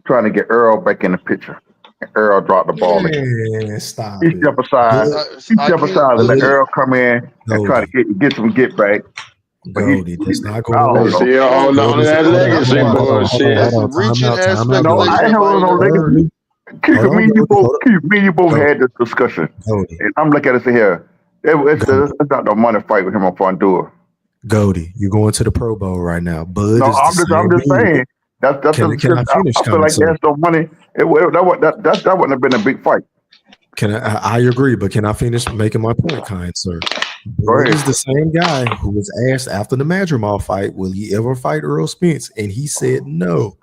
trying to get Earl back in the picture. And Earl dropped the ball again. man, stop He it. jump aside. He I jump can't aside and let look at Earl come in and try to Goldie, get some get back. But Goldie, that's not I gonna don't work. know. Still holding on to Goldie's, that hold on, hold legacy on, hold on, hold on, bullshit. hold that's a on. Time reaching out, ass time out, No, I Goldie. speculation ain't if I holding ain't no never Hold heard legacy. it. on, Keith, hold me on, and you Goldie, both, hold Keith, me and you both on, had this discussion. Goldie, And I'm looking at it here. Goldie, It's not no money fight with him on Fondur. Goldie. You're going to the Pro Bowl right now. Bud No, is the I'm same just dude. saying. That's Can just, I finish, I feel kind like sir? there's no money. That wouldn't have been a big fight. I agree, but can I finish making my point, kind sir? Go Bud ahead. is the same guy who was asked after the Madrimal fight, will he ever fight Earl Spence? And he said no.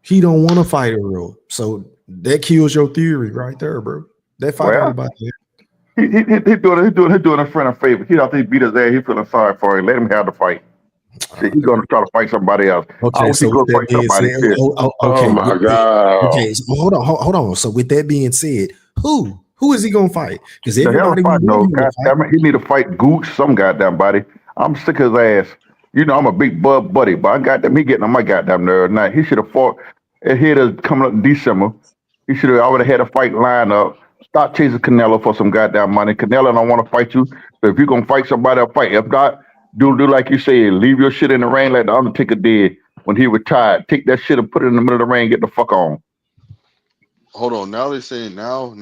He don't want to fight Earl. So that kills your theory right there, bro. That fight ain't Well, about that. he's doing a friend a favor. He don't think he beat his ass. He feeling sorry for him. Let him have the fight. See, he's gonna try to fight somebody else. I Okay, wish he so with go that fight being somebody said, shit. Oh okay, my God. okay. So hold on. So with that being said, who is he gonna fight? Because The hell everybody we fight want no. him to God fight. damn it. He need to fight Gooch, some goddamn body. I'm sick of his ass. You know, I'm a big Bud buddy, but I got he getting on my goddamn nerve now. He should have fought ahead of coming up in December. He should have already had a fight lined up. Stop chasing Canelo for some goddamn money. Canelo don't want to fight you. So if you're gonna fight somebody, I'll fight. If not, do like you said, leave your shit in the ring like the Undertaker did when he retired. Take that shit and put it in the middle of the ring, get the fuck on. Hold on. Now they're saying now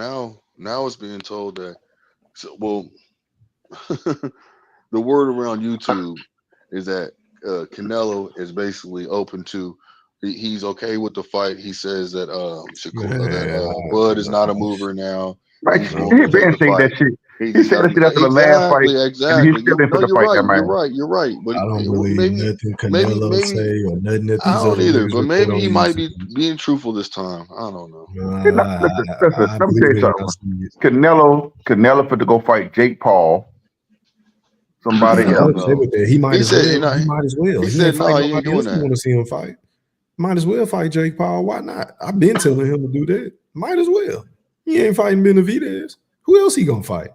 it's being told that the word around YouTube is that Canelo is basically open to he's okay with the fight. He says that Bud is not a mover now. Right? He's He willing to take been the saying that fight. shit. He He just said got that shit to after the last fight, and he's exactly. still into the You're fight, that right. man. You're right. But I don't believe nothing Canelo maybe say or nothing that I these don't other either. niggas But report maybe on he might be YouTube. being truthful this time. I don't know. Listen, I let me tell believe you it when I something. see it. Canelo fit to go fight Jake Paul, somebody I I'm else. don't okay know. with that. He might He as said, well. He might as well. he He said ain't no, fighting he ain't nobody doing else. He that. want to see him fight. Might as well fight Jake Paul. Why not? I've been telling him to do that. Might as well. He ain't fighting Benavidez. Who else he gonna fight?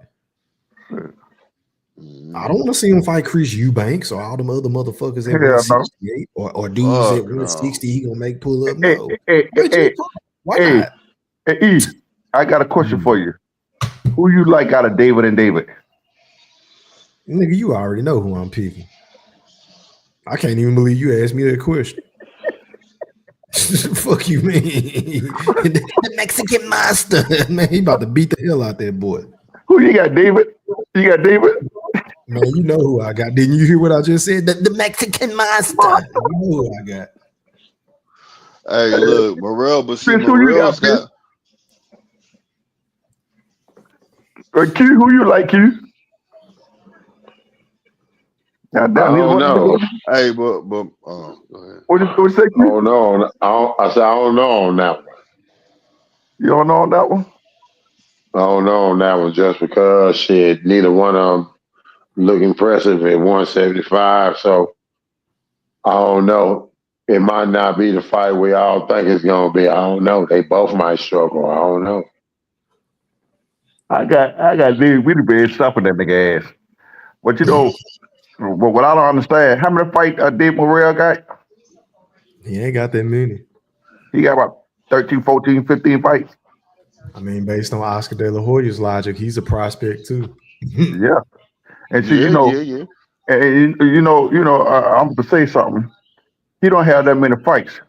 I don't want to see him fight Chris Eubanks or all them other motherfuckers at Hell no. 168 or dudes at Fuck 160 no. he gonna make pull up. Hey, No. hey, hey, Fight hey, Jake Paul. Why hey, not? hey, E, I got a question for you. Who you like out of David and David? Nigga, you already know who I'm picking. I can't even believe you asked me that question. Fuck you, man. The Mexican monster. Man, he about to beat the hell out that boy. Who you got, David? You got David? Man, you know who I got. Didn't you hear what I just said? The Mexican monster. You know who I got. Hey, look, Morrell, but see, Chris, who you got, Morrell's Chris? got. Q, who you like, Q? God I damn, neither don't one of them know. niggas. Hey, but go ahead. What you say, I Q? don't know. I said I don't know on that one. You don't know on that one? I don't know on that one just because shit, neither one of them look impressive at 175. So I don't know. It might not be the fight we all think it's gonna be. I don't know. They both might struggle. I don't know. I got David Whittaker stopping that nigga ass. But you know, what I don't understand, how many fights Dave Morrell got? He ain't got that many. He got about 13, 14, 15 fights. I mean, based on Oscar De La Hoya's logic, he's a prospect too. Yeah. And see, Yeah. and I'm gonna say something. He don't have that many fights,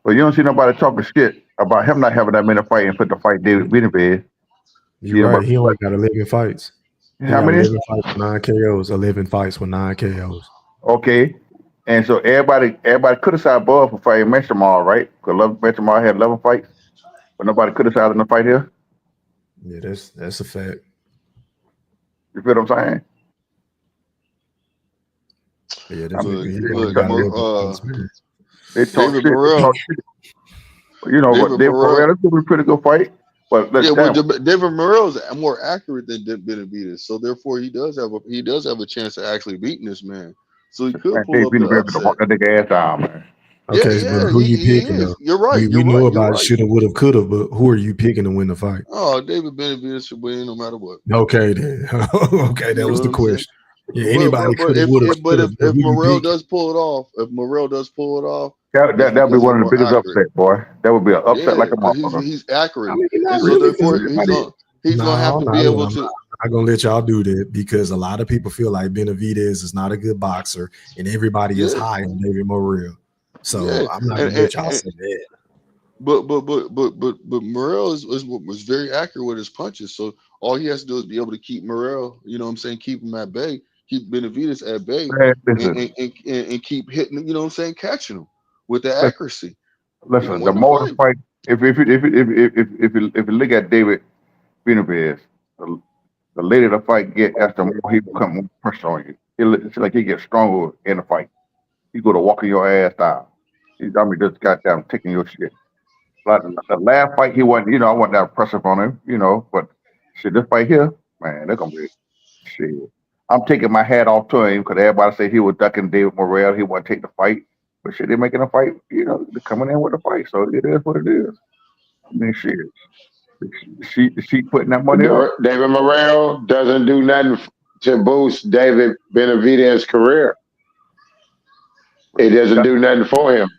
but you don't see nobody talking shit about him not having that many fights and put the fight David Whittaker. You're right. He only got 11 fights. He How got many? 11 fights with 9 KOs. 11 fights with 9 KOs. Okay. And so everybody criticized Bud for fighting Meshamal, right? Because Meshamal had 11 fights, but nobody criticized him to fight here. Yeah, that's a fact. You feel what I'm saying? Yeah, I this mean, nigga, he only got 11 fights. they talk David shit. They Morrell. talk shit. You know what? David David Morrell, Morrell. that's gonna be a pretty good fight. But Yeah, damn, but David Morrell is more accurate than Benavidez, so therefore he does have a chance of actually beating this man. So he could man, pull David up the Whittaker to walk upset. that nigga ass down, man. Okay, but who you he picking is. though? You're right. We know You're about right. shoulda, woulda, coulda, but who are you picking to win the fight? Oh, David Benavidez should win no matter what. Okay, then. Okay, that You know was what the I'm saying? question. Yeah, anybody But coulda, woulda, coulda, but if who you Morrell picking? does pull it off, That'd be because he's one of the more biggest accurate. upset, boy. That would be an upset Yeah, like a because motherfucker. he's accurate, I mean, and not so really, because therefore everybody. he's gonna have No, to no, be able I'm to. not gonna let y'all do that because a lot of people feel like Benavidez is not a good boxer, and everybody is Yeah, high on David Morrell. So yeah, I'm not and gonna let y'all say that. but Morrell was very accurate with his punches. So all he has to do is be able to keep Morrell. You know what I'm saying? Keep him at bay. Keep Benavidez at bay, Man, and keep hitting. You know what I'm saying? Catching him with the listen, accuracy. He gonna listen. The win the more the fight. fight, if you look at David Benavidez, the later the fight get, as the more he become more pressure on you. It's like he gets stronger in the fight. He go to walking your ass down. Just goddamn taking your shit. Like the last fight, he wasn't. I wasn't that impressive on him. But shit, this fight here, man, they're gonna be shit. I'm taking my hat off to him because everybody said he was ducking David Morrell. He wouldn't take the fight, but shit, they're making a fight. They're coming in with a fight, so it is what it is. I mean, shit, she putting that money up. David Morrell doesn't do nothing to boost David Benavidez's career. It doesn't That, do nothing for him.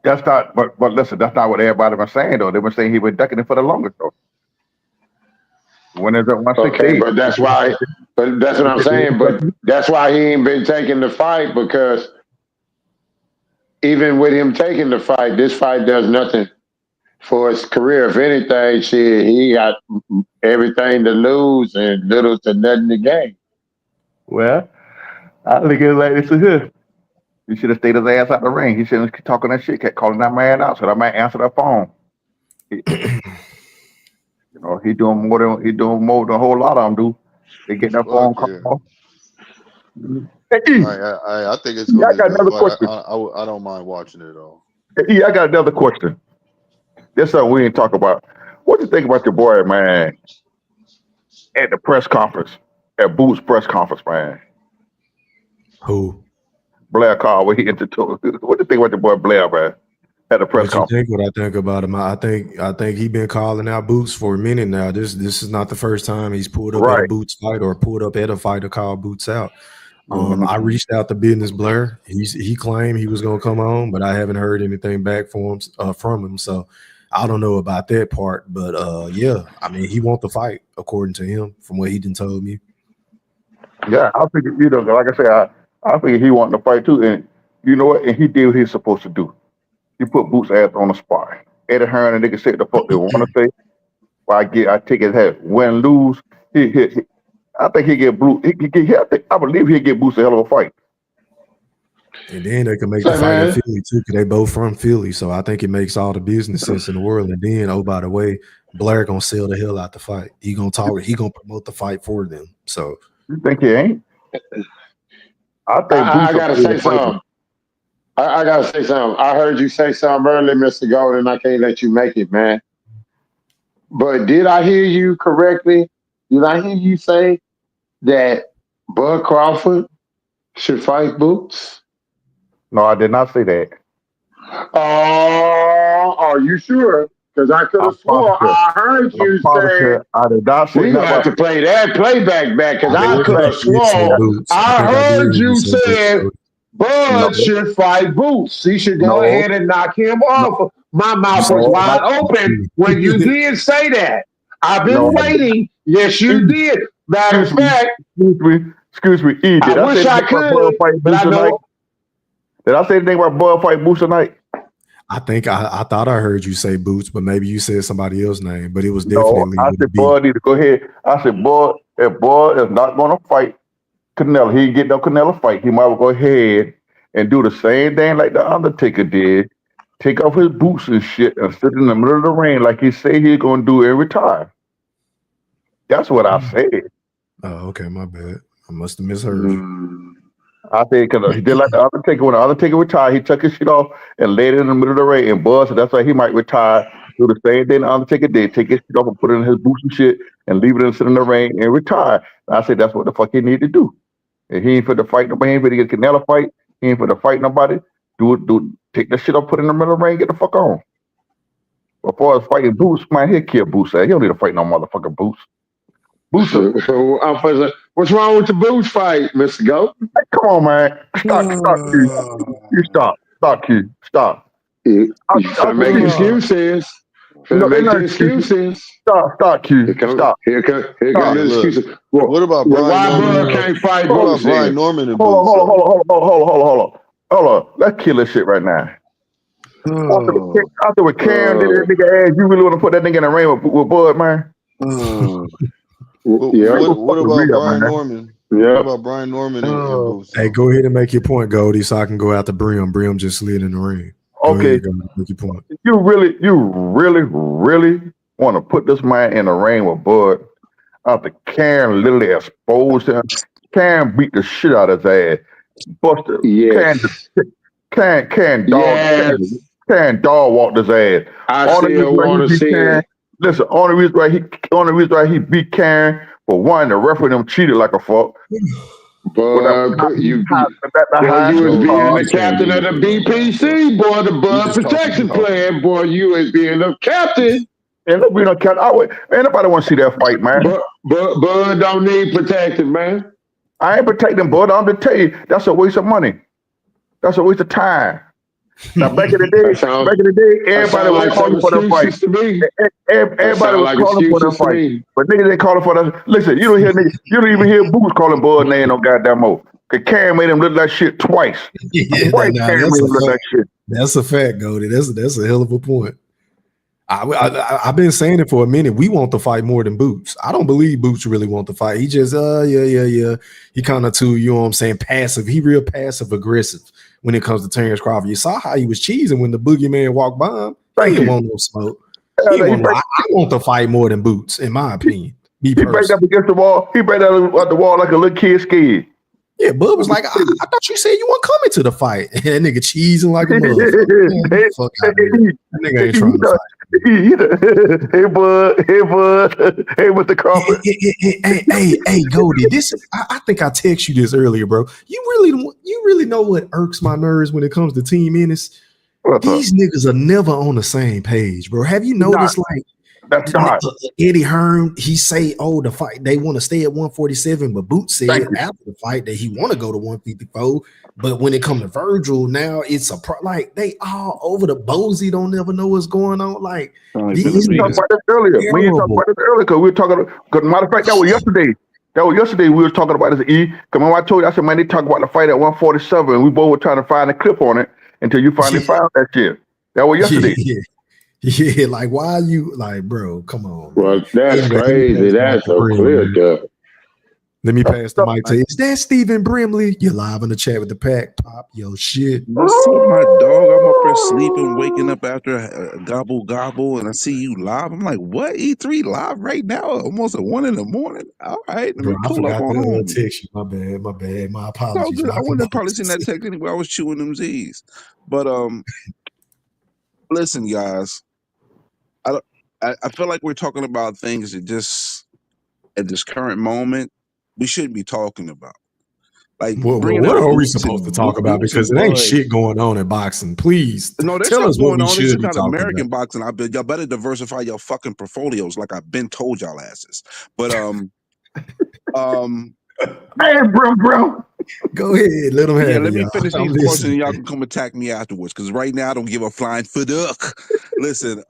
that's not. But listen, that's not what everybody was saying though. They were saying he was ducking it for the longest though. When is it Okay, 168? but that's why. But that's what I'm saying. But that's why he ain't been taking the fight, because even with him taking the fight, this fight does nothing for his career. If anything, shit, he got everything to lose and little to nothing to gain. Well, I look at it like this here. He should have stayed his ass out the ring. He shouldn't keep talking that shit, kept calling that man out, so that man answer that phone. He doing more than a whole lot of them do. They get that phone Fuck yeah. call. Hey, E, I think it's E, gonna I be a got good another fight. question. I don't mind watching it all. Hey, E, I got another question. This something we didn't talk about. What do you think about your boy, man, at the press conference, at Boots' press conference, man? Who? Blair Carr, where he entered. What do you think about your boy Blair, man, at the press What you conference? think? What I think about him? I think he been calling out Boots for a minute now. This is not the first time he's pulled up at a Right. Boots fight or pulled up at a fight to call Boots out. Mhm. I reached out to Business Blair. He claimed he was gonna come on, but I haven't heard anything back from him. So I don't know about that part. But yeah, I mean he wants the fight according to him, from what he done told me. Yeah, I think like I said, I think he wanted to fight too, and you know what? And he did what he's supposed to do. He put Boots' ass on the spot. Eddie Hearn and niggas say the fuck they want to say. I take his head. Win, lose. I think he get Boots. I believe he'll get Boots a hell of a fight. And then they can make the fight in Philly too, because they both from Philly. So I think it makes all the business sense in the world. And then, oh, by the way, Blair gonna sell the hell out the fight. He gonna promote the fight for them. So you think he ain't? I think I gotta say something. I gotta say something. I heard you say something earlier, Mr. Golden. I can't let you make it, man. But did I hear you correctly? Did I hear you say that Bud Crawford should fight Boots? No, I did not say that. Oh, are you sure? Because I could I'm have swore positive. I heard you say. I did not say We gonna have to play that playback back, because I could have did say swore Boots. I I did heard hear you you say Boots. said No, Bud should fight Boots. He should go no, ahead and knock him no, off. My You mouth said was no, wide open when you did say that. I've been no. waiting. Yes, you did. Matter of Excuse me. fact, Excuse me. E, I did I say wish I anything about Bud could, fight but Boots I tonight? know. Did I say anything about Bud fight Boots tonight? I think I thought I heard you say Boots, but maybe you said somebody else's name. But it was No, definitely I with a said B. Bud need to go ahead. I said Bud, if Bud is not going to fight Canelo, he get no Canelo fight. He might well go ahead and do the same thing like the Undertaker did. Take off his boots and shit and sit in the middle of the ring like he said he's going to do every time. That's what I said. Oh, okay, my bad. I must have misheard you. I said because he did like the Undertaker. When the Undertaker retired, he took his shit off and laid it in the middle of the ring. And Bud said that's why he might retire. Do the same thing the Undertaker did. Take his shit off and put it in his boots and shit and leave it and sit in the ring and retire. And I said that's what the fuck he need to do. And he ain't for the fight nobody. He ain't for to get Canelo fight. He ain't for to fight nobody. take that shit up, put it in the middle of the ring, get the fuck on. Before I was fighting Boots, man, he'll kill Boots. He don't need to fight no motherfucking Boots. Boots. What's wrong with the Boots fight, Mr. Goat? Hey, come on, man. Stop, Q. You stop, Q. Stop. You make excuses. Excuses. Stop, Q. Stop. Here come the excuses. What about Brian Norman? Can't fight what about Brian Norman and Hold on. Let's kill this shit right now. After with Cam did that nigga ass, you really want to put that nigga in the ring with Bud, man? What about Brian Norman? Yeah. What about Brian Norman and Boots? Hey, go ahead and make your point, Goldie, so I can go out to Brim. Brim just slid in the ring. Okay. Make your point. You really want to put this man in the ring with Bud after Cam literally exposed him? Cam beat the shit out of his ass. Busted. Yes. Can dog walked his ass. I still want to see it. Listen, only reason why he beat Karen, for one, the referee them cheated like a fuck. But you was being the captain of the BPC, boy, the Bud Protection Plan, boy. You was being the captain. And look, we don't count. Ain't nobody want to see that fight, man. But Bud don't need protecting, man. I ain't protecting Bud. I'm just tell you, that's a waste of money. That's a waste of time. Now back in the day, everybody was calling for that fight. Everybody was calling for that fight. But niggas ain't calling for that. Listen, you don't even hear Boots calling Bud name no goddamn more. Cause Karen made him look like shit twice. Twice Karen made him look like shit. That's a fact, Goldie. That's a hell of a point. I've been saying it for a minute. We want to fight more than Boots. I don't believe Boots really want to fight. He just yeah. He kind of too, you know what I'm saying, passive. He real passive aggressive when it comes to Terrence Crawford. You saw how he was cheesing when the boogeyman walked by him. He didn't want no smoke. I want to fight more than Boots, in my opinion. He break up against the wall. He break out at the wall like a little kid scared. Yeah, Bud was like, I thought you said you weren't coming to the fight. And that nigga cheesing like a motherfucker. Fuck out of here. That nigga ain't trying to fight. Hey Bud, hey with the Crawford. Hey, Goldie. I think I text you this earlier, bro. You really know what irks my nerves when it comes to Team Ennis? These niggas are never on the same page, bro. Have you noticed, that's not. Eddie Hearn, he say, the fight, they want to stay at 147, but Boots said after the fight that he want to go to 154. But when it comes to Virgil, now it's they all over the Bozy, don't never know what's going on. Like, these we talked about this earlier. We talked about this earlier because we were talking. Because matter of fact, that was yesterday. We were talking about this. Because when I told you, I said, man, they talk about the fight at 147, and we both were trying to find a clip on it until you finally found that shit. That was yesterday. Yeah, like why are you like, bro? Come on. Well, that's crazy. That's a clear cut. Let me pass the mic to you. Is that Stephen Brimley? You're live in the chat with the pack. Pop your shit. What's up, my dog? I'm up here sleeping, waking up after gobble, and I see you live. I'm like, what? E3 live right now? Almost at 1 a.m. All right, let me pull up on home. Text you. My bad. My apologies. I wouldn't have probably seen that text anyway. I was chewing them Z's. But listen, guys. I feel like we're talking about things that just at this current moment we shouldn't be talking about. Like, what are we supposed to talk about? Because there ain't shit going on in boxing. Please tell us what we should be talking about. American boxing. Y'all better diversify your fucking portfolios, like I've been told y'all asses. But hey, bro. Go ahead, let them have it. Let me finish these questions, and y'all can come attack me afterwards. Because right now I don't give a flying fuck. Listen,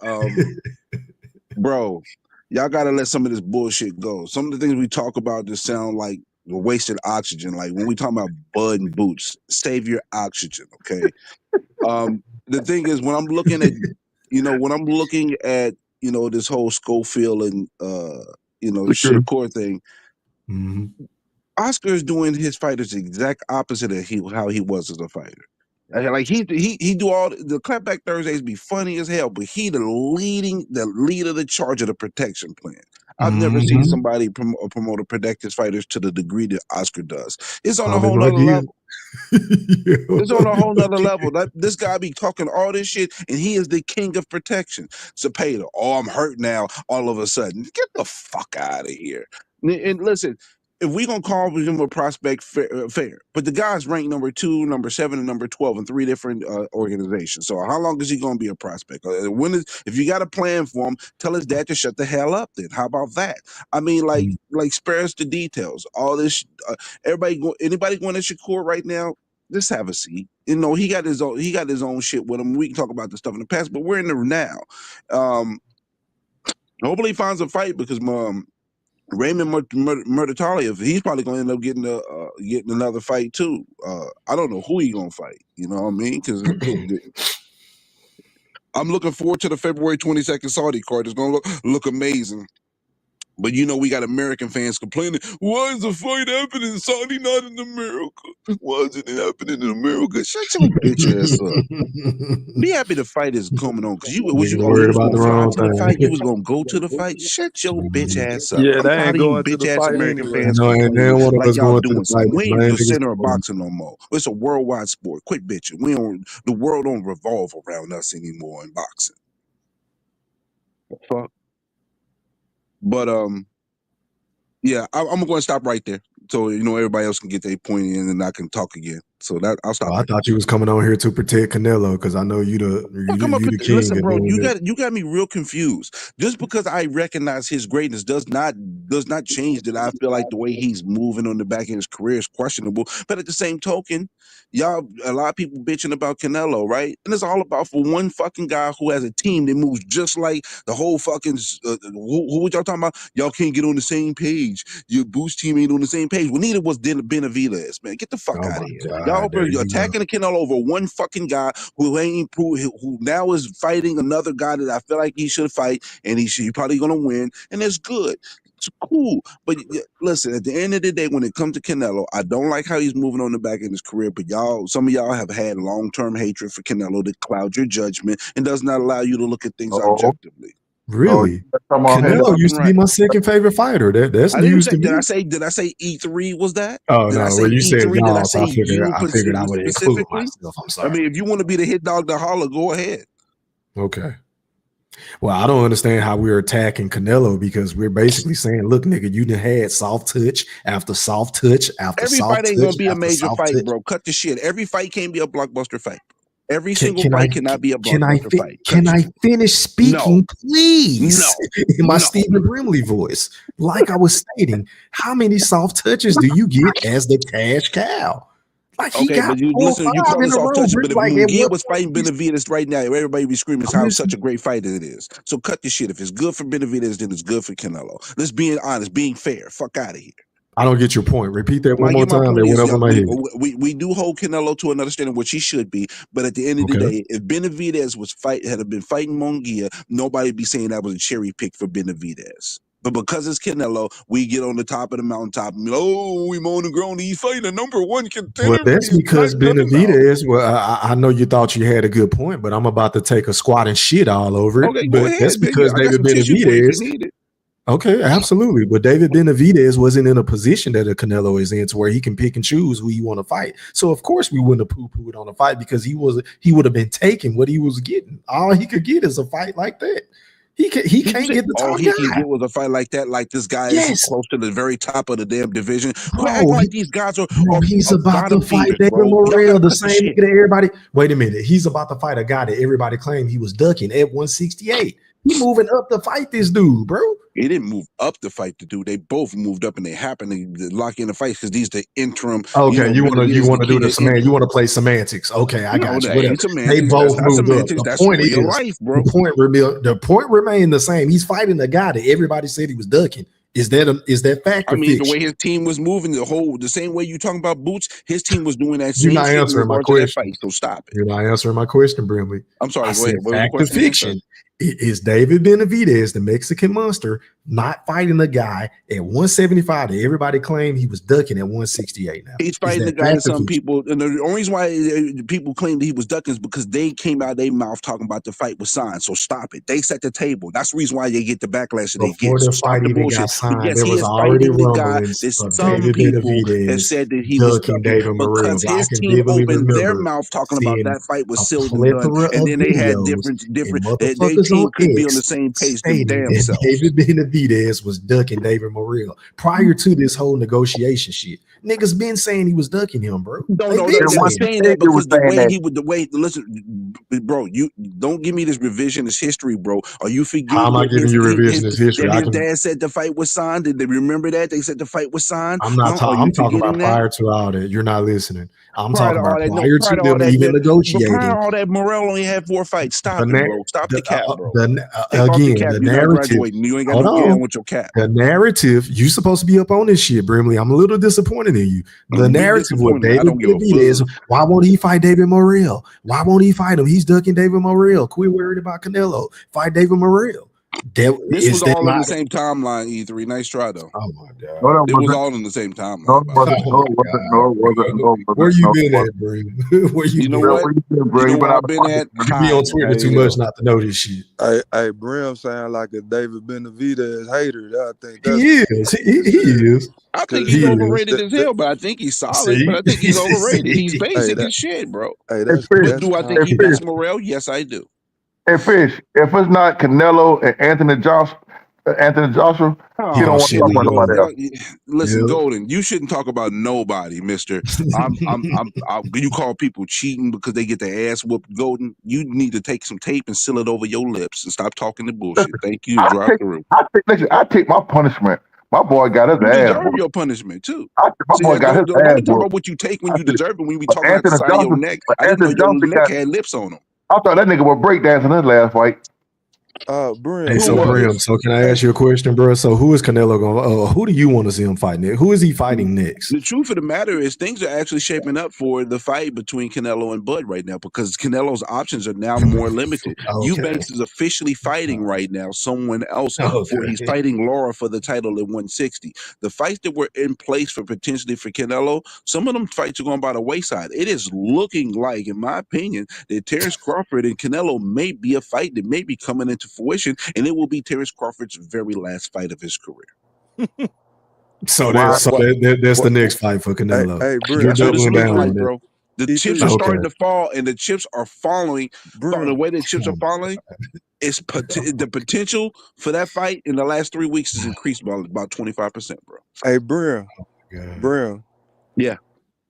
bro, y'all gotta let some of this bullshit go. Some of the things we talk about just sound like wasted oxygen. Like when we talk about Bud and Boots, save your oxygen, okay? The thing is, when I'm looking at, this whole Schofield and the Shakur thing, Oscar is doing his fighters the exact opposite of how he was as a fighter. Like he do all the clapback Thursdays be funny as hell, but he the leader, the charge of the protection plan. I've never seen somebody promote or protect his fighters to the degree that Oscar does. It's on a whole nother level. It's on a whole nother level. This guy be talking all this shit, and he is the king of protection. Cepeda, I'm hurt now. All of a sudden, get the fuck out of here. And listen, if we gonna call him a prospect, fair. But the guy's ranked number 2, number 7, and number 12 in 3 different organizations. So how long is he gonna be a prospect? If you got a plan for him, tell his dad to shut the hell up. Then how about that? I mean, like spare us the details. All this, anybody going to Shakur right now? Just have a seat. You know, he got his own shit with him. We can talk about the stuff in the past, but we're in there now. Hopefully he finds a fight because Raymond Murtataliev, he's probably going to end up getting another fight too. I don't know who he's going to fight. You know what I mean? Because I'm looking forward to the February 22nd Saudi card. It's going to look amazing. But you know, we got American fans complaining, why is the fight happening in Saudi, not in America? Why isn't it happening in America? Shut your bitch ass up. Be happy the fight is coming on. Because you was worried about going the to fly wrong to the thing. fight. You was going to go to the fight. Shut your bitch ass up. Yeah, I'm they tired ain't of you going to bitch the ass fight American anyway. fans No, and complaining then one of like us y'all going to the doing fight. something. We ain't Man, the niggas center of going. boxing no more. It's a worldwide sport. Quit bitching. The world don't revolve around us anymore in boxing. Fuck. But yeah, I'm going to stop right there, so you know everybody else can get their point in, and I can talk again. So that I'll stop. I thought you was coming on here to protect Canelo because I know you the king. Listen, bro, doing it. you got me real confused. Just because I recognize his greatness does not change that I feel like the way he's moving on the back end of his career is questionable. But at the same token, a lot of people bitching about Canelo, right? And it's all about for one fucking guy who has a team that moves just like the whole fucking who y'all talking about? Y'all can't get on the same page. Your Boost team ain't on the same page. Well, neither was Benavidez, man. Get the fuck out of here. Y'all attacking the Canelo over one fucking guy who ain't who now is fighting another guy that I feel like he should fight, and he's probably gonna win, and it's good. It's cool. But listen, at the end of the day, when it comes to Canelo, I don't like how he's moving on the back end of his career, but some of y'all have had long-term hatred for Canelo that clouds your judgment and does not allow you to look at things objectively. Really? Canelo used to be my second favorite fighter. That's news to me. Did I say E3 was that? Oh did no, I say when you said E3? Did I y'all, say I figured I would include specifically? myself. I'm sorry. I mean, if you want to be the hit dog to holler, go ahead. Okay. Well, I don't understand how we're attacking Canelo because we're basically saying, look, nigga, you done had soft touch after soft touch after Every soft fight ain't touch gonna be a after major soft fight, touch. bro. Cut the shit. Every fight can't be a blockbuster fight. Every single fight cannot be a blockbuster fight. Can I finish speaking, please? No. In my Stephen Brimley voice. Like I was stating, how many soft touches do you get as the cash cow? Like he got but you 4 or listen, you 5 call in this a off row. touch, but if Like Munguia was fighting Benavidez right now, everybody be screaming how such a great fighter it is. So cut the shit. If it's good for Benavidez, then it's good for Canelo. Let's be honest, being fair. Fuck out of here. I don't get your point. Repeat that one I more get my time. point That went is, over my head. we do hold Canelo to an understanding which he should be, but at the end of the day, if Benavidez had been fighting Munguia, nobody'd be saying that was a cherry pick for Benavidez. But because it's Canelo, we get on the top of the mountaintop. Oh, we moan and groan. He's fighting a number 1 contender. Well, that's because Benavidez. Well, I know you thought you had a good point, but I'm about to take a squat and shit all over it. Okay, but go ahead. that's because I got David some tissue for you if Benavidez. you need it. Okay, absolutely. But David Benavidez wasn't in a position that a Canelo is in to where he can pick and choose who you want to fight. So of course we wouldn't have poo-pooed on a fight because he would have been taking what he was getting. All he could get is a fight like that. He can't get the top All he guy. can get was a fight like that, like this guy is close to the very top of the damn division. Quit acting like these guys are he's about to fight David Morrell, the same nigga that everybody. Wait a minute, he's about to fight a guy that everybody claimed he was ducking at 168. He moving up to fight this dude, bro. He didn't move up to fight the dude. They both moved up, and they happened to lock in the fight because these the interim. Okay, you want to do the semantics. You want to play semantics. Okay, I got you. They both moved up. The point is, life, bro. The point remained the same. He's fighting a guy that everybody said he was ducking. Is that fact? I mean, the way his team was moving, the same way you talking about Boots, his team was doing that same You're not shit answering my to that question. fight. So stop it. You're not answering my question, Brimley. I'm sorry. I Go ahead. said fact or fiction. Is David Benavidez, the Mexican monster, not fighting a guy at 175 that everybody claimed he was ducking at 168 now? He's fighting the guy that some people, and the only reason why people claim that he was ducking is because they came out of their mouth talking about the fight was signed. So stop it. They set the table. That's the reason why they get the backlash that they get. So stop the bullshit. But yes, he is fighting the guy that some people have said that he was ducking because his team opened their mouth talking about that fight was sealed and done, and then they had different. They team on couldn't be on the X same page stated them damn that selves. David Benavidez was ducking David Morrell prior to this whole negotiation shit. Niggas been saying he was ducking him, bro. No, They no, been they were saying it. saying that because the way listen, bro, you don't give me this revisionist history, bro. Are you How forgetting am I that giving you revisionist history? his dad said the fight was signed? Did they remember that? They said the fight was signed? I'm not Are I'm you talking about forgetting that? prior to all that. You're not listening. I'm Prior to talking all about that, no, prior prior to to all them that, even but prior to negotiating. all that, Morrell only had 4 fights. Stop it, bro. Stop the cap, bro. Take off the Again, cap. the You're not narrative. graduating. You ain't got Hold no gear on. with your cap. The narrative, you supposed to be up on this shit, Brimley. I'm a little disappointed in you. The Be narrative with disappointed. I David don't give a Benavidez, fuck. why won't he fight David Morrell? Why won't he fight him? He's ducking David Morrell. Quit worried about Canelo. Fight David Morrell. This was all in the same timeline, E3. Nice try, though. Oh my God. It was all in the same timeline. No, it wasn't. Where you been at, Brim? Where you know been? what? You know where I've been at? You be on Twitter too much not to know this shit. Hey, Brim sound like a David Benavidez hater. I think that's He is. He is. I think he's overrated as hell, but I think he's solid. But I think he's overrated. He's basic as shit, bro. Hey, But do I think he beats Morrell? Yes, I do. Hey, Fish, if it's not Canelo and Anthony Joshua, he don't want to talk about nobody else. Listen, Golden, you shouldn't talk about nobody, mister. You call people cheating because they get their ass whooped, Golden. You need to take some tape and seal it over your lips and stop talking the bullshit. Thank you. Drive through. I take my punishment. My boy got his You ass deserve whooped. your punishment, too. My boy got his Don't ass be talking about whooped. what you take when you deserve it. When we But talking about the Anthony side of your Johnson, neck, I didn't know your neck had lips on him. I thought that nigga was breakdancing his last fight. Brim. Hey, so Brim, so can I ask you a question, bro? So who is Canelo going? Who do you want to see him fight next? Who is he fighting next? The truth of the matter is, things are actually shaping up for the fight between Canelo and Bud right now because Canelo's options are now more limited. Eubanks is officially fighting right now someone else. He's fighting Laura for the title at 160. The fights that were in place for potentially for Canelo, some of them fights are going by the wayside. It is looking like, in my opinion, that Terrence Crawford and Canelo may be a fight that may be coming into fruition, and it will be Terrence Crawford's very last fight of his career. So that's the next fight for Canelo. Hey, Brim, You're doubling down on bro. that. The chips are starting to fall, and the chips are falling. The way the chips are falling, the potential for that fight in the last 3 weeks has increased by about 25%, bro. Hey, Brim. Yeah.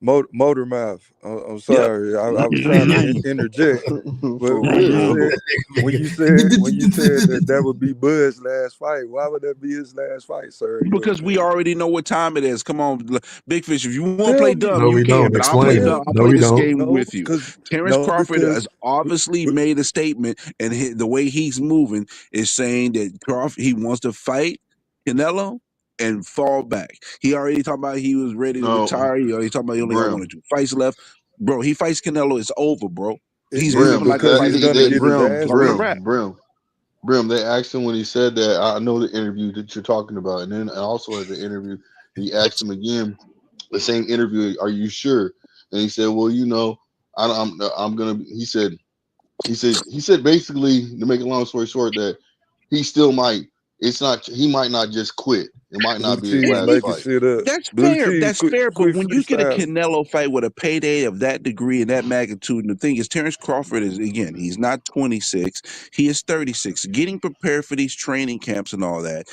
Motor mouth. I'm sorry. I was trying to interject, but when you said that would be Bud's last fight, why would that be his last fight, sir? Because we already know what time it is. Come on, Big Fish. If you want to play dumb, No, we you can. don't. But I'll play Explain dumb. it. I'll No, play we this don't. game with you. Terrence Crawford has obviously made a statement, and the way he's moving is saying that Crawford he wants to fight Canelo and fall back. He already talked about he was ready to retire. He already talked about he only got 1 or 2 fights left. Bro, he fights Canelo, it's over, bro. He's moving like a fighter. Brim, they asked him when he said that. I know the interview that you're talking about, and then also at the interview, he asked him again, the same interview, "Are you sure?" And he said, "Well, you know, I'm gonna." He said basically, to make a long story short, that he still might. He might not just quit. It might not be his last fight. That's fair. That's fair. But when you get a Canelo fight with a payday of that degree and that magnitude, and the thing is, Terrence Crawford is, again, he's not 26. He is 36. Getting prepared for these training camps and all that,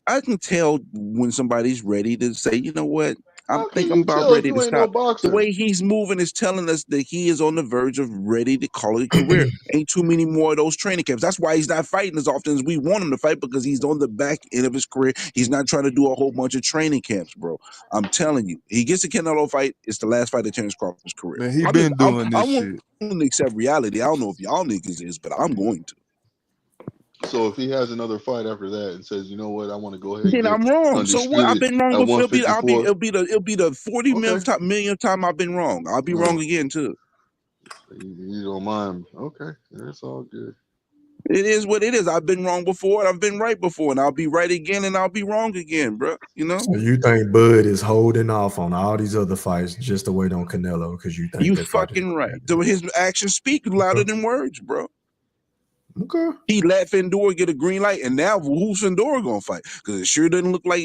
I can tell when somebody's ready to say, you know what, I think I'm about ready to stop. The way he's moving is telling us that he is on the verge of ready to call it a career. Ain't too many more of those training camps. That's why he's not fighting as often as we want him to fight, because he's on the back end of his career. He's not trying to do a whole bunch of training camps, bro. I'm telling you, he gets a Canelo fight, it's the last fight of Terrence Crawford's career. Man, he been doing this shit. I want to accept reality. I don't know if y'all niggas is, but I'm going to. So if he has another fight after that and says, you know what, I want to go ahead. Then I'm wrong. So what? I've been wrong before. It'll be the 40 millionth time I've been wrong. I'll be wrong again too. You don't mind? Okay, that's all good. It is what it is. I've been wrong before, and I've been right before, and I'll be right again, and I'll be wrong again, bro. You know. So you think Bud is holding off on all these other fights just to wait on Canelo because you think you fucking right? So his actions speak louder than words, bro. Okay. He let Fedor get a green light, and now who's Fedor gonna fight? Because it sure doesn't look like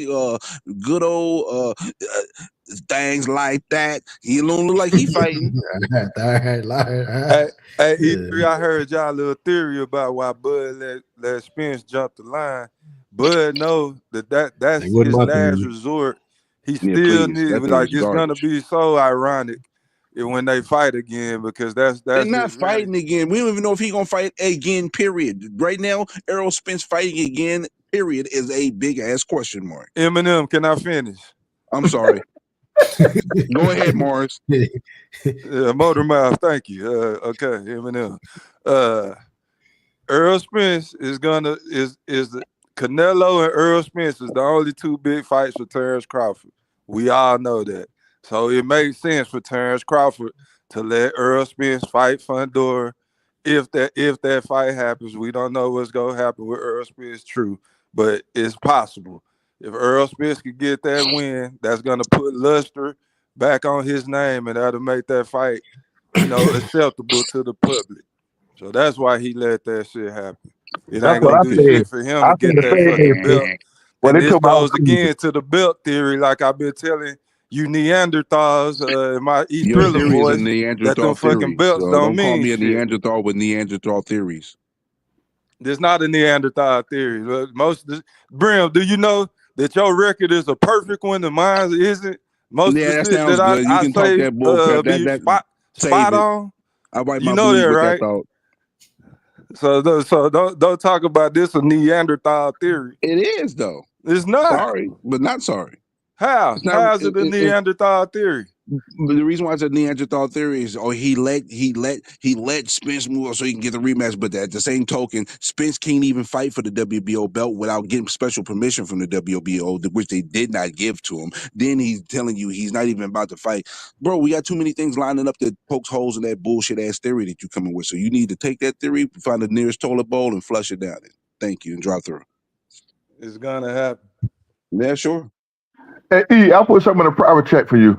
good old things like that. He don't look like he fighting. Hey, E3, I heard y'all little theory about why Bud let Spence jump the line. Bud know that's wasn't his my last theory. resort. He Yeah, still please. need That theory like is it's gonna garbage. be so ironic when they fight again because that's They're not his really. fighting again. We don't even know if he's gonna fight again. Period. Right now, Errol Spence fighting again. Period is a big ass question mark. Eminem, can I finish? I'm sorry. Go ahead, Morris. Motor Mouth, thank you. Okay, Eminem. Earl Spence is Canelo and Earl Spence is the only two big fights for Terrence Crawford. We all know that. So it makes sense for Terrence Crawford to let Earl Spence fight Fedor. If that fight happens, we don't know what's gonna happen with Earl Spence, true, but it's possible. If Earl Spence could get that win, that's gonna put luster back on his name, and that'll make that fight, acceptable to the public. So that's why he let that shit happen. It That's ain't what gonna I do said. shit for him I to said get the that fucking belt. same. Well, And they this told me I was goes crazy. again to the belt theory, like I've been telling you Neanderthals in my E Your Thriller theory is a voice, that them Neanderthal fucking theory. belts So don't don't call mean me a shit. Neanderthal with Neanderthal theories. There's not a Neanderthal theory. Brim, do you know that your record is a perfect one and mine isn't? Most of Yeah, the that shit sounds that good. You I can talk say that bull crap. be That save spot it. on. I wipe You my know that, booty with that right? thought. So don't talk about this a Neanderthal theory. It is though. It's not. Sorry, but not sorry. How? It's not. How is it a Neanderthal theory? But the reason why it's a Neanderthal theory is, he let Spence move on so he can get the rematch. But at the same token, Spence can't even fight for the WBO belt without getting special permission from the WBO, which they did not give to him. Then he's telling you he's not even about to fight, bro. We got too many things lining up that pokes holes in that bullshit ass theory that you coming with. So you need to take that theory, find the nearest toilet bowl, and flush it down it. Thank you, and drop through. It's gonna happen. Yeah, sure. Hey, E, I'll put something in a private chat for you.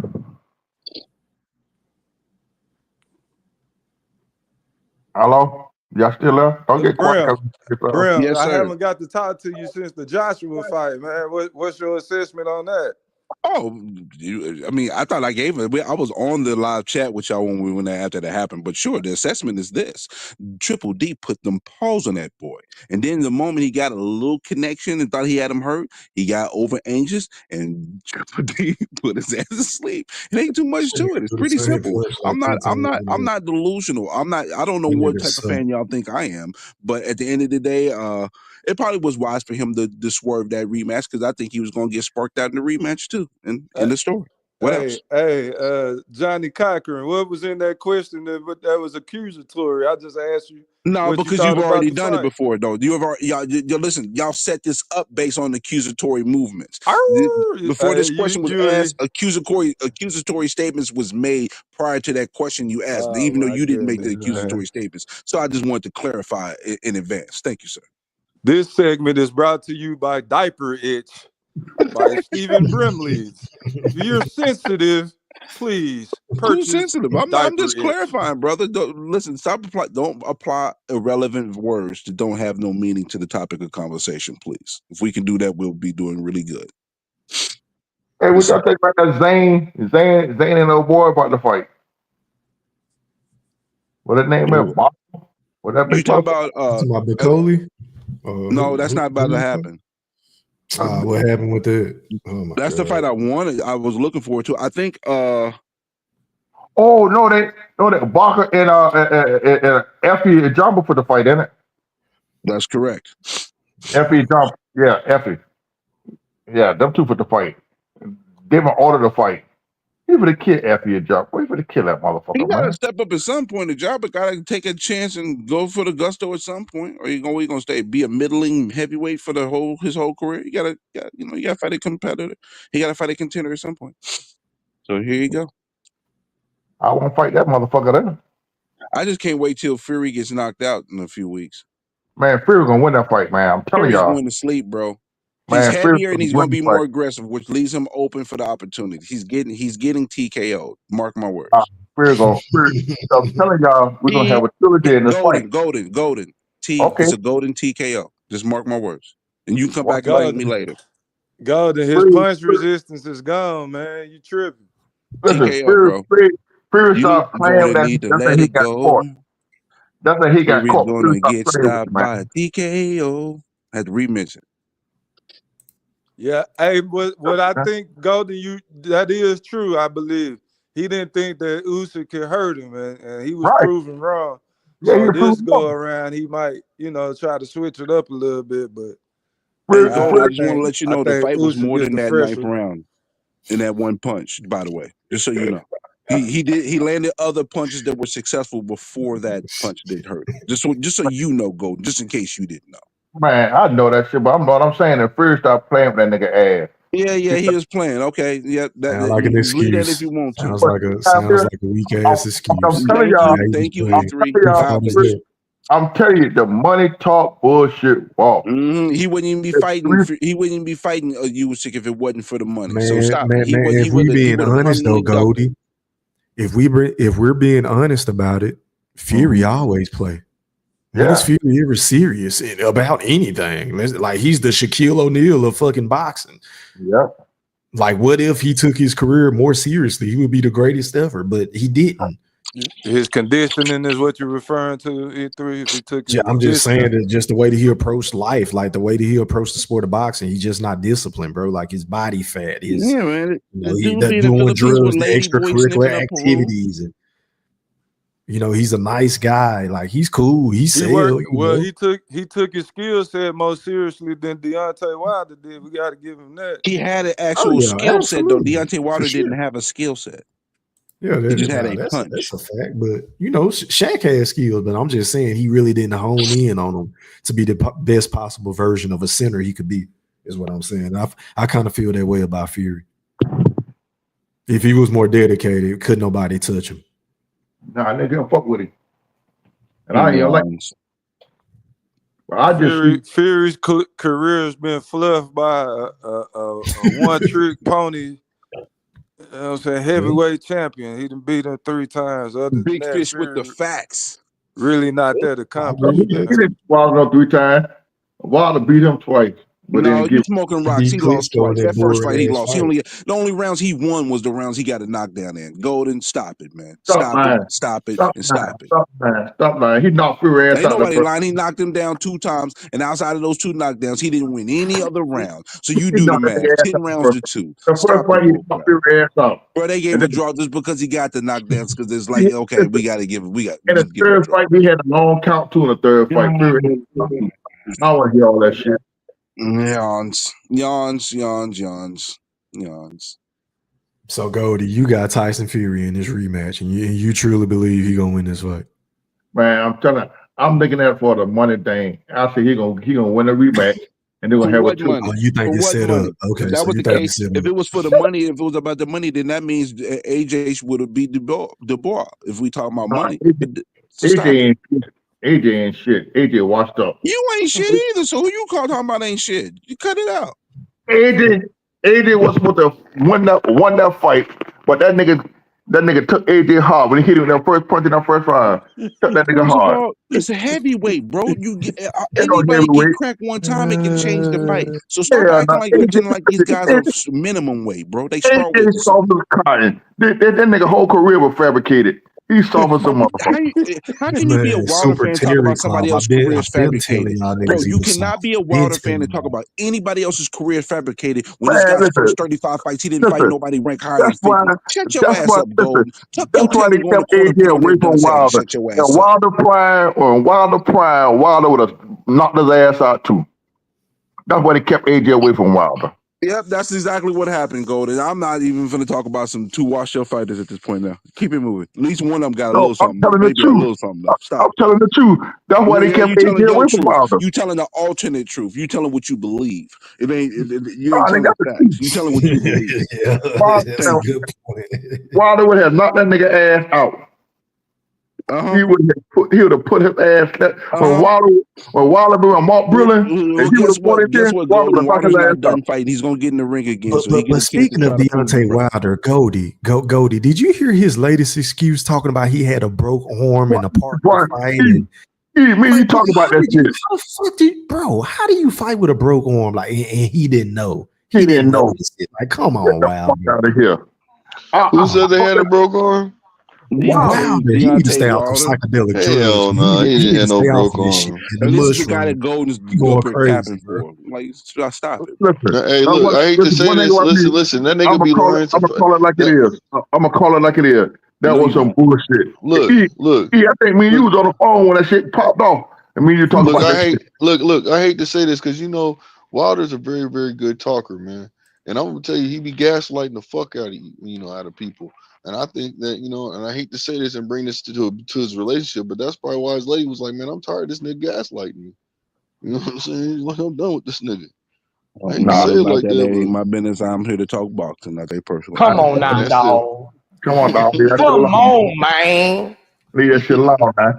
Hello? Y'all still there? Don't get quiet. Brim, Yes, I sir. haven't got to talk to you since the Joshua fight, man. What's your assessment on that? Oh, I thought I gave it. I was on the live chat with y'all when after that happened. But sure, the assessment is this: Triple D put them paws on that boy, and then the moment he got a little connection and thought he had him hurt, he got over anxious, and Triple D put his ass to sleep. It ain't too much to it. It's pretty simple. I'm not delusional. I don't know what type of fan y'all think I am, but at the end of the day, it probably was wise for him to swerve that rematch because I think he was going to get sparked out in the rematch too. And in the story. What else? Johnny Cochran, what was in that question that was accusatory? I just asked you. No, what because you you've thought about already the done fight. it before, though. Listen, y'all set this up based on accusatory movements. Before this question was asked, accusatory statements was made prior to that question you asked, Oh, even though my you didn't make the goodness, accusatory man. statements. So I just wanted to clarify in advance. Thank you, sir. This segment is brought to you by Diaper Itch by Stephen Brimleeds. If you're sensitive, please purchase Who's sensitive? I'm Diaper just Itch. clarifying, brother. Listen, don't apply irrelevant words that don't have no meaning to the topic of conversation, please. If we can do that, we'll be doing really good. Hey, what y'all think about that Zane and old boy about the fight? What that name is? Bob? What that You big talking motherfucker? about Bicoli? No, that's not about to happen. What happened with that? Oh my That's God. the fight I wanted. I was looking forward to. I think Oh no, that Barker and Effie Jumbo for the fight, isn't it? That's correct. Effie Jumbo, yeah, Effie. Yeah, them two for the fight. They were ordered the fight. He for the kill Effie and Jumbo. He for the kill that he motherfucker, gotta man. step up at some point. The job gotta take a chance and go for the gusto at some point. Or he gonna stay be a middling heavyweight for his whole career. You gotta fight a competitor. He gotta fight a contender at some point. So here you go. I won't fight that motherfucker then. I just can't wait till Fury gets knocked out in a few weeks. Man, Fury gonna win that fight, man. I'm telling Fury's y'all. going to sleep, bro. He's Man, Fury's heavier and gonna he's win going to the be fight. more aggressive, which leaves him open for the opportunity. He's getting TKO'd. Mark my words. Fury. I'm telling y'all, we're gonna have a trilogy in this fight. Golden. It's a golden TKO. Just mark my words. And you can come back and thank me later. Golden, his punch resistance is gone, man. You tripping. TKO, bro. Fury stopped playing gonna that. need to That's let when he it got go. caught. That's when he got Fury's caught. gonna Fury stopped get playing with stopped him, by man. a TKO. I had to remix it. Yeah, hey, what I think, Golden, that is true. I believe he didn't think that Usyk could hurt him, and he was proven wrong. Yeah, So he this proved go wrong. around, he might, try to switch it up a little bit. But Hey, Golden, I just want to let you I know the think fight was Usyk more gets than the that fresh ninth one. round in that one punch, by the way. Just so you know. He landed other punches that were successful before that punch that hurt him. Just so you know, Golden, just in case you didn't know. Man, I know that shit, but I'm saying that Fury stopped playing with that nigga ass. Yeah, he was playing. Okay, yeah, Sounds like an believe that if excuse. you want to. Sounds like a weak ass excuse. I'm telling y'all. Thank you, playing. E3. Who fought his leg? I'm telling you, the money talk bullshit walk. He wouldn't even be fighting. He wouldn't even be fighting Usyk if it wasn't for the money. So stop it. Man, if we being honest though, Goldie, if we're being honest about it, Fury always play. When is Fury ever serious about anything? Like he's the Shaquille O'Neal of fucking boxing. Yep. Like what if he took his career more seriously? He would be the greatest ever, but he didn't. His conditioning is what you're referring to, E3. If he took his I'm just saying that just the way that he approached life, like the way that he approached the sport of boxing, he's just not disciplined, bro. Like his body fat, his man. He's doing drugs, the extracurricular activities, and he's a nice guy. Like he's cool. He took his skill set more seriously than Deontay Wilder did. We got to give him that. He had an actual skill set though. Deontay Wilder didn't have a skill set. Yeah, he just had a punch. That's a fact. But Shaq has skills, but I'm just saying he really didn't hone in on him to be the best possible version of a center he could be. Is what I'm saying. I kind of feel that way about Fury. If he was more dedicated, could nobody touch him? Nah, they didn't fuck with him. And I ain't like. Fury's career has been fluffed by a one-trick pony. You know what I'm saying? Heavyweight champion. He done beat him 3 times. Other Big than that, fish with the facts. Really not that accomplished. He didn't Wilder 3 times. Wilder beat him twice. But no, you smoking rocks. He lost twice. That first fight he lost. Fight. The only rounds he won was the rounds he got a knockdown in. Golden, stop it, man. Stop lying. Stop it. Stop lying. He knocked Fury ass out. Ain't nobody lying. He knocked him down 2 times, and outside of those 2 knockdowns, he didn't win any other round. So you do the math. 10 rounds to 2. The first fight he knocked Fury ass out. Bro, they gave a draw just because he got the knockdowns. Because it's like, okay, we got to give. We got. In the third fight, he had a long count too. In the third fight, I want to hear all that shit. Yawns. So Goldie, you got Tyson Fury in this rematch, and you truly believe he gonna win this fight? Man, I'm looking at it for the money thing. I say he gonna win the rematch, and they're gonna have a 2. Oh, you think it's set up? Okay, If that was the case, if it was for the money, if it was about the money, then that means AJ would have beat Dubois. If we talk about money, AJ ain't shit. AJ washed up. You ain't shit either. So who you talking about ain't shit? You cut it out. AJ was supposed to win that fight, but that nigga took AJ hard when he hit him in that first punch in that first round. Took that nigga hard. All, it's a heavyweight, bro. You get anybody get cracked one time, it can change the fight. So stop acting like pretending like these guys are minimum weight, bro. They start with soft as cotton. That nigga whole career was fabricated. He's soft as a motherfucker. How can you be a Wilder fan and talk about somebody else's career is fabricated? Bro, you cannot be a Wilder fan and talk about anybody else's career fabricated when this guy's first 35 fights, he didn't fight nobody ranked higher than 50. Shut your ass up, Gold. Tuck your tail and go in the corner and put on that dust and shut your ass up. Wilder Prime, Wilder would have knocked his ass out too. That's why they kept AJ away from Wilder. Yep, that's exactly what happened, Golden. I'm not even going to talk about some 2 washed-up fighters at this point now. Keep it moving. At least one of them got a little something. Maybe a little something. Stop. I'm telling the truth. That's why they kept AJ away from Wilder. You telling the alternate truth. You telling what you believe. You ain't telling the facts. You telling what you believe. Wilder would have knocked that nigga ass out. He would have put his ass when Wilder and Mark Brillin. Guess what? Wilder's not done fighting. He's gonna get in the ring again. But speaking of Deontay Wilder, Goldie, did you hear his latest excuse talking about he had a broke arm in a partner fight? You talk about that shit. How the fuck bro? How do you fight with a broke arm and he didn't know? He didn't know this shit. Like, come on, Wild. Out of here. Who said they had a broke arm? Wilder, he need to stay off of psychedelic drugs. Hell no, he didn't have no broke arm. And this is the guy that Golden's up here capping for. Like, stop it. Listen, hey, look, I hate to say this. Listen, that nigga be lying. I'm gonna call it like it is. I'm gonna call it like it is. That was some bullshit. Look. I think me and you was on the phone when that shit popped off. And me and you talking about that shit. Look, I hate to say this because Wilder's a very, very good talker, man. And I'm gonna tell you, he be gaslighting the fuck out of out of people. And I think that, and I hate to say this and bring this to his relationship, but that's probably why his lady was like, man, I'm tired of this nigga gaslighting me. You know what I'm saying? He's like, I'm done with this nigga. I hate to say it like that. Ain't my business. I'm here to talk boxing, not their personal. Come on now, dog. Come on, dog. Come on, man. Leave that shit alone, man.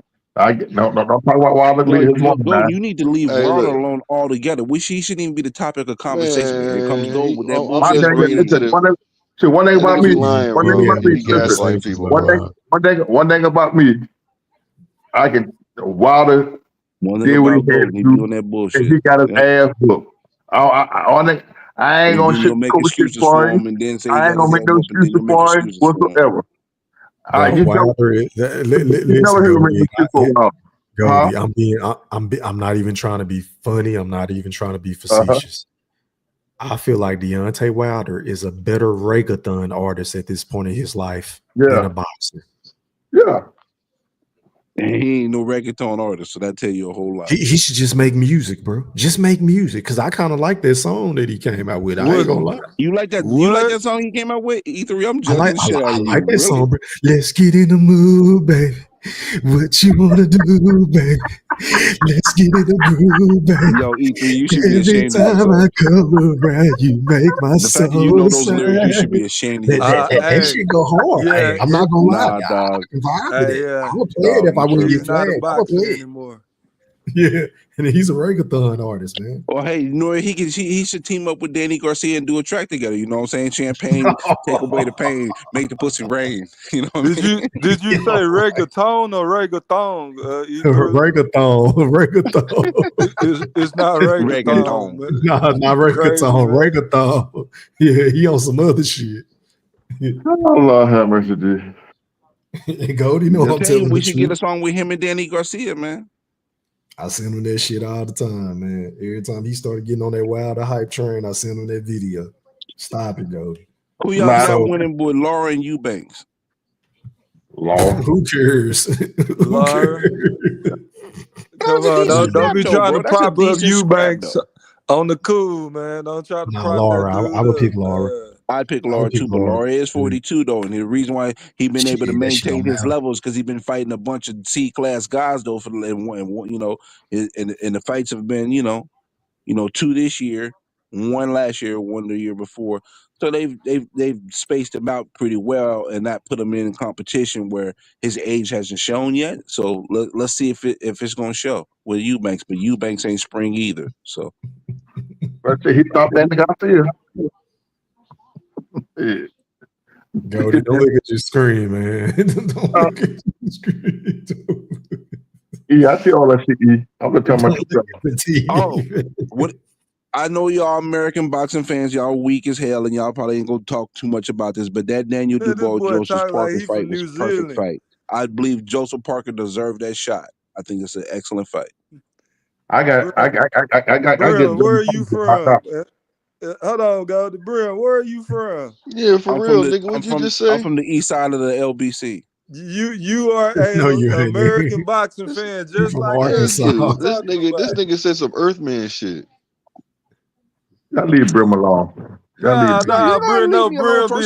Don't talk about Wilder. You need to leave Wilder alone altogether. He shouldn't even be the topic of conversation when it comes to with that bullshit. One thing about me. One thing about me. I can Wilder did what he had to do, on that bullshit. and he got his ass whooped. I ain't gonna shit make excuses for him, and then say I ain't gonna make no excuses for him whatsoever. I'm not even trying to be funny. I'm not even trying to be facetious. I feel like Deontay Wilder is a better reggaeton artist at this point in his life than a boxer. Yeah. And he ain't no reggaeton artist, so that tell you a whole lot. He should just make music, bro. Just make music, because I kind of like that song that he came out with. I ain't gonna lie. You like that? You like that song he came out with? E3, I'm judging the shit out of you. I like that song, bro. Let's get in the mood, baby. What you wanna do, baby? Let's get in the mood, baby. Yo, E3, you should be ashamed of yourself. Every time I come around, you make my the fact that you know those lyrics, you should be ashamed of yourself. That shit go hard. Hey, I'm not gonna lie, dog. I would play it if I wouldn't get flagged. I would play it anymore. Yeah, and he's a reggaeton artist, man. Well, hey, he should team up with Danny Garcia and do a track together. You know what I'm saying? Champagne, take away the pain, make the pussy rain. You know what I mean? Did you say reggaeton or reggaeton? Reggaeton. It's not reggaeton. Nah, not reggaeton. Reggaeton. Yeah, he on some other shit. Oh, Lord have mercy, dude. Goldie, I'm telling you. We should get a song with him and Danny Garcia, man. I send him that shit all the time, man. Every time he started getting on that Wilder hype train, I send him that video. Stop it, Goldie. Who y'all got winning with Laura and Eubanks? Laura. Who cares? Who cares? Come on, don't be trying to prop up Eubanks on the cool, man. Don't try to prop Laura. that I would pick Laura. I'd pick Laura too, but Laura is 42 though, and the reason why he been able to maintain his levels because he's been fighting a bunch of C-class guys though and the fights have been 2 this year, 1 last year, 1 the year before. So they've spaced him out pretty well and not put him in competition where his age hasn't shown yet. So let's see if it's gonna show with Eubanks, but Eubanks ain't spring either. So he thought that nigga out there. Yeah. Goldie, don't look at your screen, man. Don't look at your screen. Yeah, I see all that shit. I'm gonna tell my what? I know y'all American boxing fans, y'all weak as hell, and y'all probably ain't gonna talk too much about this. But that Daniel Dubois Joseph Parker fight was a perfect fight. I believe Joseph Parker deserved that shot. I think it's an excellent fight. I got. Where are you from? Hold on, Goldie. Brim, where are you from? Yeah, for real, nigga. What you just say? I'm from the east side of the LBC. You are an American boxing fan, just like this nigga said some Earthman shit. Y'all leave Brim alone. Brim be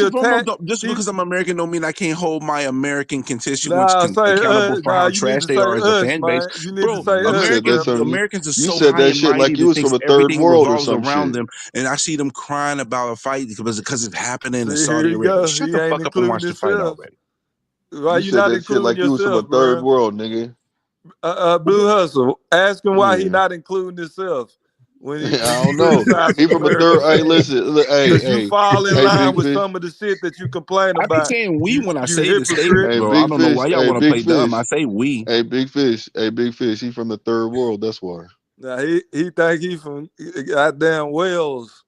attacked. Just because I'm American don't mean I can't hold my American constituents accountable for how trash they are as a fan base. Bro, Americans are so high and mighty like you was from a third world or something around them, and I see them crying about a fight because it's happening in Saudi Arabia. Shut the fuck up and watch the fight already. Why you not including like you was from a third world, nigga? Blue Hustle, ask him why he not including himself. I don't know. He from the third. Hey, listen. Look, Because you fall in line Big with Fish. some of the shit that you complain I be about. saying we when I You say the hypocrite. statement, Hey, bro. I Big don't know Fish. why y'all Hey, want to Big play dumb. I Fish. say we. Hey, Big Fish. Hey, Big Fish. He from the third world. That's why. Now he think he from goddamn Wales.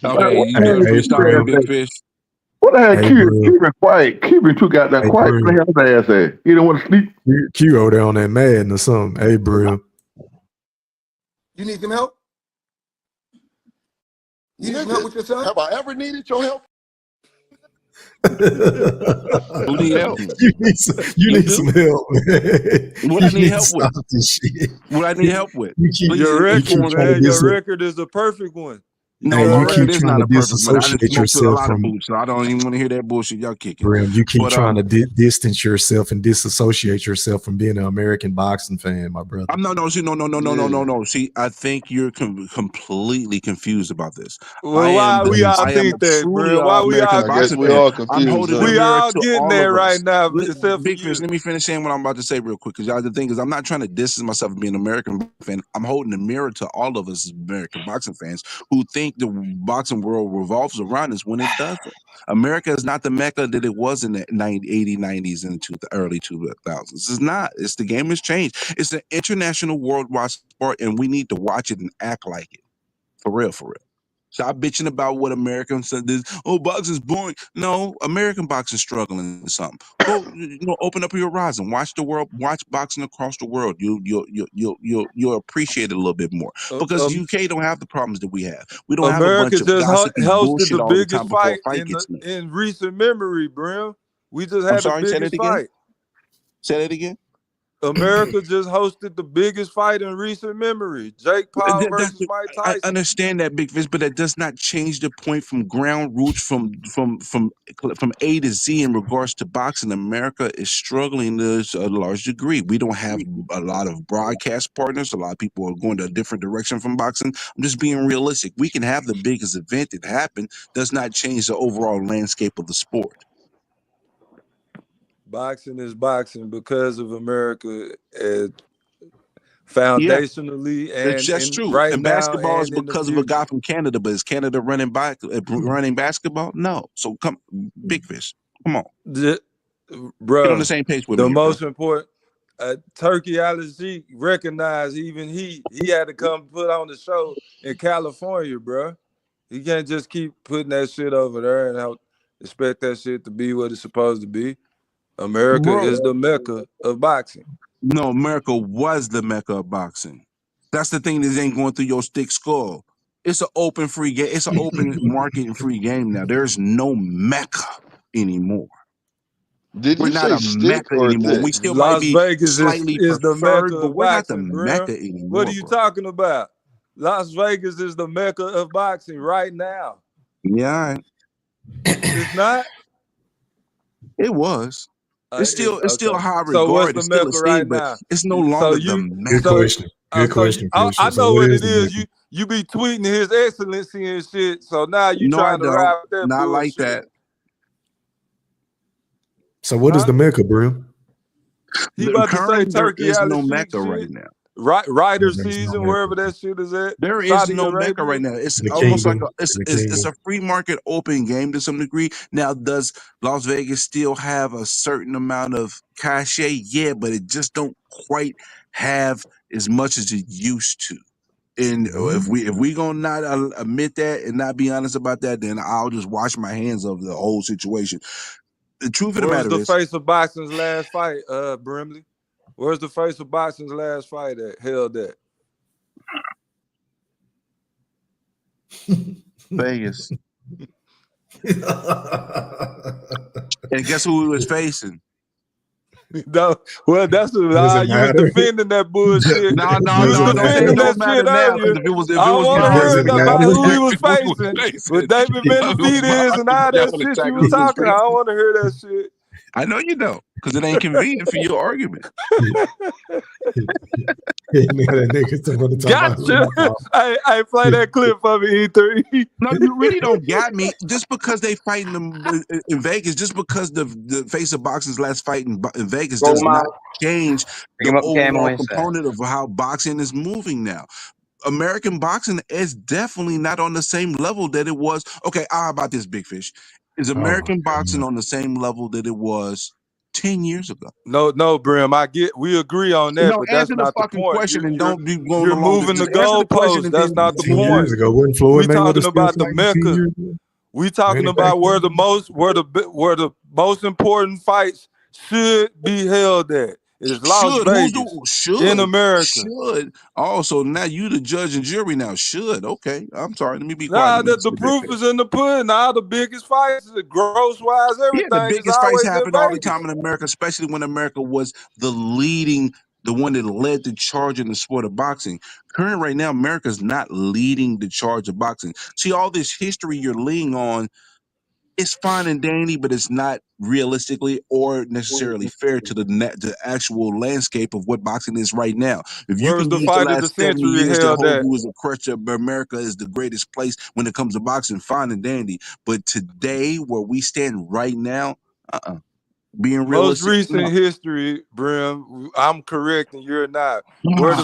Okay, you Hey, done Hey, fished already, Brim. big fish. What the heck, Hey, Q? Brim. Q been quiet. Q been too goddamn Hey, quiet. Brim. Where the hell his ass at? He don't want to sleep. Q over there on that Madden or something. Hey, Brim. You need some help? You need some help with your son? Have I ever needed your help? Who need help? You need some help, man. What You I need need to help with? stop this shit. What I need help with? You keep, Please Your you keep record, inform trying me. to man. Your record is a perfect one. You No, Hey, got my you record keep is trying not to a perfect one. I just disassociate smoked a yourself lot of from boots, so I don't even want to hear that bullshit y'all kicking. Brim. You keep But trying to distance yourself and disassociate yourself from being an American boxing fan, my brother. I'm no. See, I think you're completely confused about this. Well, why we all I am think a that, truly bro? Why we all American I guess boxing we fan. all I'm confused, holding the we huh? mirror all to getting all there of right us. now, except for Big Fish, you. let me finish saying what I'm about to say real quick. Because the thing is, I'm not trying to distance myself from being an American fan. I'm holding the mirror to all of us as American boxing fans who think the boxing world revolves around us when it doesn't. America is not the mecca that it was in the 80s, 90s, and early 2000s. It's not. It's the game has changed. It's an international worldwide sport, and we need to watch it and act like it. For real, for real. Stop bitching about what Americans said. Oh, boxing's boring. No, American boxing's struggling with something. Go, open up your horizon. Watch the world. Watch boxing across the world. You'll appreciate it a little bit more because UK don't have the problems that we have. We don't have a America bunch of just gossipy hosted bullshit the all the biggest time before a fight fight gets made. in recent memory, Brim. We just I'm had the sorry. Say that biggest again. fight. Say that again. America just hosted the biggest fight in recent memory. Jake Paul versus Mike I Tyson. understand that, Big Fish, but that does not change the point from ground roots from A to Z in regards to boxing. America is struggling to a large degree. We don't have a lot of broadcast partners. A lot of people are going to a different direction from boxing. I'm just being realistic. We can have the biggest event that happened. Does not change the overall landscape of the sport. Boxing is boxing because of America foundationally That's and true. right And now basketball is and in the because of a guy future. from Canada, but is Canada running basketball? No. So come, Big Fish, come on. Get on the Bruh, same page with the me, bro. most important Turkey Al-Sheikh recognized even he had to come put on the show in California, bruh. You can't just keep putting that shit over there and expect that shit to be what it's supposed to be. America Bro, is the mecca of boxing. no, America was the mecca of boxing. That's the thing that ain't going through your thick skull. It's an open free game. It's an open market and free game now. There's no mecca anymore. Did We're you not say a stick mecca or anymore. thick? We still might Las be Vegas slightly is the mecca preferred, but of we're not the boxing, mecca bro. What are anymore, you bro. talking about? Las Vegas is the mecca of boxing right now. Yeah, It's not. it was. It's still Okay. high So what's regard. the It's still mecca right esteemed, but now? it's no So longer the you Good mecca. so question. Good so you, question, I Christian. So know what what is it the is. mecca? You be tweeting His Excellency and shit. So now you No, I trying to don't. ride with that Not like bullshit, that. So what is huh? the mecca, Brim? He about to say Currently, there Turkey is out of no shit mecca right shit. now. Writer There's no season, mecca. wherever that shit is at. There is Saudi no mecca Arabia. right now. It's The almost like kingdom. The it's kingdom. a free market open game to some degree. Now, does Las Vegas still have a certain amount of cachet? Yeah, but it just don't quite have as much as it used to. And if we gonna not admit that and not be honest about that, then I'll just wash my hands of the whole situation. The truth of the Where's matter the is, face of boxing's last fight, Brimley? Where's the face of boxing's last fight at? Held at? Vegas. And guess who he was facing? No, well, that's Does it you was matter? defending that bullshit. No, You was Does it don't say matter? defending it don't that matter shit now. earlier. Because if it was I don't want to Does hear it about matter? who he was we was facing facing. with David Benavidez and all that shit you was talking. I don't want to hear that shit. I know you don't, because it ain't convenient for your argument. That nigga still want to talk about who Gotcha. he fought. Hey, play that clip for me, E3. No, you really don't got me. Just because they fighting them in Vegas, just because the face of boxing's last fight in Vegas Go does not mouth. change Pick the him up, Cam, overall on inside. component of how boxing is moving now. American boxing is definitely not on the same level that it was. Okay, how about this, Big Fish? Is American boxing on the same level that it was 10 years ago? No, Brim. We agree on that, No, but that's answer the not the fucking point. question and don't be going You're along. moving the Just answer the question goalposts. and That's then not the 10 years point. ago, wasn't Floyd We Mayweather talking still about the fighting 10 Mecca. years ago? We talking about where the most important fights should be held at. It's Las Should who's Vegas the in America. should also now you the judge and jury now should okay I'm sorry let me be quiet. Nah, Let me the say Big proof Fish. is in the pudding. All the biggest fights, the gross wise, Yeah, the everything is biggest fights always in happened all the Vegas. time in America, especially when America was the one that led the charge in the sport of boxing. Current right now, America's not leading the charge of boxing. See, all this history you're leaning on, it's fine and dandy, but it's not realistically or necessarily fair to the actual landscape of what boxing is right now. If you Where's can the use the fight of the last 70 century years to held hold at? you as a crutch of America is the greatest place when it comes to boxing, fine and dandy. But today, where we stand right now, being Most realistic, no. recent history, Brim. I'm correct and you're not. Where the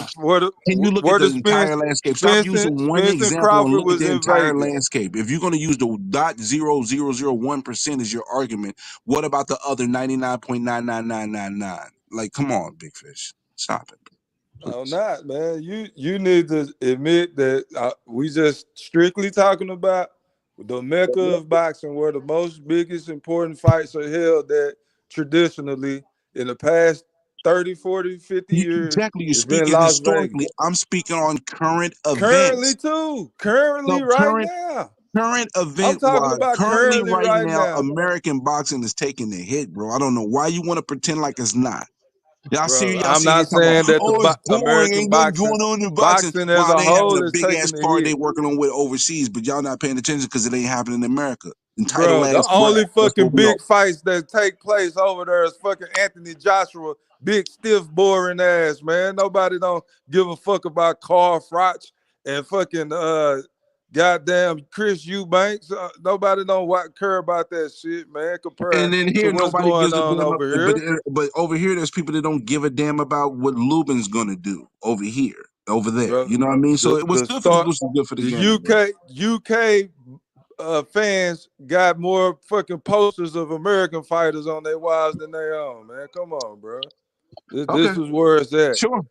Can you look at the Spence entire landscape? Stop using one and example and Crawford look at was the in entire Vegas. landscape. If you're going to use the .0001% as your argument, what about the other 99.99999? Like, come on, Big Fish, stop it. I'm not, man. You need to admit that we just strictly talking about the mecca of boxing, where the most biggest important fights are held. That traditionally, in the past 30, 40, 50 years, Exactly, you're it's been speaking Las Vegas. historically. I'm speaking on current Currently, events. too. No, Currently, right now. Current I'm event talking wise, about currently currently right right now, now. American boxing is taking the hit, bro. I don't know why you want to pretend like it's not. Y'all Bro, see I'm here not talking about, saying that oh, it's boring, American ain't nothing going boxing, on in boxing. boxing as While a they having whole a is big ass taking the party they hit. working on with overseas, but y'all not paying attention because it ain't happening in America. Entitled Bro, the ass brat. only That's fucking what we are. big fights that take place over there is fucking Anthony Joshua, big stiff boring ass, man. Nobody don't give a fuck about Carl Froch and fucking goddamn Chris Eubanks. Nobody don't care about that shit, man, compared And then to here what's nobody going gives a on damn, over but here. but over here there's people that don't give a damn about what Lubin's gonna do over here, over there. Bro, You know what I mean? So it was the good for the start goose is good for the the gander, bro. UK fans got more fucking posters of American fighters on their walls than they own, man. Come on, bro. Okay, This is where it's at. sure.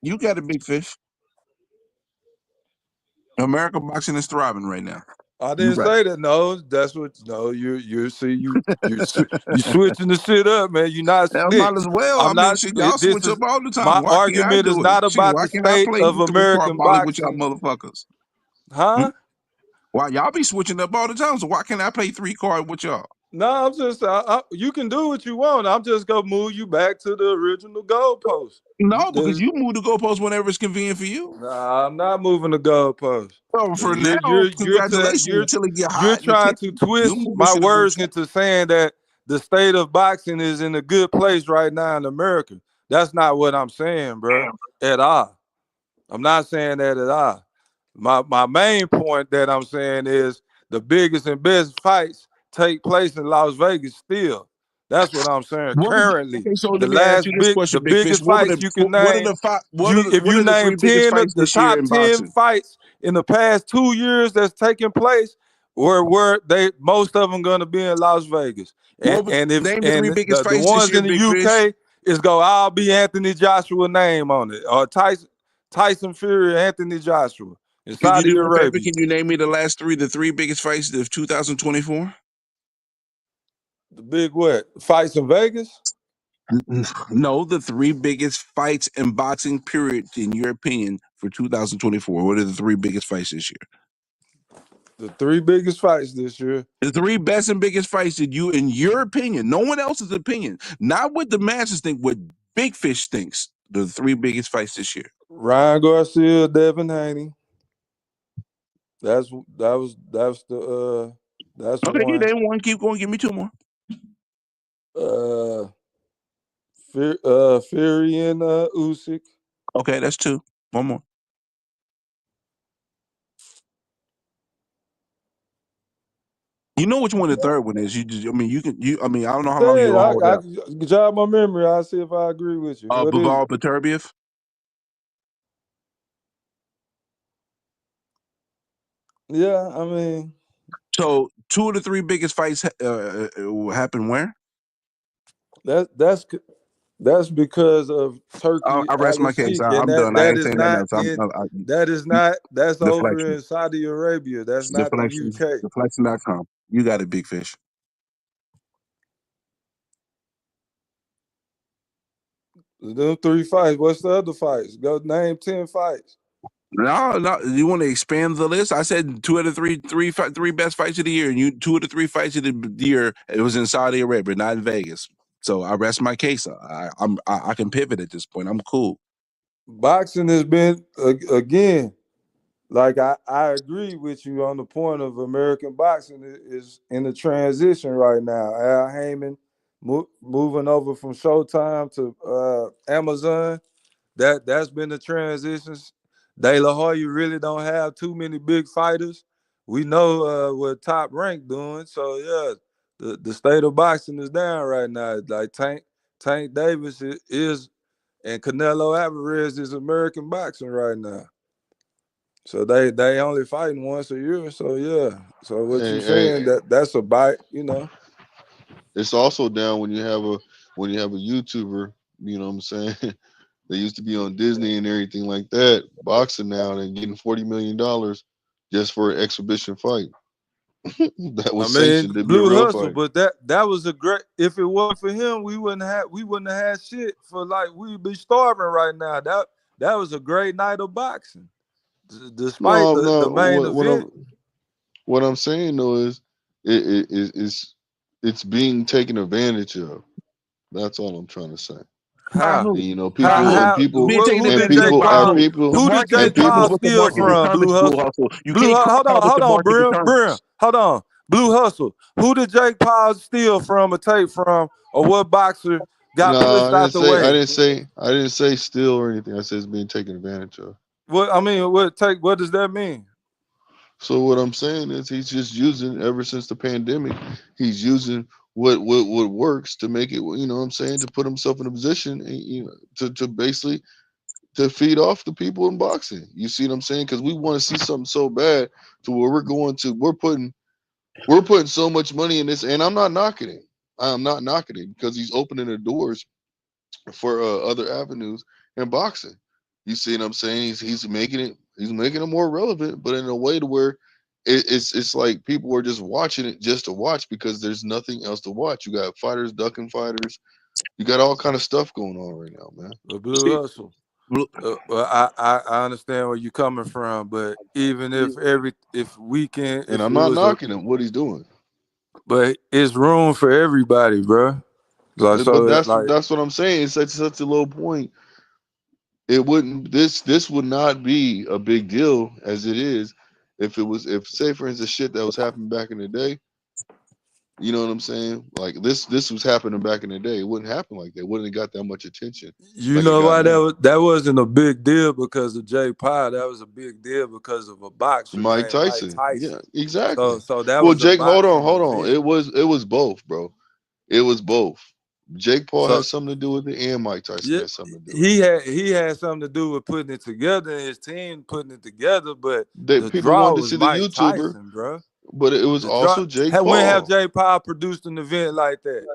You got a Big Fish. American boxing is thriving right now. I You didn't right. say that. No, that's what. No, you switching the shit up, man. You're not I slick. might as well. I I'm mean, not. shit, y'all This switch is up all the time. my Why can't I argument. Is do it? not Shit, about why the can't I state play of three card American parlay with y'all boxing, motherfuckers? huh? Why y'all be switching up all the time? So why can't I play 3 card with y'all? No, I'm just. You can do what you want. I'm just gonna move you back to the original goalpost. No, because you move the goalpost whenever it's convenient for you. Nah, I'm not moving the goalpost. So for now, congratulations until it get You're hot in the trying to kitchen. You twist move the my shit words eventually. into saying that the state of boxing is in a good place right now in America. That's not what I'm saying, bro, at all. I'm not saying that at all. My main point that I'm saying is the biggest and best fights take place in Las Vegas still. That's what I'm saying. Currently, Okay, so let me ask you this question, the Big Fish. biggest fights you can What are name. the five? What are the If what you are the name three biggest 10 fights of the this year top in 10 boxing? fights in the past 2 years that's taking place, where they most of them gonna be in Las Vegas. Name the three biggest The fights this ones year, in the Big Fish. UK is go all be Anthony Joshua name on it. Or Tyson Fury, Anthony Joshua in Could you Saudi do me a favor? Arabia. Can you name me the three biggest fights of 2024? The big what? Fights in Vegas? No, the three biggest fights in boxing, period, in your opinion, for 2024. What are the three biggest fights this year? The three biggest fights this year. The three best and biggest fights that you, in your opinion, no one else's opinion, not what the masses think, what Big Fish thinks, the three biggest fights this year. Ryan Garcia, Devin Haney. That's the Okay, you one. name one. Keep going. Give me two more. Fury and Usyk. Okay, that's two. One more. You know which one the third one is. I don't know how long you'll hold I out. jog my memory. I'll see if I agree with you. What is Bivol it? Peterbiev. Yeah, I mean, So 2 of the 3 biggest fights happen where? That's because of Turkey I rest Al my case. Sheikh, and I'm done. I that ain't is saying nothing not else. in that is not that's over Deflection. in Saudi Arabia. That's not the Deflections. UK. Deflection.com. You got it, big fish. Them 3 fights. What's the other fights? Go name 10 fights. No. You want to expand the list? I said 2 out of 3 best fights of the year, and you 2 of the 3 fights of the year. It was in Saudi Arabia, not in Vegas. So I rest my case. I can pivot at this point. I'm cool. Boxing has been again. Like I agree with you on the point of American boxing is in the transition right now. Al Heyman moving over from Showtime to Amazon. That's been the transitions. De La Hoya really don't have too many big fighters. We know what Top Rank doing. So yeah, the state of boxing is down right now. Like Tank Davis is and Canelo Alvarez is American boxing right now. So they only fighting once a year. So yeah. So what you saying that's a bite, It's also down when you have a YouTuber, you know what I'm saying? They used to be on Disney and everything like that, boxing now and getting $40 million just for an exhibition fight. That I was mean, sanctioned to be a Blue real Hustle, fight. but that was a great. If it wasn't for him, we wouldn't have had shit for like we'd be starving right now. That was a great night of boxing, despite No, the no. main event. What I'm saying though is it's being taken advantage of. That's all I'm trying to say. How? And, you know, How? Being taken Who did advantage of Jake by Paul? who? The Who did market Jake determines Paul what the steal market from? Blue determines, Blue Hustle. Hustle. You can't cry out what Hold the on, market Brim. determines. Hold on, Blue Hustle. Who did Jake Paul steal from or take from, or what boxer got No, pushed I out didn't the say way? I didn't say steal or anything. I said it's being taken advantage of. What does that mean? So what I'm saying is he's just using ever since the pandemic, he's using what works to make it, you know what I'm saying, to put himself in a position, you know, to basically to feed off the people in boxing. You see what I'm saying? Because we want to see something so bad to where we're putting so much money in this, and I'm not knocking it. I'm not knocking it because he's opening the doors for other avenues in boxing. You see what I'm saying? He's making it more relevant, but in a way to where it's like people are just watching it just to watch because there's nothing else to watch. You got fighters ducking fighters. You got all kind of stuff going on right now, man. The Blue Hustle. Well, I understand where you're coming from, but even if And if I'm it not was a, knocking him what he's doing. but it's room for everybody, bro. Like But so, like that's what I'm saying. It's such a low point. It wouldn't this would not be a big deal as it is if say for instance shit that was happening back in the day. You know what I'm saying? Like this was happening back in the day. It wouldn't happen like that. It wouldn't have got that much attention you like it know got why now. that wasn't a big deal because of Jay Pye. That was a big deal because of a boxer Mike named Mike Tyson. Yeah, Tyson. exactly. So that Well, was a Jake, boxing hold on. event. It was both, bro. It was both. Jake Paul So has something to do with it, and Mike Tyson yeah, has something to do with it. he had something to do with putting it together and his team putting it together, but They the people draw wanted to was see the Mike YouTuber, Tyson, bro. but it was The draw. also Jake When have Paul. Jay Paul produced an event like that?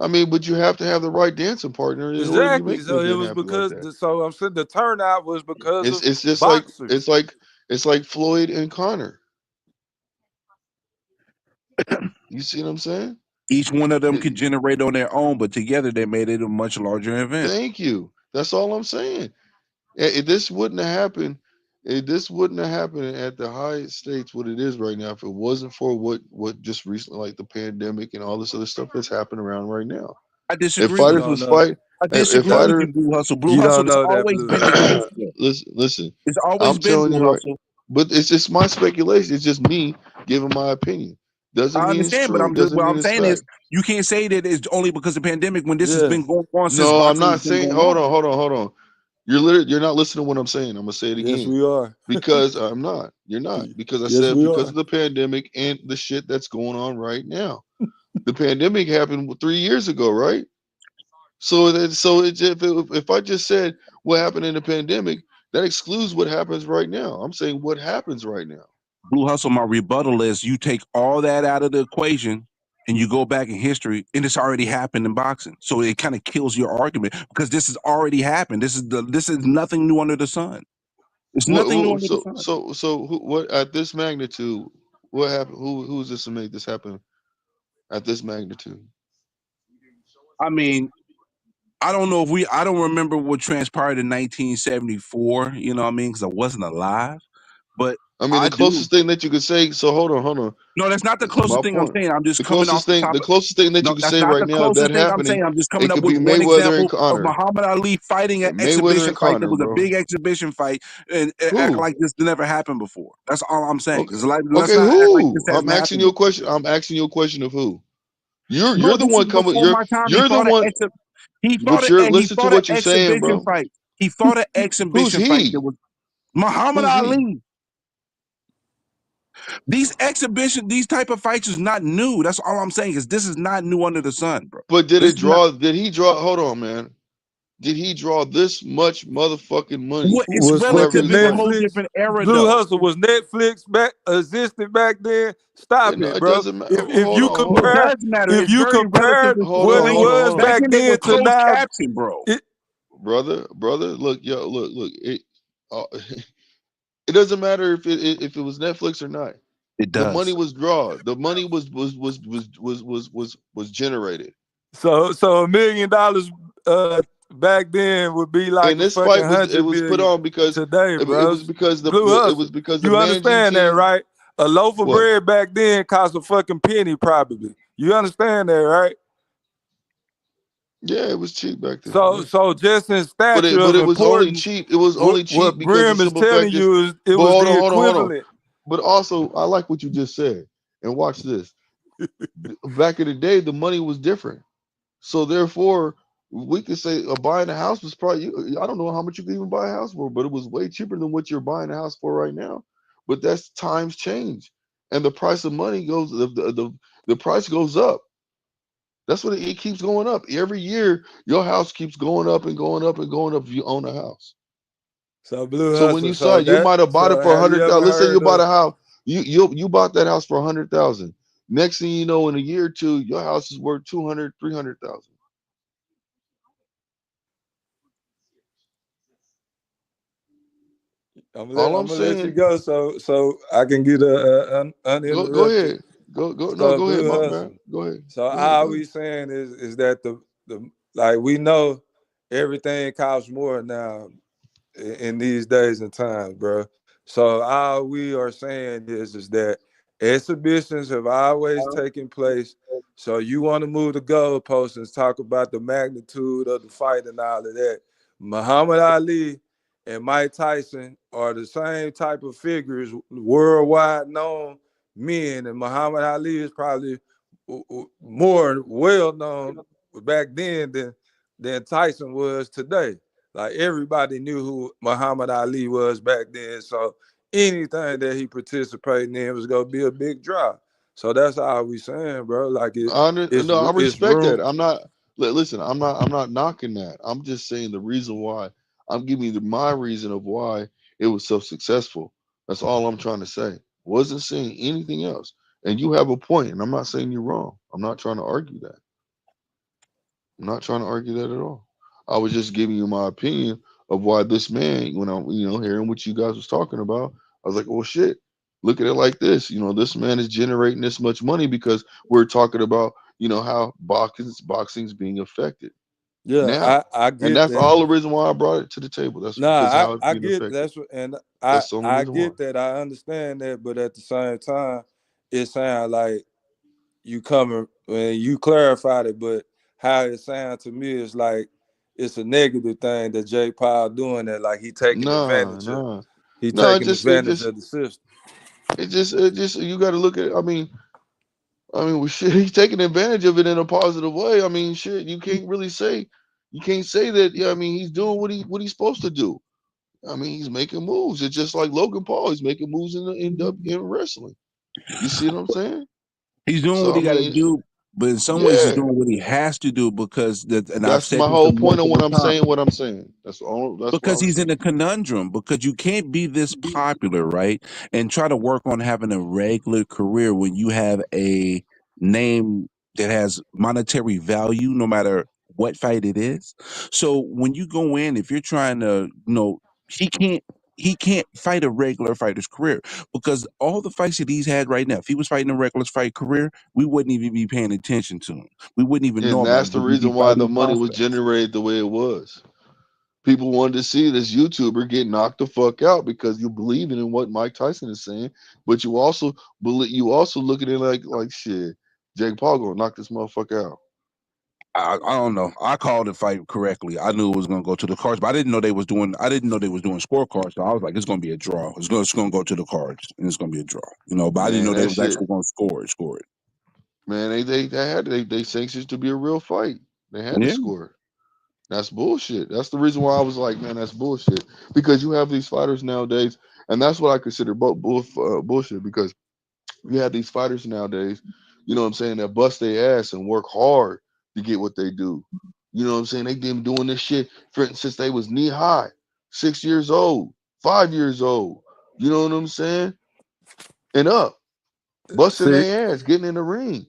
I mean, but you have to have the right dancing partner in order to be Exactly. making an So it event was happen like because that. so I'm saying the turnout was because of It's just like boxers. it's like Floyd and Connor. You see what I'm saying? Each one of them It- could generate on their own, but together they made it a much larger event. thank you. That's all I'm saying. This wouldn't have happened. This wouldn't have happened at the highest states what it is right now if it wasn't for what just recently like the pandemic and all this other stuff that's happening around right now. I If disagree You with fighters you. don't was know. fight, I if disagree with you, fighter, Blue Hustle. Blue You Hustle don't has know that always Blue. been exclusive. listen, It's always I'm been telling Blue you right, Hustle. but it's just my speculation. It's just me giving my opinion. Doesn't I mean it's understand, but true. I'm just Doesn't what mean I'm it's saying is fact. you can't say that it's only because of pandemic when this has Yeah. been going on since No, I'm boxing has not been saying. going on. Hold on. You're not listening to what I'm saying. I'm gonna say it Yes, again we are. because I'm not. You're not because I Yes, said we because are. of the pandemic and the shit that's going on right now. The pandemic happened 3 years ago, right? If I just said what happened in the pandemic, that excludes what happens right now. I'm saying what happens right now. Blue Hustle, my rebuttal is you take all that out of the equation and you go back in history, and it's already happened in boxing. So it kind of kills your argument because this has already happened. This is nothing new under the sun. It's nothing new under the sun. So what at this magnitude? What happened? Who's this to make this happen at this magnitude? I mean, I don't know if I don't remember what transpired in 1974, you know what I mean? Because I wasn't alive. But I mean, the closest thing that you could say. So hold on. No, that's not the closest thing I'm saying. I'm just The coming off closest the thing, top. the closest thing that No, you can that's say not right the now of that closest thing I'm happening, saying. I'm just it coming up could with be one Mayweather and example of Conor. Muhammad Ali fighting an Mayweather exhibition and fight that Conor, was a bro. big exhibition fight and act Who? like this never happened before. That's all I'm saying. Okay. Let's Okay. not act like Who? this I'm hasn't asking happened you a before. question. I'm asking you a question of who? Bro, You're the this is one coming. before my time. He You're the fought an one. But you're he listen to fought an what you're saying, exhibition bro. fight. He fought an Who's exhibition fight that he? was Muhammad Who's he? Ali. These type of fights is not new. That's all I'm saying. Is this is not new under the sun, bro. But did This it is not. draw? Did he draw? Hold on, man. Did he draw this much motherfucking money? Well, it's Was However relative. he It's a fight. whole Netflix, different era, Blue though. Hustle, was Netflix existed back then? Stop No, it, it bro. doesn't matter. If Hold you on, hold It on. compare, does matter. if It's you very relative compare to Hold what on, it today. hold on, was hold on. Back back then, they were then to closed now, caption, bro. Brother. Look, yo, look. It doesn't matter if it was Netflix or not. It The money does. was drawn. The money was generated. so $1 million back then would be like And a this fucking fight was 100 put million on because today, it bro. was because Blue Hustle. the You managing understand that, team. right? A loaf of What, bread back then cost a fucking penny, probably. You understand that, right? yeah, it was cheap back then. Yeah. So just in stature But of it was only importance, cheap. It was only cheap what because the Brim is simple telling fact is. you is it But was hold the on, hold on, hold on. equivalent. But also, I like what you just said. And watch this. Back in the day, the money was different. So therefore, we could say buying a house was probably. I don't know how much you could even buy a house for, but it was way cheaper than what you're buying a house for right now. But that's times change, and the price of money goes. The price goes up. That's what it keeps going up every year. Your house keeps going up and going up and going up if you own a house. So Blue So when Hustle. you saw it, you might have bought it for Have you ever 100,000. Let's say you heard bought of? a house. You bought that house for 100,000. Next thing you know, in a year or two, your house is worth 200, 300,000. All I'm I'm gonna let you saying, go so I can get a go uninterrupted. ahead. Go no, So go ahead, Blue my Hustle. man. Go ahead. So Go ahead. all Go ahead. we saying is that the like we know everything costs more now in these days and times, bro. So all we are saying is that exhibitions have always taken place. So you want to move the goalposts and talk about the magnitude of the fight and all of that. Muhammad Ali and Mike Tyson are the same type of figures, worldwide known men, and Muhammad Ali is probably more well known back then than Tyson was today. Like everybody knew who Muhammad Ali was back then. So anything that he participated in was gonna be a big draw. So that's all we saying, bro. Like No, I it's respect room. that. I'm not. Listen, I'm not knocking that. I'm just saying the reason why. I'm giving you my reason of why it was so successful. That's all I'm trying to say. Wasn't saying anything else. And you have a point, and I'm not saying you're wrong. I'm not trying to argue that. I'm not trying to argue that at all. I was just giving you my opinion of why this man, when I'm, hearing what you guys was talking about, I was like, well, shit. Look at it like this. This man is generating this much money because we're talking about, how boxing's being affected Yeah, now, I and get that's that. all the reason why I brought it to the table. That's because Nah, how it's I being get affected. that's what, and That's the only I reason why. get that. I understand that, but at the same time, it sounds like you coming when you clarified it, but how it sounds to me is like it's a negative thing that Jay Paul doing that, like he taking Nah, advantage of nah, he no. taking advantage of the system. It just. You got to look at. Well, shit, he's taking advantage of it in a positive way. I mean, shit, you can't say that. Yeah, I mean, he's doing what he's supposed to do. I mean, he's making moves. It's just like Logan Paul. He's making moves in wrestling. You see what I'm saying? He's doing So what I he got to mean, do. But in some ways, he's Yeah, doing what he has to do because and I've that's said my this whole point of multiple when I'm times. saying what I'm saying. That's all. That's what Because I'm he's in saying. a conundrum, because you can't be this popular, right? And try to work on having a regular career when you have a name that has monetary value, no matter what fight it is. So when you go in, if you're trying to, he can't fight a regular fighter's career because all the fights that he's had right now, if he was fighting a regular fight career, we wouldn't even be paying attention to him. We wouldn't even know And him that's as the we'd be reason why the fighting money was prospects. generated the way it was. People wanted to see this YouTuber get knocked the fuck out because you believe in what Mike Tyson is saying, but you also look at it like shit. Jake Paul gonna knock this motherfucker out. I don't know. I called the fight correctly. I knew it was going to go to the cards, but I didn't know they was doing. I didn't know they was doing scorecards. So I was like, it's going to be a draw. It's going to go to the cards, and it's going to be a draw. But I didn't Man, know they that was shit. actually going to score it. Man, they sanctioned it to be a real fight. They had to Yeah. score it. That's bullshit. That's the reason why I was like, man, that's bullshit. Because you have these fighters nowadays, and that's what I consider bullshit. Because you have these fighters nowadays, you know what I'm saying, that bust their ass and work hard to get what they do. You know what I'm saying? They've been doing this shit since they was knee high, 6 years old, 5 years old. You know what I'm saying? And up, busting See, their ass, getting in the ring,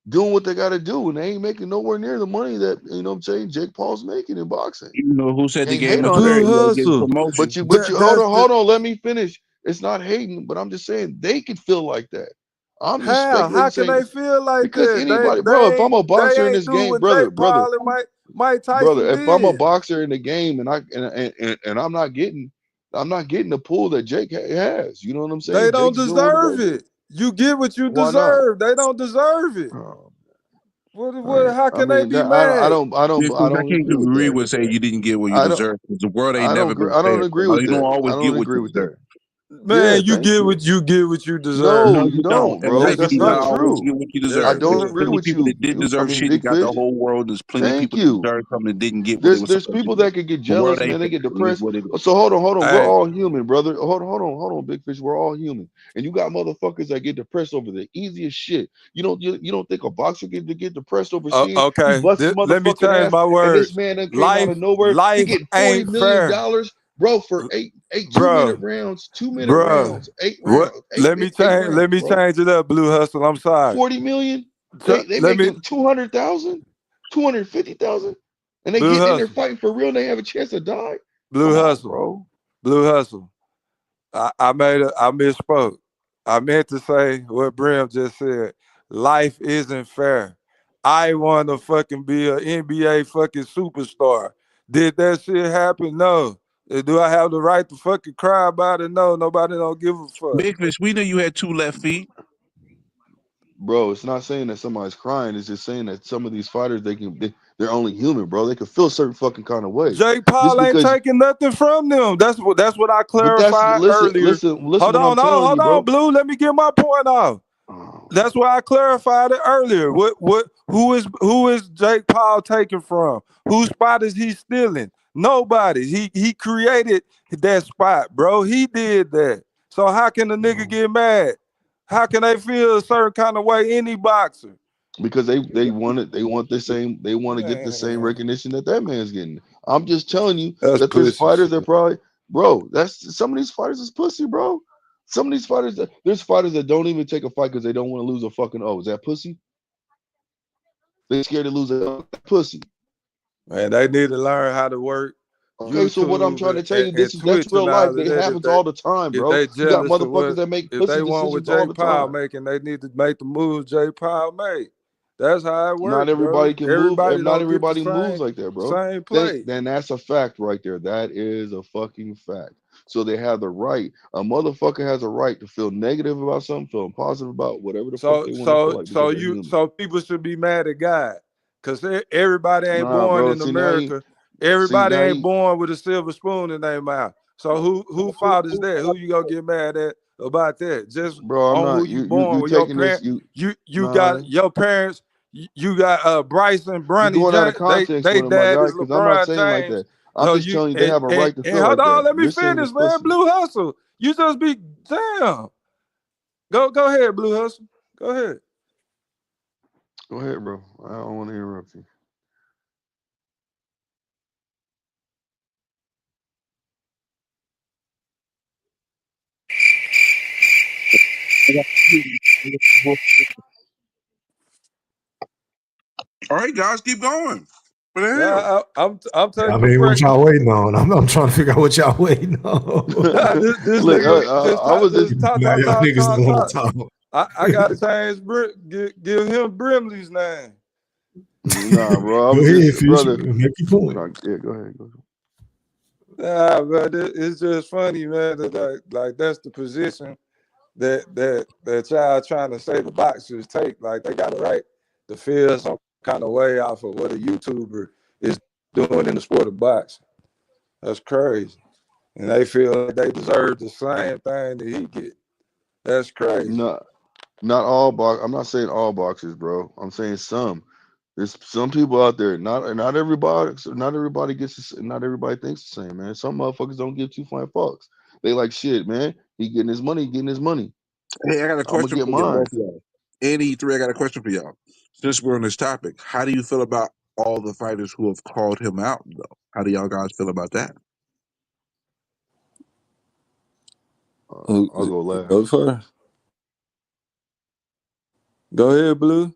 doing what they got to do, and they ain't making nowhere near the money that Jake Paul's making in boxing. You know who said the Can't game hate is on fair? that. Blue You got to get Hustle. promotion. But you That's the hold on, let me finish. It's not hating, but I'm just saying they could feel like that. I'm just how. speculating How can saying they feel like because that? anybody, bro, if I'm a They boxer in ain't this do game, what brother, Jake brother, Paul and Mike brother, Tyson if I'm a did. boxer in the game and I'm not getting the pull that Jake has. You know what I'm They saying? don't Jake's doing what he deserve gotta do. it. You get what you Why not? deserve. They don't deserve it. Oh, all What right. how I can they mean, be mad? I I don't can't agree with agree that. with saying you didn't get what you I don't deserve because the world ain't I don't never agree. been I don't fair. agree So with you don't that. I always don't get what agree you with that. deserve. Yeah, Man, you thank you. get what you deserve. No, No, you you don't. don't, In bro. life, you That's do not not always true. get what you I deserve. don't There's agree plenty of with people you. that did deserve shit and Big got the fish. whole world. There's plenty of Thank people that you. deserve something that didn't get what they were There's supposed to people get. that could get The world jealous, ain't man. They fair. get It is depressed. what it is. So hold on. We're Hey, all human, brother. Hold on, big fish. We're all human, and you got motherfuckers that get depressed over the easiest shit. You don't think a boxer get depressed over seeing he okay. busts his Let me motherfucking change ass, my and this words. man that came out Life of nowhere. He life getting $40 ain't million, fair. bro, for eight 2 minute Bruh, rounds, 2 minute bruh. rounds, 8 rounds, What eight let rounds, me bro. change it up, Blue Hustle. I'm sorry. 40 million. They Let me making 200,000, 250,000, and they Blue getting in there Hustle. fighting for real. And they have a chance to die. Blue Come on, Hustle. bro. Blue Hustle. I misspoke. I meant to say what Brim just said. Life isn't fair. I want to fucking be an NBA fucking superstar. Did that shit happen? No. Do I have the right to fucking cry about it? No. Nobody don't give a fuck. Big fish, we know you had 2 left feet. Bro, it's not saying that somebody's crying. It's just saying that some of these fighters, they're only human, bro. They can feel certain fucking kind of way. Jake Just Paul ain't because, taking nothing from them. That's what I but that's clarified earlier. listen Hold what I'm on, telling you, hold on, bro. Blue. Let me get my point off. Oh, That's why I clarified it earlier. Who is Jake Paul taking from? Whose spot is he stealing? Nobody. He created that spot, bro. He did that. So how can a nigga get mad? How can they feel a certain kind of way? Any boxer. because they want to get the same Man, recognition that man's getting. I'm just telling you that's that there's pussy fighters shit. that probably, bro. That's some of these fighters is pussy, bro. Some of these fighters, there's fighters that don't even take a fight because they don't want to lose a fucking O. Is that pussy? They scared to lose a pussy. Man, they need to learn how to work Okay, so what I'm YouTube trying to tell you, and that's Twitch real and all life. of It that. happens all the time, If bro. they You got jealous of motherfuckers what that make if pussy they want what decisions all Jake the Paul time. making, they need to make the moves Jake Paul made. That's how it Not works, bro. everybody can move. Everybody Not don't get the everybody moves same like that, bro. same play. Then that's a fact right there. That is a fucking fact. So they have the right. A motherfucker has a right to feel negative about something, feel positive about whatever the fuck So they want to feel so like so because they're you human. so people should be mad at God. Cause everybody ain't Nah, born bro. in America. See Everybody now ain't you, born with a silver spoon in their mouth. So who fault is that? Who you gonna get mad at about that? Just bro. I'm on who not. you You born with your taking this. parent. You Nah. got your parents. You got Bryce and You're Bronny going out of James. context They with it, my dad guy, is because I'm not LeBron saying like James. that. I'm So just you telling you they have a right to and feel hold like on, that. let me You're saying finish, it's man. pussy. Blue Hustle. You just be damn. Go ahead, Blue Hustle. Go ahead. Go ahead, bro. I don't want to interrupt you. All right, guys, keep going. What the hell? Yeah, I'm I taking a mean, what break. y'all waiting on? I'm trying to figure out what y'all waiting on. this Look, nigga I was just just talk, Now talk, y'all talk, niggas talk, don't want talk. to talk. I got to change, give him Brimley's name. nah, bro. I Go was ahead, just Fish. brother. Make your point. Nah, yeah, go ahead. Go. Nah, but it's just funny, man. That like that's the position that y'all trying to say the boxers take. Like they got a right to feel some kind of way off of what a YouTuber is doing in the sport of boxing. That's crazy, and they feel like they deserve the same thing that he get. That's crazy. Not all box. I'm not saying all boxers, bro. I'm saying some. There's some people out there. Not everybody. Not everybody gets. Not everybody thinks the same, man. Some motherfuckers don't give two flying fucks. They like shit, man. He getting his money. Getting his money. Hey, I got a I'm gonna question get for y'all, mine. both of y'all. And E3, I got a question for y'all. Since we're on this topic, how do you feel about all the fighters who have called him out, though? How do y'all guys feel about that? I'll go last. Go first. Go ahead, Blue.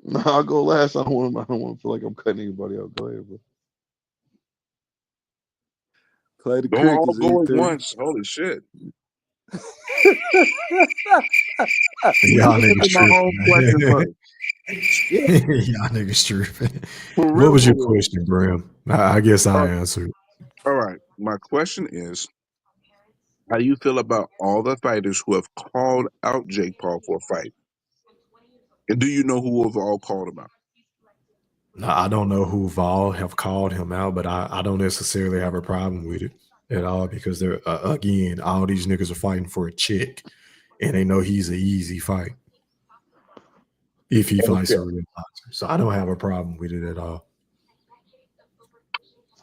No, I'll go last. I don't want to feel like I'm cutting anybody out. Go ahead, bro. Play the Don't all crickets, go at E3. once. Holy shit. Let Y'all me niggas answer my tripping, own question man. first. Shit. Y'all niggas tripping. For What real, was for your real. question, Bram? I guess I answered. All right. My question is, how do you feel about all the fighters who have called out Jake Paul for a fight? And do you know who have all called him out? No, I don't know who all have called him out, but I don't necessarily have a problem with it at all because they're again, all these niggas are fighting for a check, and they know he's an easy fight if he fights Okay. a real boxer. So I don't have a problem with it at all.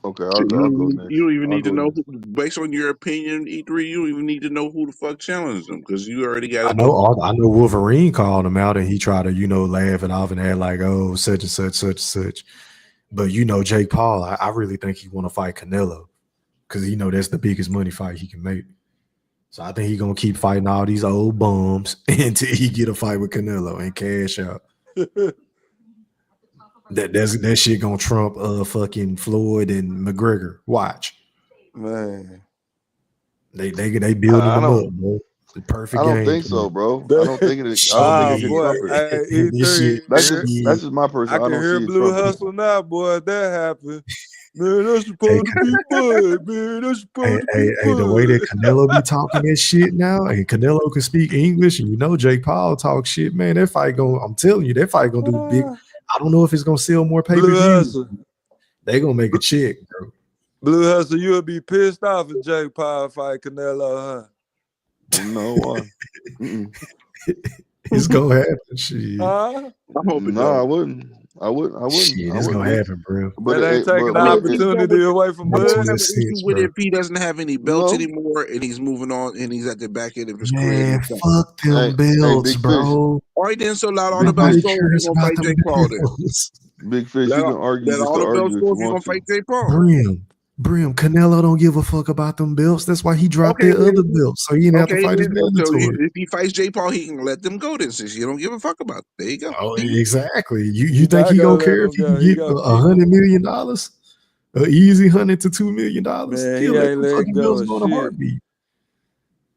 Okay, Shit, I'll go next. you don't even I'll need to go know, next. based on your opinion, E3, you don't even need to know who the fuck challenged him because you already got it going. I know Wolverine called him out, and he tried to laugh it off and act like, oh, such and such, such and such. But Jake Paul, I really think he want to fight Canelo because that's the biggest money fight he can make. So I think he's gonna keep fighting all these old bums until he get a fight with Canelo and cash out. that shit gonna trump fucking Floyd and McGregor. Watch. Man. They building I them don't. up, bro. The I perfect don't game think plan. so, bro. I don't think it. I don't think it could Boy, trump it. hey, This E3. shit, That's just my person. I I can don't hear see it Blue trumping. Hustle now, boy. If that happened. Man, that's hey, supposed to be Bud, man. That's supposed to be hey, the way that Bud. Canelo be talking that shit now, and Canelo can speak English, and Jake Paul talk shit, man. That fight I'm telling you, that fight gonna do big. I don't know if it's gonna sell more Blue pay-per-views. Hustle. They gonna make a check, bro. Blue Hustle, you'll be pissed off if Jake Paul fight Canelo, huh? No, why? It's gonna happen. Shit. Huh? I hope it No, don't. I wouldn't. I Shit, it's gonna be. happen, bro. But That ain't taking but the I mean, if it, he's done opportunity with, away from I Makes don't Bud. have more an issue sense, with it bro. if he doesn't have any belts no. anymore and he's moving on and he's at the back end of his career and Man, he's done. fuck them Hey, belts, big fish. bro. All right, then, so let all the Big belts Nobody fish. go if you're cares going to about fight them Jake Paul then. belts. Big fish. You can argue Let just all to the belts argue if go you if you're want going to to. fight Jake Paul. Brim, Canelo don't give a fuck about them belts. That's why he dropped Okay, that other belt, so he didn't have to okay, fight his then. So mandatory. if he fights Jake Paul, he can let them go then since you don't give a fuck about it. There you go. Oh, exactly. You He think not he gonna gonna let care if him he go. can He get gonna keep $100 him. million? An easy $100 to $2 million? Man, He'll he let ain't them letting fucking go belts of go in a shit. heartbeat.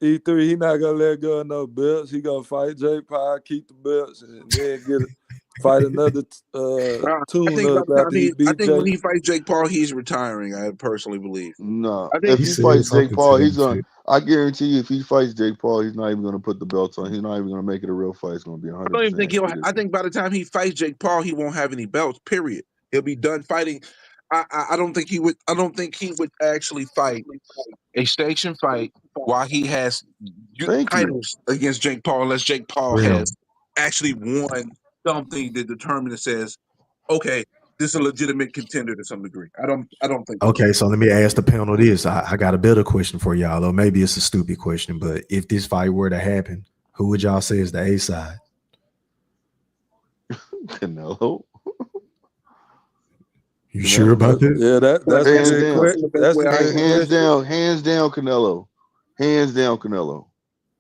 E3, he not gonna let go of no belts. He gonna fight Jake Paul, keep the belts, and then fight another I tune think by up the time after he I beat think when Jake. he fights Jake Paul, he's retiring. I personally believe. No, I think if He he said fights Jake something to Paul, that he's gonna. effect. I guarantee you, if he fights Jake Paul, he's not even gonna put the belts on. He's not even gonna make it a real fight. It's gonna be I don't even 100% think he'll. I extradition. think by the time he fights Jake Paul, he won't have any belts. Period. He'll be done fighting. I don't think he would. I don't think he would actually fight a station fight while he has Thank you. titles against Jake Paul, unless Jake Paul Brim. has actually won something that determines and says, okay, this is a legitimate contender to some degree. I don't think that's Okay, so let me ask the panel this. I got a better question for y'all, or maybe it's a stupid question, but if this fight were to happen, who would y'all say is the A side? Canelo. You sure about that? Yeah, that's a Hands good down. question. That's a good Hands question. down, Canelo. Hands down, Canelo.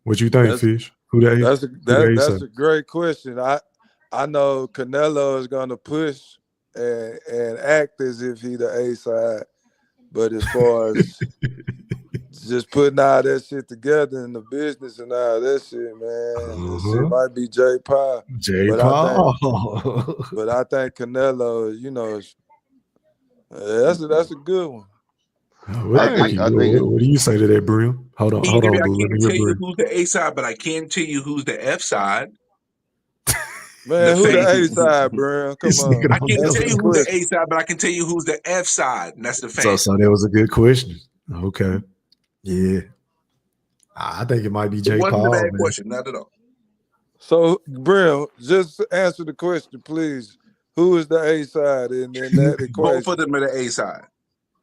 What you think, Fish? Who the That's a great question. I know Canelo is gonna push and act as if he the A side, but as far as just putting all that shit together in the business and all that shit, man, that shit might be Jay Paul. Jay But Paul. I think Canelo, that's a good one. What do you say to that, Brim? Hold on, Maybe I boo. Let me can't hear tell you Brim. who's the A side, but I can tell you who's the F side. Man, who the A side, bro? Come on. I can't Answer tell the you who's the question. A side, but I can tell you who's the F side, and that's the So fan. that was a good question. Okay. Yeah. I think it might be Jay It wasn't Paul, a bad man. question, not at all. So, Brim, just answer the question, please. Who is the A side in that equation? Both of them are the A side.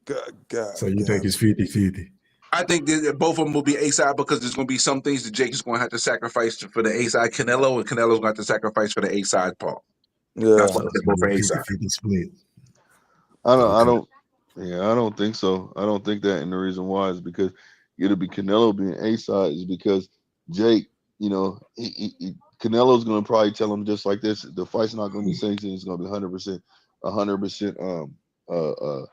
God, so you think it's 50-50? I think that both of them will be A side because there's going to be some things that Jake is going to have to sacrifice for the A side Canelo, and Canelo's going to have to sacrifice for the A side Paul. Yeah, that's why I said both are A side. 50-50 split. I don't think so. I don't think that, and the reason why is because it'll be Canelo being A side is because Jake, Canelo's gonna probably tell him just like this: the fight's not gonna be sanctioned. It's gonna be 100%, 100%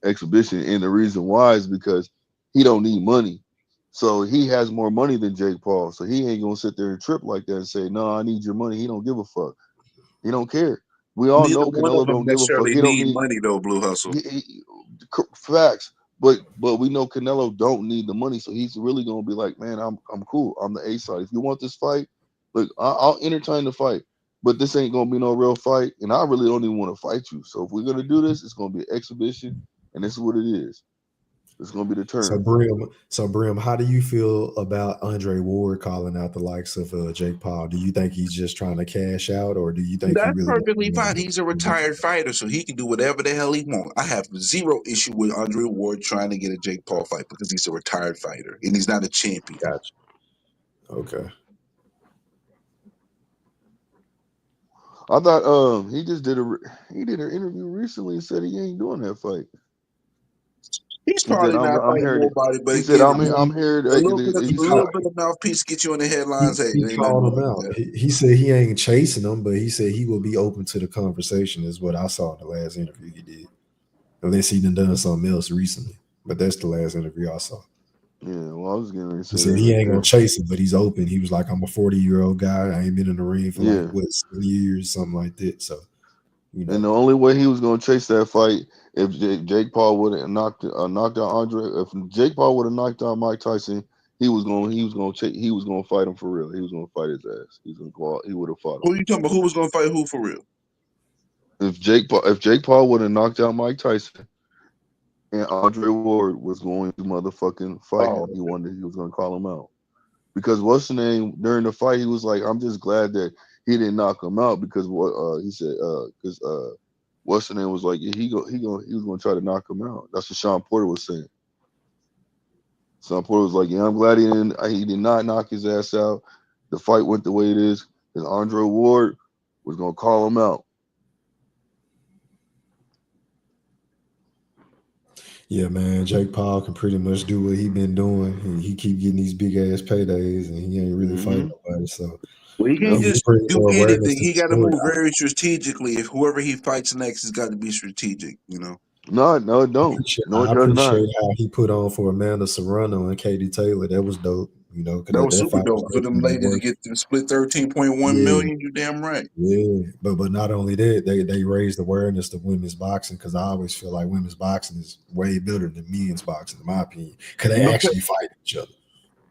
exhibition. And the reason why is because he don't need money, so he has more money than Jake Paul. So he ain't gonna sit there and trip like that and say, "No, I need your money." He don't give a fuck. He don't care. We all Neither know one of Canelo them don't give a fuck. necessarily He don't need need money though, Blue Hustle. facts. But we know Canelo don't need the money, so he's really gonna be like, man, I'm cool. I'm the A side. If you want this fight, look, I'll entertain the fight, but this ain't gonna be no real fight, and I really don't even want to fight you. So if we're gonna do this, it's gonna be an exhibition, and this is what it is. It's gonna be the turn. So Brim, how do you feel about Andre Ward calling out the likes of Jake Paul? Do you think he's just trying to cash out, or do you think he That's really? perfectly fine. He's a retired fighter, so he can do whatever the hell he wants. I have zero issue with Andre Ward trying to get a Jake Paul fight because he's a retired fighter and he's not a champion. Gotcha. Okay. I thought he just did an interview recently and said he ain't doing that fight. He's probably not fighting nobody, but he said, again, I'm here. a little bit of mouthpiece get you in the headlines. He called him out. He said he ain't chasing them, but he said he will be open to the conversation. Is what I saw in the last interview he did, unless he done something else recently. But that's the last interview I saw. Yeah, well, I was getting ready to say he said he ain't gonna chase him, but he's open. He was like, I'm a 40-year-old guy. I ain't been in the ring for 7 years, something like that. So, And the only way he was gonna chase that fight if Jake Paul would have knocked out Andre. If Jake Paul would have knocked out Mike Tyson, he was gonna fight him for real. He was gonna fight his ass. He was gonna go out. He would have fought him. Who you talking about? Who was gonna fight who for real? If Jake Paul would have knocked out Mike Tyson, and Andre Ward was going to motherfucking fight him, he was gonna call him out. Because what's the name during the fight? He was like, "I'm just glad that he didn't knock him out because what he said because what's the name was like he was gonna try to knock him out." That's what Sean Porter was saying. Sean Porter was like, "Yeah, I'm glad he did not knock his ass out. The fight went the way it is because Andre Ward was gonna call him out." Yeah, man, Jake Paul can pretty much do what he been doing. He keep getting these big ass paydays, and he ain't really fighting nobody. So he can't just do anything. He got to sport. move very strategically. If whoever he fights next has got to be strategic, No, it don't. I appreciate how he put on for Amanda Serrano and Katie Taylor. That was dope. That was super dope for them ladies to get them split 13.1 million. You damn right. Yeah, but not only that, they raised awareness to women's boxing because I always feel like women's boxing is way better than men's boxing, in my opinion, because they actually fight each other.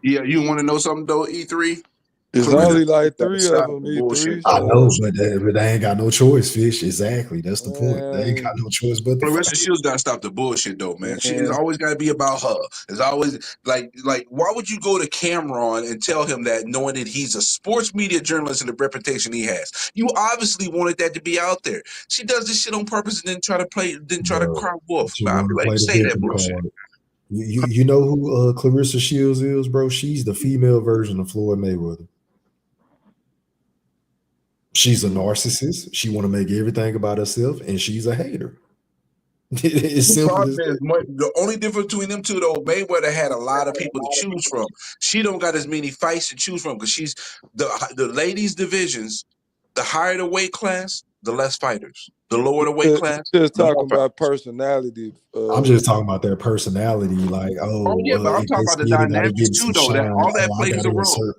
Yeah, you want to know something though? E3. It's only like 3 of them. E3. I know, but they ain't got no choice, Fish. Exactly, that's the point. They ain't got no choice but to Clarissa fight. Shields got to stop the bullshit though, man. It's always got to be about her. It's always like why would you go to Cameron and tell him that knowing that he's a sports media journalist and the reputation he has? You obviously wanted that to be out there. She does this shit on purpose and didn't try to cry wolf. She But I'd wanted be to like, play the say that victim bullshit. card. You know who Clarissa Shields is, bro? She's the female version of Floyd Mayweather. She's a narcissist. She want to make everything about herself, and she's a hater. It's The simple problem as is, that. the only difference between them two, though, Mayweather had a lot of people to choose from. She don't got as many fights to choose from because she's the ladies' divisions. The higher the weight class, the less fighters. The lower the weight He class, just the more talking fighters. about personality. I'm just talking about their personality. Like, Oh yeah, but I'm if they talking about the see anybody dynamics getting too, some though. That shine, all that I plays got a to role. insert.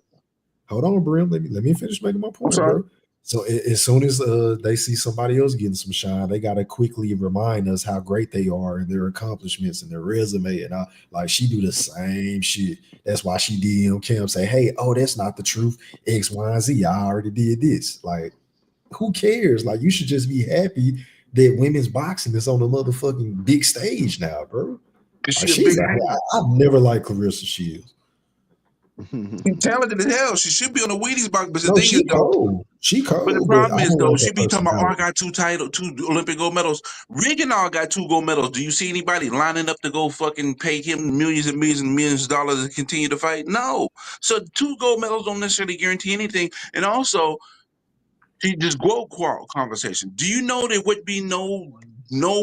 Hold on, Brim. Let me finish making my I'm point, sorry. bro. So as soon as they see somebody else getting some shine, they got to quickly remind us how great they are and their accomplishments and their resume. And like she do the same shit. That's why she DM Kim say, "Hey, that's not the truth. X, Y, and Z. I already did this." Like, who cares? Like, you should just be happy that women's boxing is on the motherfucking big stage now, bro. Cause Like, she a big I've never liked Clarissa Shields. She's talented as hell. She should be on the Wheaties box. But the No, thing is, she though, cold. She cold, but the but problem I is, don't though, like she that be talking about, I personality. got two Olympic gold medals. Regan all got 2 gold medals. Do you see anybody lining up to go fucking pay him millions and millions and millions of dollars to continue to fight? No. So 2 gold medals don't necessarily guarantee anything. And also, she just conversation. Do you know there would be no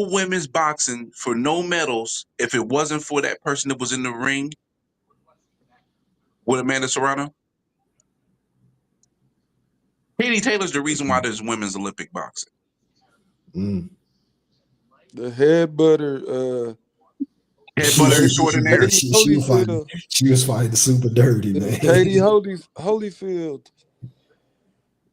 women's boxing for no medals if it wasn't for that person that was in the ring with Amanda Serrano? Katie Taylor's the reason why there's women's Olympic boxing. The head butter. Head butter extraordinaire. She was fighting super dirty, man. Katie Holyfield.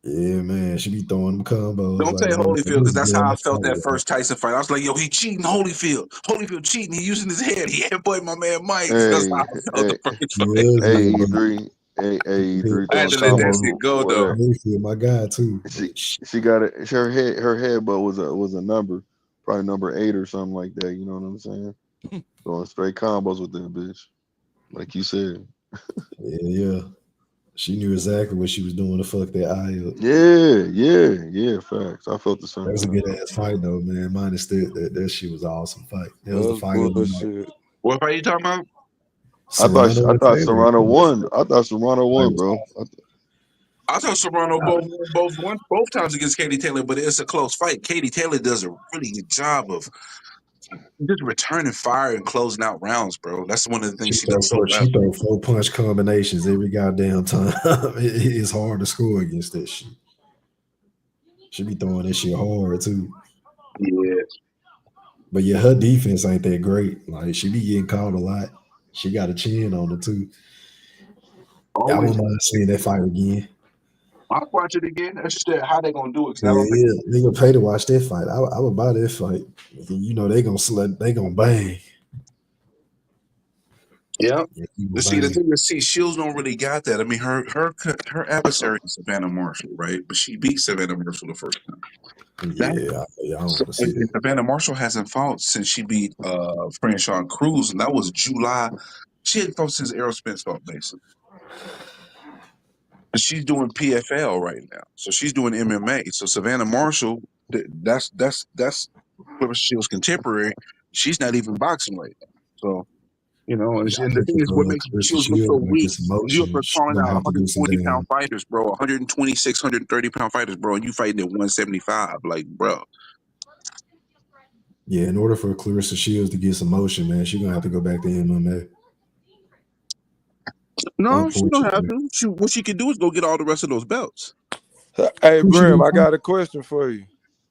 Yeah, man. She be throwing them combos. Don't say like, man, Holyfield, because that's how I felt that first Tyson fight. I was like, yo, he cheating Holyfield. Holyfield cheating. He using his head. He headbutted my man Mike. That's how I felt the first fight. Hey, E3. Hey, E3 I had throwing to let that combos. shit go, though. Holyfield, my guy, too. She got it. Her headbutt was a number, probably number 8 or something like that. You know what I'm saying? Going straight combos with that bitch, like you said. Yeah. She knew exactly what she was doing to fuck that eye up. Yeah. Facts. I felt the same. That was a good ass fight, though, man. Minus that shit was an awesome fight. That was the fight of the night. What fight are you talking about? I thought Serrano won. I thought Serrano won, bro. I thought Serrano both won both times against Katie Taylor, but it's a close fight. Katie Taylor does a really good job of just returning fire and closing out rounds, bro. That's one of the things she does so well. She throw 4-punch combinations every goddamn time. It's hard to score against that shit. She be throwing that shit hard too. Yeah. But yeah, her defense ain't that great. Like, she be getting caught a lot. She got a chin on her too. I wouldn't mind seeing that fight again. I'll watch it again. That's just how they gonna do it. Yeah, they gonna pay to watch that fight. I would buy that fight. You know they gonna bang. Yeah. See, the thing is, Shields don't really got that. I mean, her adversary is Savannah Marshall, right? But she beat Savannah Marshall the first time. Yeah, I don't want to see that. Savannah Marshall hasn't fought since she beat Franchon Cruz, and that was July. She hadn't fought since Errol Spence fought, basically. But she's doing PFL right now, so she's doing MMA. So Savannah Marshall, that's Clarissa Shields' contemporary. She's not even boxing right now. So, you know, and the thing is, what makes Shields look so weak? You up for calling out 140-pound fighters, bro, 126, 130-pound fighters, bro, and you fighting at 175, like, bro. Yeah, in order for Clarissa Shields to get some motion, man, she's gonna have to go back to MMA. No, she don't have to. What she can do is go get all the rest of those belts. Hey, Brim, I got a question for you.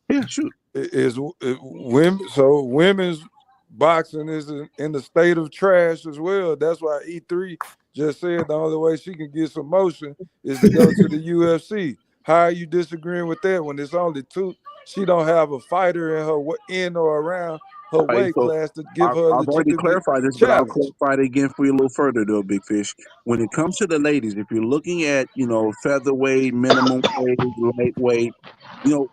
Yeah, shoot. Is women's boxing is in the state of trash as well. That's why E3 just said the only way she can get some motion is to go to the UFC. How are you disagreeing with that when it's only 2? She don't have a fighter in or around her weight class to give her a I've already clarified this, but I'll clarify it again for you a little further, though, Big Fish. When it comes to the ladies, if you're looking at, featherweight, minimum weight, lightweight,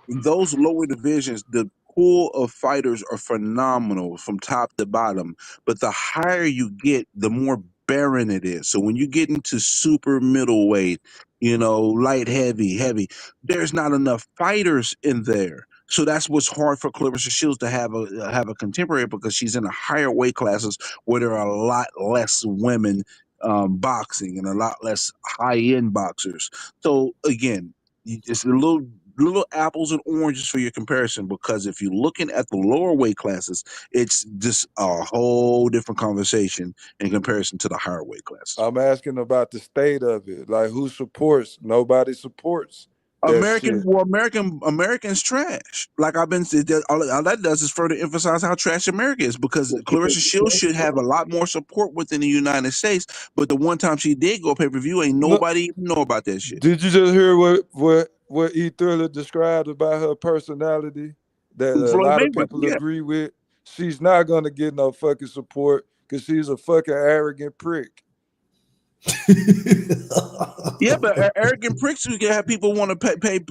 those lower divisions, the pool of fighters are phenomenal from top to bottom. But the higher you get, the more barren it is. So when you get into super middleweight, light, heavy, there's not enough fighters in there. So that's what's hard for Clarissa Shields to have a contemporary, because she's in a higher weight classes where there are a lot less women boxing and a lot less high-end boxers. So again, it's a little little apples and oranges for your comparison, because if you're looking at the lower weight classes, it's just a whole different conversation in comparison to the higher weight classes. I'm asking about the state of it. Like, who supports? Nobody supports that shit. Americans trash. Like I've been saying, all that does is further emphasize how trash America is, because Clarissa Shields should have a lot more support within the United States. But the one time she did go pay-per-view, ain't nobody even know about that shit. Did you just hear what E Thriller described about her personality that a lot of people agree with? She's not gonna get no fucking support because she's a fucking arrogant prick. Yeah, but arrogant pricks who can have people want to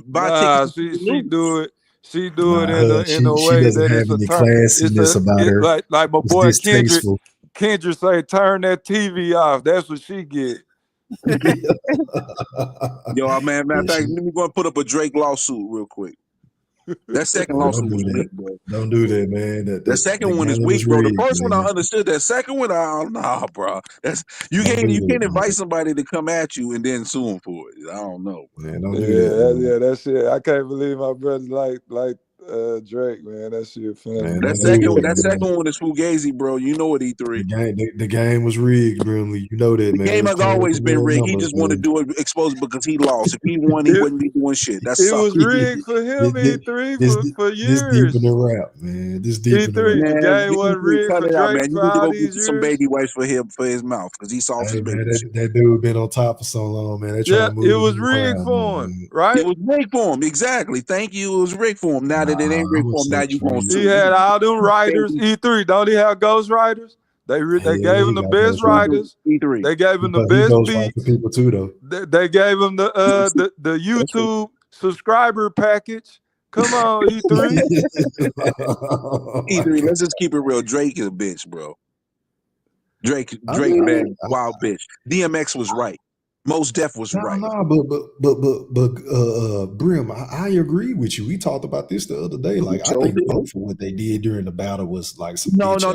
buy tickets. She do it. She do it in a way that it's a classiness about her. Like my boy Kendrick say, turn that TV off. That's what she get. Yo, man, matter of fact, let me go and put up a Drake lawsuit real quick. That second lawsuit was weak, bro. Don't do that, man. The second one is weak, bro. The first one I understood. That second one, nah, bro. You can't invite somebody to come at you and then sue them for it. I don't know. Man, don't do that. Yeah, that shit. I can't believe my brother like Drake, man. That shit funny. Man, that second one is fugazi, bro. You know it, E3. The game was rigged, Brimley. You know that, man. The game has always been rigged. He just wanted to do it exposed because he lost. If he won, he wouldn't be doing shit. That's it was rigged for him, E3, for years. This deep in the rap, man. This deep in the rap. The game wasn't rigged for Drake man. for all go these get years. Some baby wipes for him for his mouth because he saw his baby. That dude been on top for so long, man. Yeah, it was rigged for him, right? It was rigged for him, exactly. Thank you. It was rigged for him. Now that it ain't rigged for him, now you gonna sue. He had all them writers. E3, don't he have ghost writers? They gave him the best writers. E3. They gave him the best beats. People too, though. They gave him the YouTube subscriber package. Come on, E3. E3, let's just keep it real. Drake is a bitch, bro. Drake, man, wild bitch. DMX was right. Most Def was right. No, but Brim, I agree with you. We talked about this the other day. Like, I think both of what they did during the battle was like some No. Don't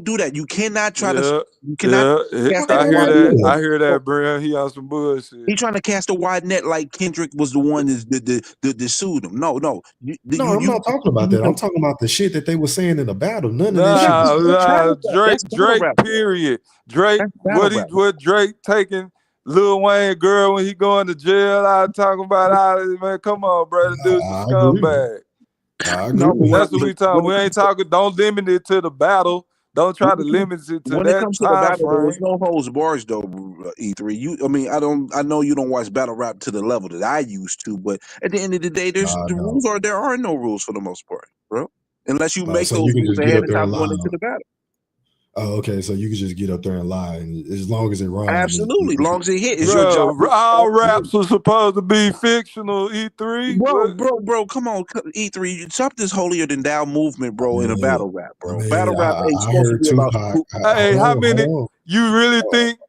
do that. You cannot try to. You cannot. I hear that, Brim. He on some bullshit. He trying to cast a wide net like Kendrick was the one that sued him. No. I'm not talking about that. I'm talking about the shit that they were saying in the battle. None of that shit. Drake. Period. Drake. What Drake taking Lil Wayne girl when he going to jail? I talking about all this, man. Come on, brother. Dude's a scumbag. That's what we talking. We ain't talking. Don't limit it to the battle. Don't try to limit it to when that it comes to the battle. There's no holds bars though. E3. I know you don't watch battle rap to the level that I used to, but at the end of the day, rules are there are no rules for the most part, bro. Unless you make those rules ahead of time going into the battle. Oh, okay. So you can just get up there and lie, and as long as it rhymes. Absolutely, as long as it hits, it's your job. All raps are supposed to be fictional. E3, bro, come on, E3. You stop this holier than thou movement, bro, in a battle rap, bro. Battle rap ain't supposed to be about. Hey, how many? You really think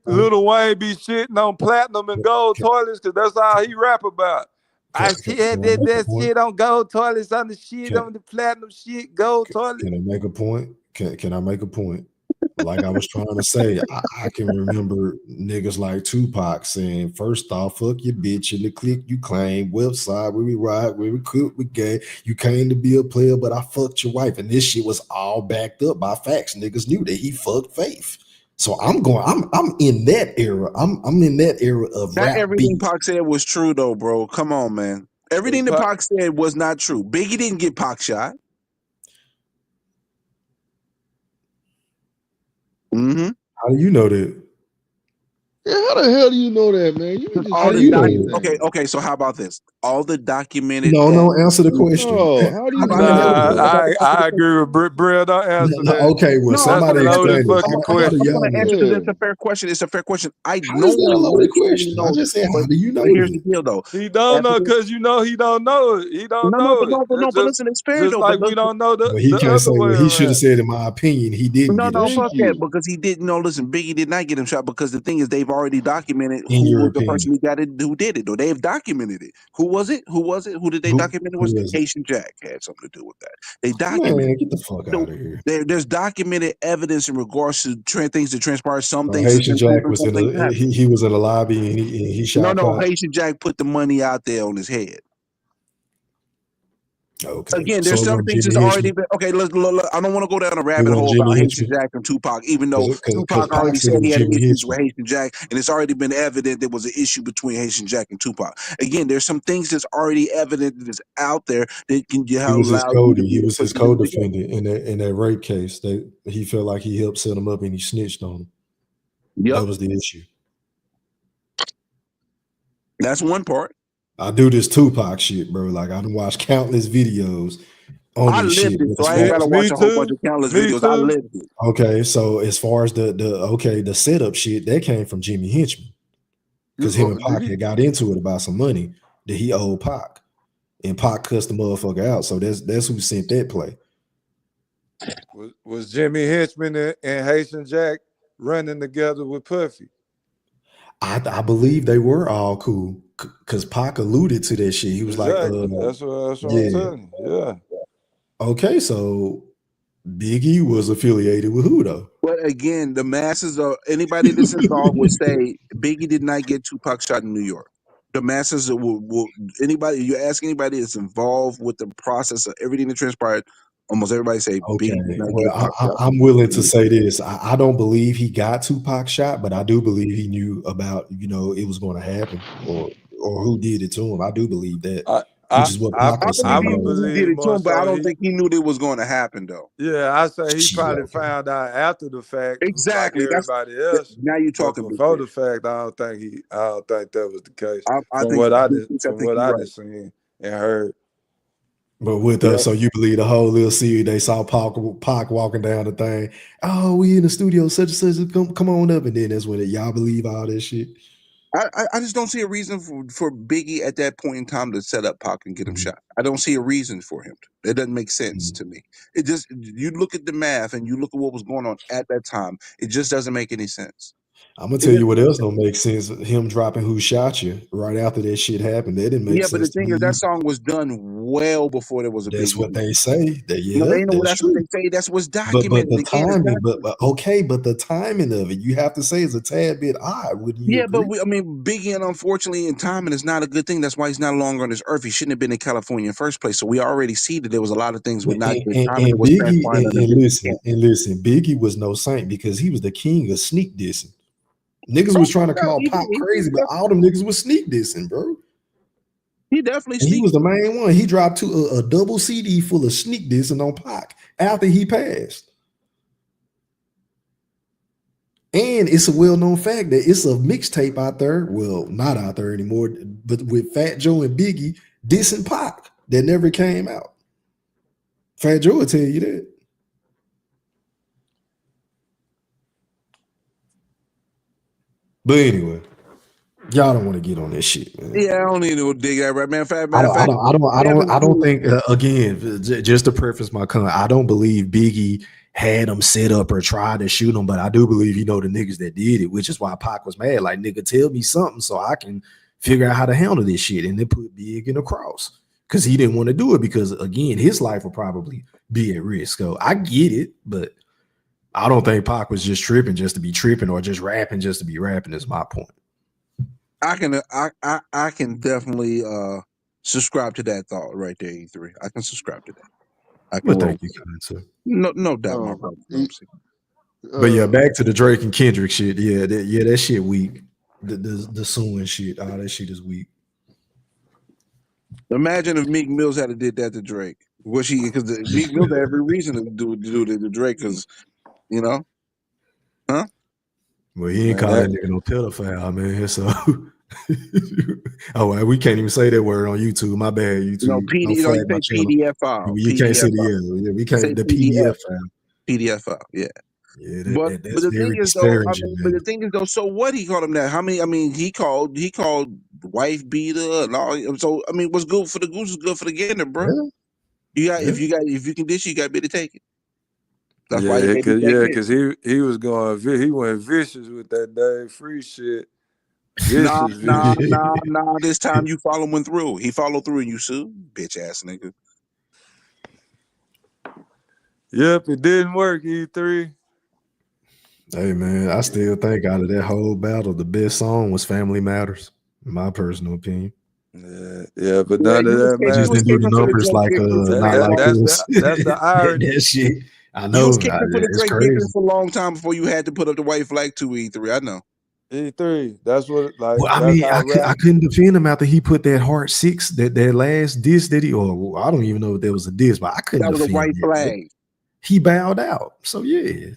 Lil Wayne be shitting on platinum and gold toilets? Because that's all he rap about. I said that shit on gold toilets, on the shit on the platinum shit, gold toilets. Can I make a point? Can I make a point? Like I was trying to say, I can remember niggas like Tupac saying, first off, fuck your bitch in the clique you claim, website where we ride, where we cook, we gay. You came to be a player, but I fucked your wife. And this shit was all backed up by facts. Niggas knew that he fucked Faith. So I'm in that era. I'm in that era of Not rap everything beats. Pac said was true though, bro. Come on, man. Everything that Pac said was not true. Biggie didn't get Pac shot. Mm-hmm. How do you know that? Yeah, how the hell do you know that, man? Okay. So how about this? All the documented. No, answer the question. How do you know? I agree with Brad. Don't answer that. Okay, well, somebody explain it. I'm gonna answer because it's a fair question. It's a fair question. I just said, how do you know? Here's the deal, though. He don't know because he don't know it. He don't know it. No, but listen, it's fair though. Like we don't know the. He can't say. Well, he should have said, in my opinion, he didn't. No, fuck that. Because he didn't. No, listen, Biggie did not get him shot because the thing is, they've already documented In who your was the person opinion, who did it. Or they've documented it. Who was it? Who was it? Who did they document it? who Was is it? Haitian Jack had something to do with that. They documented Man, it. get the fuck So out of here. there's documented evidence in regards to things that transpired. Some things has Haitian been Jack proven, was some in things the haven't. he was in the lobby and he shot No, Pac. Haitian Jack put the money out there on his head. Okay, Again, so there's it some wasn't things Jimmy that's already Henchman. been okay. Look, I don't want to go down a It rabbit wasn't hole about Jimmy Haitian Henchman Jack and Tupac, even though because Tupac Pac already said said it he was had an Jimmy issues with Henchman. Haitian Jack, and it's already been evident there was an issue between Haitian Jack and Tupac. Again, there's some things that's already evident that is out there that can He was his allow you to He was put his some things together. co-defendant in that rape case. That he felt like he helped set him up and he snitched on him. Yep, That was the issue. that's one part. I do this Tupac shit, bro. Like I done watched countless videos on I this shit. lived it, But so as I ain't far got to as watch Me a whole bunch too. of countless Me videos. I too. lived it. okay, so as far as the setup shit, that came from Jimmy Henchman because him and Did Pac he? had got into it about some money that he owed Pac, and Pac cussed the motherfucker out. So that's who sent that play. Was Jimmy Henchman and Haitian Jack running together with Puffy? I believe they were all cool because Pac alluded to that shit. He was like, Exactly. That's what I'm yeah, telling you. Yeah. okay, so Biggie was affiliated with who though? But again, the masses of anybody that's involved would say Biggie did not get Tupac shot in New York. The masses will anybody you ask anybody that's involved with the process of everything that transpired, almost everybody say Okay, Biggie did not well, get Pac shot. I'm willing to say this. I don't believe he got Tupac shot, but I do believe he knew about it was going to happen, or who did it to him. I do believe that, which is what Pac I was believe saying he I'ma knew who also. did believe it to more him, but I so don't think he knew that it was going to happen though. I say he Shit, probably okay. found out after the fact, like Exactly. everybody else. Now you're But talking big before the fish. fact, I don't think that was the case. I From think what I big did, fish. I from think what you're I right. just seen and heard. But with us, so you believe the whole little series they saw Pac walking down the thing. Oh, we in the studio, such and such. Come on up, and then that's when y'all believe all this shit. I just don't see a reason for Biggie at that point in time to set up Pac and get him shot. I don't see a reason for him to. It doesn't make sense to me. It just you look at the math and you look at what was going on at that time. It just doesn't make any sense. I'm gonna It tell you doesn't what make else sense. don't make sense. Him dropping "Who Shot You" right after that shit happened. That didn't make Yeah, but the sense to thing me is, that either. song was done well before there was a That's Biggie what hit. they say. No, Yeah, they know that's that's what true. they say. That's what's But documented. the Again, it's timing, documented. but the timing of it, you have to say is a tad bit odd. Wouldn't you Yeah, but agree? I mean, Biggie, and unfortunately, in timing is not a good thing. That's why he's not longer on this earth. He shouldn't have been in California in the first place. So we already see that there was a lot of things with not good timing that And was Biggie transpiring under and listen, Biggie was no saint because he was the king of sneak dissing. Niggas Oh, was trying to no, call Pop crazy, but all them niggas was sneak dissing, bro. he definitely And he was sneaked. the main one. He dropped a double CD full of sneak dissing on Pac after he passed. And it's a well-known fact that it's a mixtape out there. Well, not out there anymore, but with Fat Joe and Biggie dissing Pac that never came out. Fat Joe will tell you that. But anyway, y'all don't want to get on that shit, man. Yeah, I don't need to dig that right, man. I Fact, don't think again, just to preface my comment, I don't believe Biggie had him set up or tried to shoot him, but I do believe the niggas that did it, which is why Pac was mad. Like, nigga, tell me something so I can figure out how to handle this shit. And they put Big in the cross because he didn't want to do it because again, his life would probably be at risk. So I get it, but I don't think Pac was just tripping just to be tripping or just rapping just to be rapping. Is my point. I can definitely subscribe to that thought right there, E3. I can subscribe to that. I can Well, roll. thank you, kind sir. No doubt, my brother. But yeah, back to the Drake and Kendrick shit. Yeah, that shit weak. The suing shit, all that shit is weak. Imagine if Meek Mills had did that to Drake. Was she because Meek Mills had every reason to do it to Drake because huh? Well, he ain't Man, call that nigga no pedophile, man. So well, we can't even say that word on YouTube. My bad, YouTube. No, Don't you flag say my channel. PDF file. You can't say the yeah. We Say can't the PDF. PDF file. PDF file, yeah. Yeah, But that's the thing very is though, disparaging, but man. the thing is though, so what he called him that? How many? I mean, he called wife beater and all. So I mean, what's good for the goose is good for the gander, bro. Yeah. You got if you can dish, you got to be to take it. That's why he Yeah, made me take it. cause he was going he went vicious with that Dave Free shit. This Nah, is nah, it. nah. This time you following through. He followed through and you sued, bitch ass nigga. Yep, it didn't work, E3. Hey man, I still think out of that whole battle, the best song was "Family Matters," in my personal opinion. Yeah, but Yeah, none of that It just matters. didn't do the for the numbers Drake like victory for not so like long. That's the irony. that shit. I You was know kicking for the it's Drake victory crazy. for a long time before you had to put up the white flag to E3. I know. E3. That's what Well, I that's mean, how I rap. couldn't defend him after he put that Heart Six that last diss that he or I don't even know if there was a diss, but I couldn't That was a defend white it. Right? flag. He bowed out, so yeah.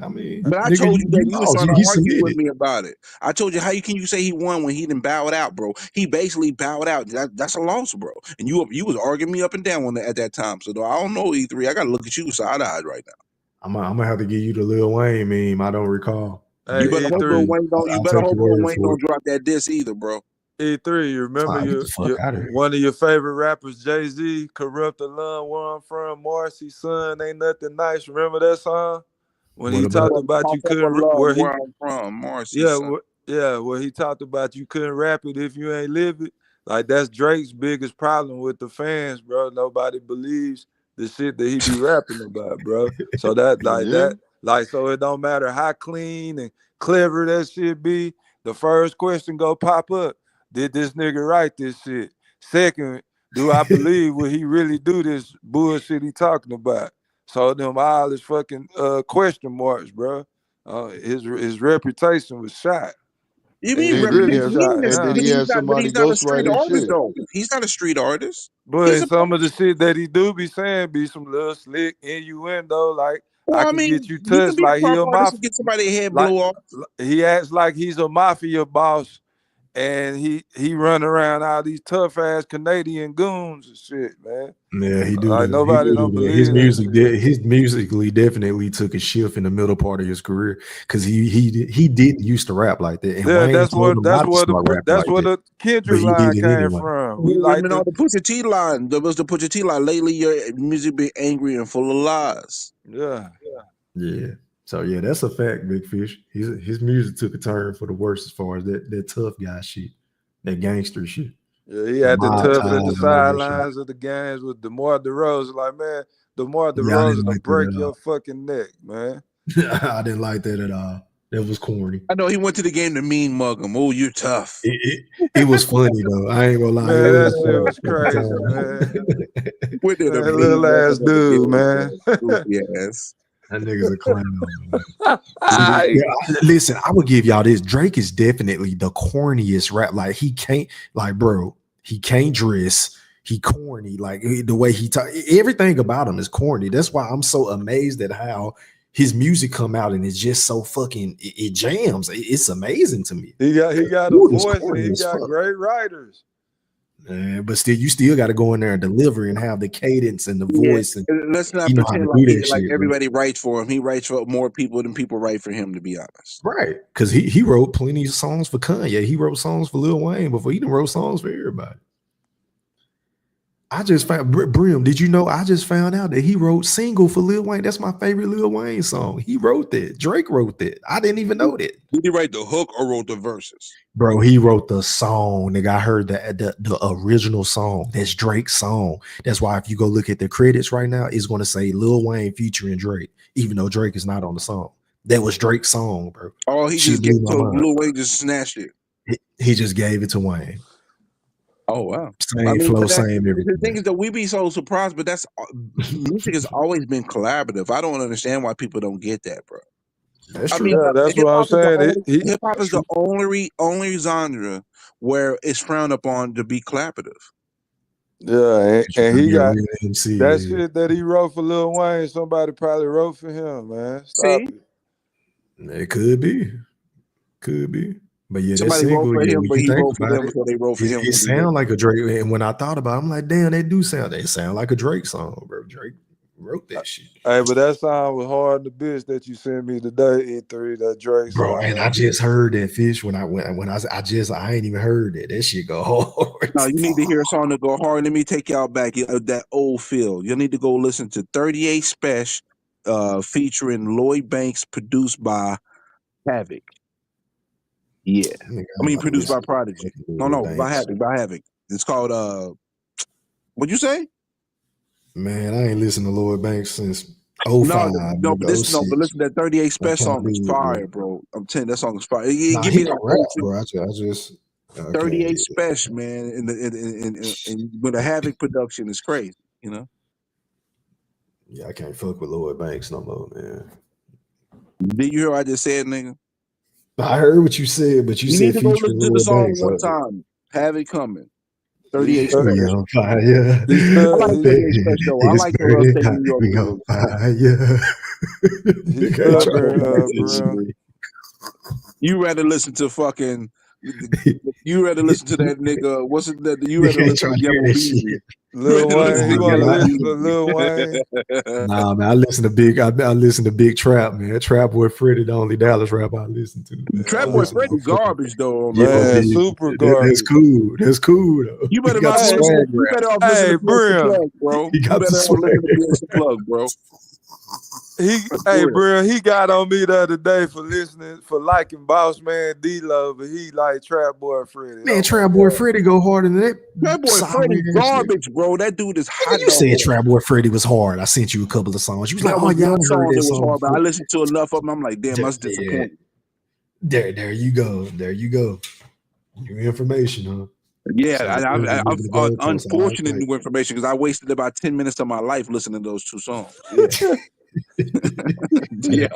I mean, But I nigga, told you that you you was lost. trying to He argue with submitted. me about it. I told you can you say he won when he didn't bow it out, bro? He basically bowed out. That's a loss, bro. And you was arguing me up and down at that time. So I don't know E3. I gotta look at you side eyed right now. I'm gonna have to give you the Lil Wayne meme. I don't recall. You better Hey, hope Lil E3. Wayne don't. You I'll better take hope your Lil word Wayne for it. don't drop that diss either, bro. E3, you remember Get the fuck out of here. one of your favorite rappers, Jay-Z, Corrupt the Lung, where I'm from, Marcy, son, ain't nothing nice. Remember that song? When What he about talked it? about Pop you up a couldn't, love where he, where I'm from, Marcy, yeah, son. where he talked about you couldn't rap it if you ain't live it. Like, that's Drake's biggest problem with the fans, bro. Nobody believes the shit that he be rapping about, bro. So so it don't matter how clean and clever that shit be. The first question go pop up: did this nigga write this shit? Second, do I believe will he really do this bullshit he talking about? So them all his fucking question marks, bro. His reputation was shot. You And mean it's really shot did now. he have but somebody he's not a street ghostwrite his artist shit? though. He's not a street artist. But He's a some of the shit that he do be saying be some little slick innuendo, like I well, I can mean, get you you can touched be a like he pop a artist mafia, and get somebody's head like blow off. he acts like he's a mafia boss, and he run around all these tough ass Canadian goons and shit, man. Yeah, he do Like that. He nobody do don't that. believe that shit. His musically definitely took a shift in the middle part of his career because he did used to rap like that, and Yeah, Wayne told him not to start rapping that's like where that, the but Kendrick he did line it came anyway. from. We Well, I like mean, the all the Pusha T line. There was the Pusha T line. Lately, your music been angry and full of lies. yeah. Yeah. So yeah, that's a fact, Big Fish. His music took a turn for the worse as far as that tough guy shit, that gangster shit, Yeah, he the had the mob tough at the ties and all that shit. sidelines of the games with DeMar DeRozan. Like, man, DeMar Yeah, I didn't DeRozan will like that break at your all. fucking neck, man. I didn't like that at all. That was corny. I know he went to the game to mean mug him. Oh, you're tough. It was funny though. I ain't gonna lie. It Man, was that a shit funny was crazy, man. fucking Went there to That mean little mug ass him at the dude, game. man. Goofy ass. That nigga's a clown, man. Yeah, listen, I would give y'all this. Drake is definitely the corniest rap. Like he can't, like, bro, he can't dress. He corny. Like the way he talk, everything about him is corny. That's why I'm so amazed at how his music come out and it's just so fucking it jams. It's amazing to me. He got a Dude is voice and corny he as got fuck. great writers. But still, you still got to go in there and deliver and have the cadence and the Yeah, voice, and let's not he know how to pretend do that like shit, bro. everybody writes for him. He writes for more people than people write for him. To be honest, Right? Because he wrote plenty of songs for Kanye. He wrote songs for Lil Wayne before he done wrote songs for everybody. I just found Brim. Did you know? I just found out that he wrote "Single" for Lil Wayne. That's my favorite Lil Wayne song. He wrote that. Drake wrote that. I didn't even know that. did he write the hook or wrote the verses? Bro, he wrote the song. Nigga, I heard the original song. That's Drake's song. That's why if you go look at the credits right now, it's going to say Lil Wayne featuring Drake, even though Drake is not on the song. That was Drake's song, bro. Oh, he Shit just gave blew it my to mind. Lil Wayne, just snatched it. He just gave it to Wayne. Oh wow! I Same mean, flow, but same the everything. thing is that we be so surprised, but that's music has always been collaborative. I don't understand why people don't get that, bro. That's I true. mean, Yeah, that's hip what I'm hop is the saying. only hip hop That's is the true. only genre where it's frowned upon to be collaborative. Yeah, You and gotta he be a got real MC. that Yeah. shit that he wrote for Lil Wayne. Somebody probably wrote for him, man. Stop See, it. It could be. Could be. But yeah, that somebody wrote single, for yeah, him, when but you he think wrote for about them, it, so they wrote for him it because he wrote sound for like a them. Drake. And when I thought about it, I'm like, damn, they sound like a Drake song, bro. Drake wrote that shit. Hey, but that song was hard the bitch that you sent me today, E3, that Drake Bro, song. and I just heard that Fish when I ain't even heard that. That shit go hard. No, you need to hear a song to go hard. Let me take y'all back that old feel. You need to go listen to 38 Special, featuring Lloyd Banks, produced by Havoc. Yeah. Nigga, I mean, I'm about to produced by listen to Prodigy. No, Lloyd by Banks. Havoc. It's called what'd you say? Man, I ain't listened to Lloyd Banks since 05, No, but nigga, 06. listen, that 38 I Special can't song is do it, bro. fire, bro. I'm telling you, that song is fire. It Nah, give he me can that rap, ocean. bro. I 38 can't. Special, man, and with a Havoc production is crazy, you know. Yeah, I can't fuck with Lloyd Banks no more, man. Did you hear what I just said, nigga? I heard what you said, but you You need said to go featuring listen to the Lloyd song Banks. one time. Have it coming. 38 We Special. on fire. I like 38 Special though. I Niggas like the burning Upstate hot. New York We on lyrics. fire. He's Nigga, I try to stubborn, like that bro. shit. You rather listen to fucking. You rather listen to that nigga. What's it that you rather Nigga ain't listen trying to to hear Yellow that shit. Beezy? Lil Wayne, he want to Nah, listen to Lil Wayne. nah, man, I listen to Big Trap, man. Trap Boy Freddy, the only Dallas rapper I listen to, man. Trap I Boy listen to Freddy fucking garbage though, Man, man. super That's garbage. cool. That's cool though. You He better got not the go listen. swag You rap. better off listen Hey, to Big Brim. Plug, bro. He You got the better off swag listen to rap. Big Plug, bro. Hey, Brim, he got on me the other day for liking Boss Man D-Lo, but he like Trap Boy Freddy. Man, Oh Trap my Boy God. Freddy go harder than that. Trap Boy Sorry Freddy ass nigga. garbage, bro. That dude is hot You dog. said Trap Boy Freddy was hard. I sent you a couple of songs. You was like, That oh was yeah, I one heard song that that was song hard, but I before. listened to enough of them. I'm like, damn, that's disappointing. There you go. There you go. New information, huh? Yeah, So I've unfortunate new information because I wasted about 10 minutes of my life listening to those two songs. Yeah. Y'all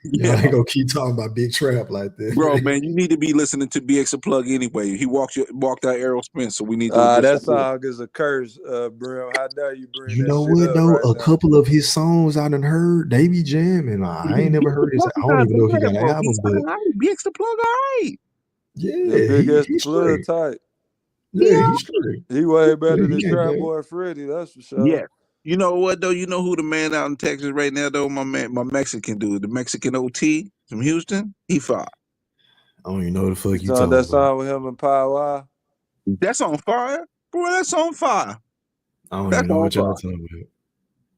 Yeah. ain't gonna keep talking about Big Trap like that, Bro, man, you need to be listening to BX the Plug anyway. He walked out Errol Spence, so we need to listen That to it. song is a curse, Brim. How dare you bring You that know shit what up though? right A now? couple of his songs I done heard, they be jamming. I ain't never heard his. I don't even know if he got an album, but BX the Plug, all right. yeah, Big ass the he's plug straight. tight. Yeah, he's straight. He way better Yeah, than he ain't Trap bad. Boy Freddy, that's for sure. Yeah. You know what though? You know who the man out in Texas right now though? My Mexican dude, the Mexican OT from Houston. He fire. I don't even know what the fuck you That talking about. song with him and Pow Wow. That's on fire, bro. That's on fire. I don't That's even know on what y'all fire. talking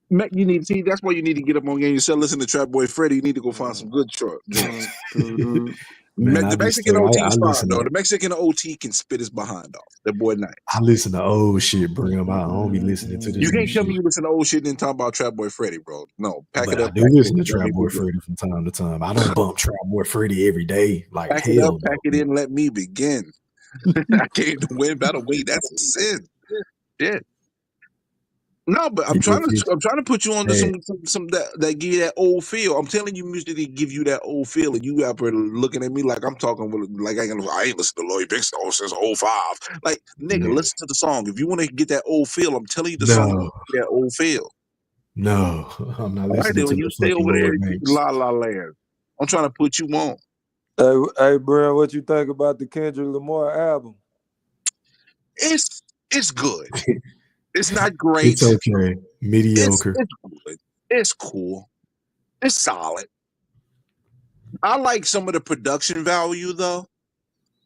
about. You need to see. That's why you need to get up on game. You said listen to Trap Boy Freddy. You need to go find some good joints. Man, I The just Mexican say OT I is fire listen though. to The Mexican OT can spit his behind off. That boy nice. I listen to old shit, Brim. I don't be listening to this You new can't tell shit. me you listen to old shit and talk about Trap Boy Freddy, bro. No, pack But it I up. do Pack it listen in. to Let Trap me Boy begin. Freddy from time to time. I don't bump Trap Boy Freddy every day. Like Pack it up. hell Pack no. it in. Let me begin. I came to win battle week. That's a sin. Shit. No, but I'm trying to put you on to some that give you that old feel. I'm telling you, music that give you that old feel, and you out there looking at me like I'm talking with like I ain't listened to Lloyd Banks since 05. Like nigga, listen to the song. If you want to get that old feel, I'm telling you the song No, that old feel. no, I'm not All right, listening then to when you no stay fucking over there, Lloyd Banks. La La Land. I'm trying to put you on. Hey, Brim, what you think about the Kendrick Lamar album? It's good. It's not great. It's okay. Mediocre. It's good. It's cool. It's solid. I like some of the production value though.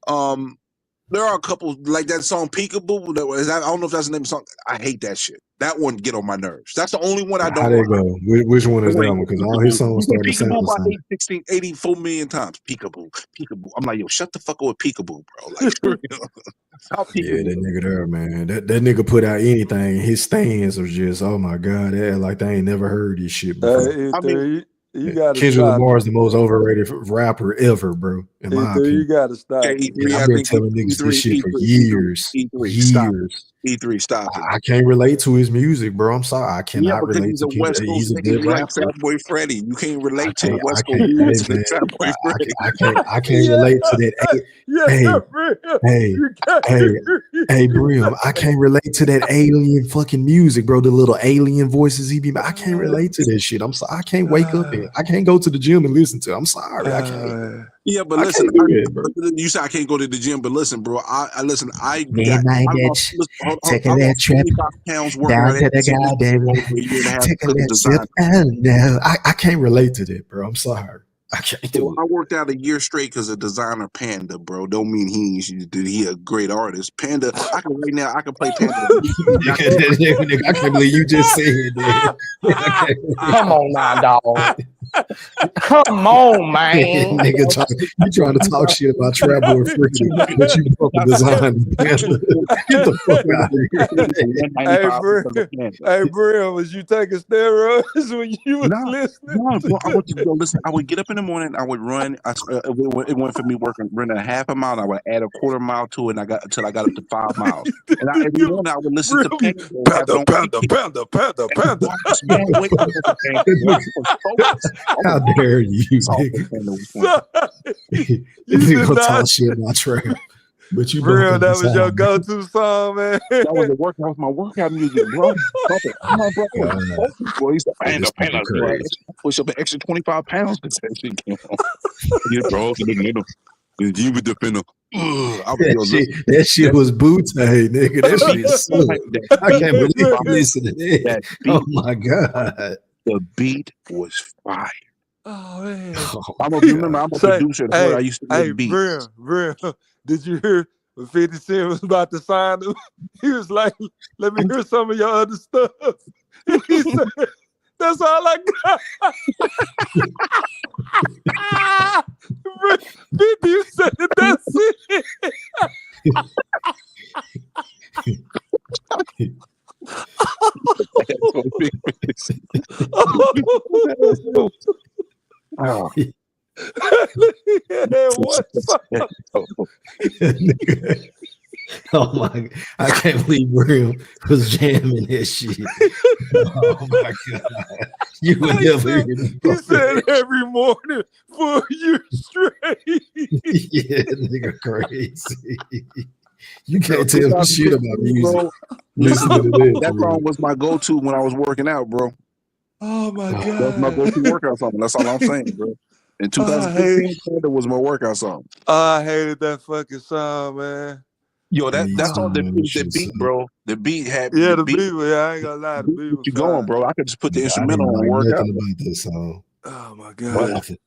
There are a couple like that song Peekaboo. I don't know if that's the name of the song. I hate that shit. That one get on my nerves. That's the only one I don't How like. they go? Which one is that one? Because all his songs You say start to sound Peekaboo the about same. 84 million times. Peekaboo. I'm like, yo, shut the fuck up with Peekaboo, bro. Like, stop Yeah, Peekaboo. that nigga there, man. That nigga put out anything. His stands was just, oh my god, they act like they ain't never heard this shit before. You gotta Kendrick stop. Lamar is the most overrated rapper ever, bro. In my opinion, you gotta stop. And I've been telling niggas this shit for years. E3, stop it. I can't relate to his music, bro. I'm sorry, I Yeah, cannot because relate he's to a Kendrick. West Coast He's a nigga. good You like rapper. Fat Boy Freddy. You can't relate to the I West Coast. can't, You hey, listen to man, Fat Boy Freddy. I can't relate to that. Hey, Brim, I can't relate to that alien fucking music, bro. The little alien voices he be. I can't relate to that shit. I'm sorry. I can't wake up and I can't go to the gym and listen to it. I'm sorry. I can't. Yeah, but listen, you say I can't go to the gym, but listen, bro. I listen. I lost 75 pounds working Down out to the every single day goddamn for a year and a half take a because of little sip. design. No, I can't relate to that, bro. I'm sorry. I can't do it. I worked out a year straight because of designer Panda, bro. Don't mean he a great artist. Panda, I can right now. I can play Panda. I can't believe you just said that. Come on now, dog. Come on, man. Nigga, you trying to talk shit about Trap Boy Freddie, but you fucking designed the Panther. Get the fuck out of here. Hey, bro, was you taking steroids when you was No, listening? bro, I would just go listen. I would get up in the morning. I would run. It went for me running a half a mile. I would add a quarter mile to it, and I got until I got up to 5 miles. And every morning I would listen to Panther. Panda. How dare you? You nigga did talk not. shit about Trap. But you Real, that was your design. go-to song, man. That was my workout music, bro. Come on, bro. Boy, he's Panda. Push up an extra 25 pounds because that shit came on. Get bro, you with the Panda. That shit was bootay, nigga. That shit sucked. I can't believe I'm listening to that. Oh my god. The beat was fire. Oh man. I don't know if you remember, I'm a producer. I used to make beats. Real. Did you hear when 50 Cent was about to sign him? He was like, let me hear some of your other stuff. And he said, that's all I got. 50, you said that's it. Oh my! I can't believe Real was jamming that shit. Oh my god! You would never hear me. He said every morning for a year straight. Yeah, nigga, crazy. You can't tell me shit about music. Listening to this, that song was my go-to when I was working out, bro. Oh my god, that was my go-to workout song. That's all I'm saying, bro. In 2015, that was my workout song. I hated that fucking song, man. Yo, that's all the beat, bro. The beat had the beat. Yeah, I ain't gonna lie, the beat was you going, bro. I could just put the instrumental on and work out. About this song. Oh my god.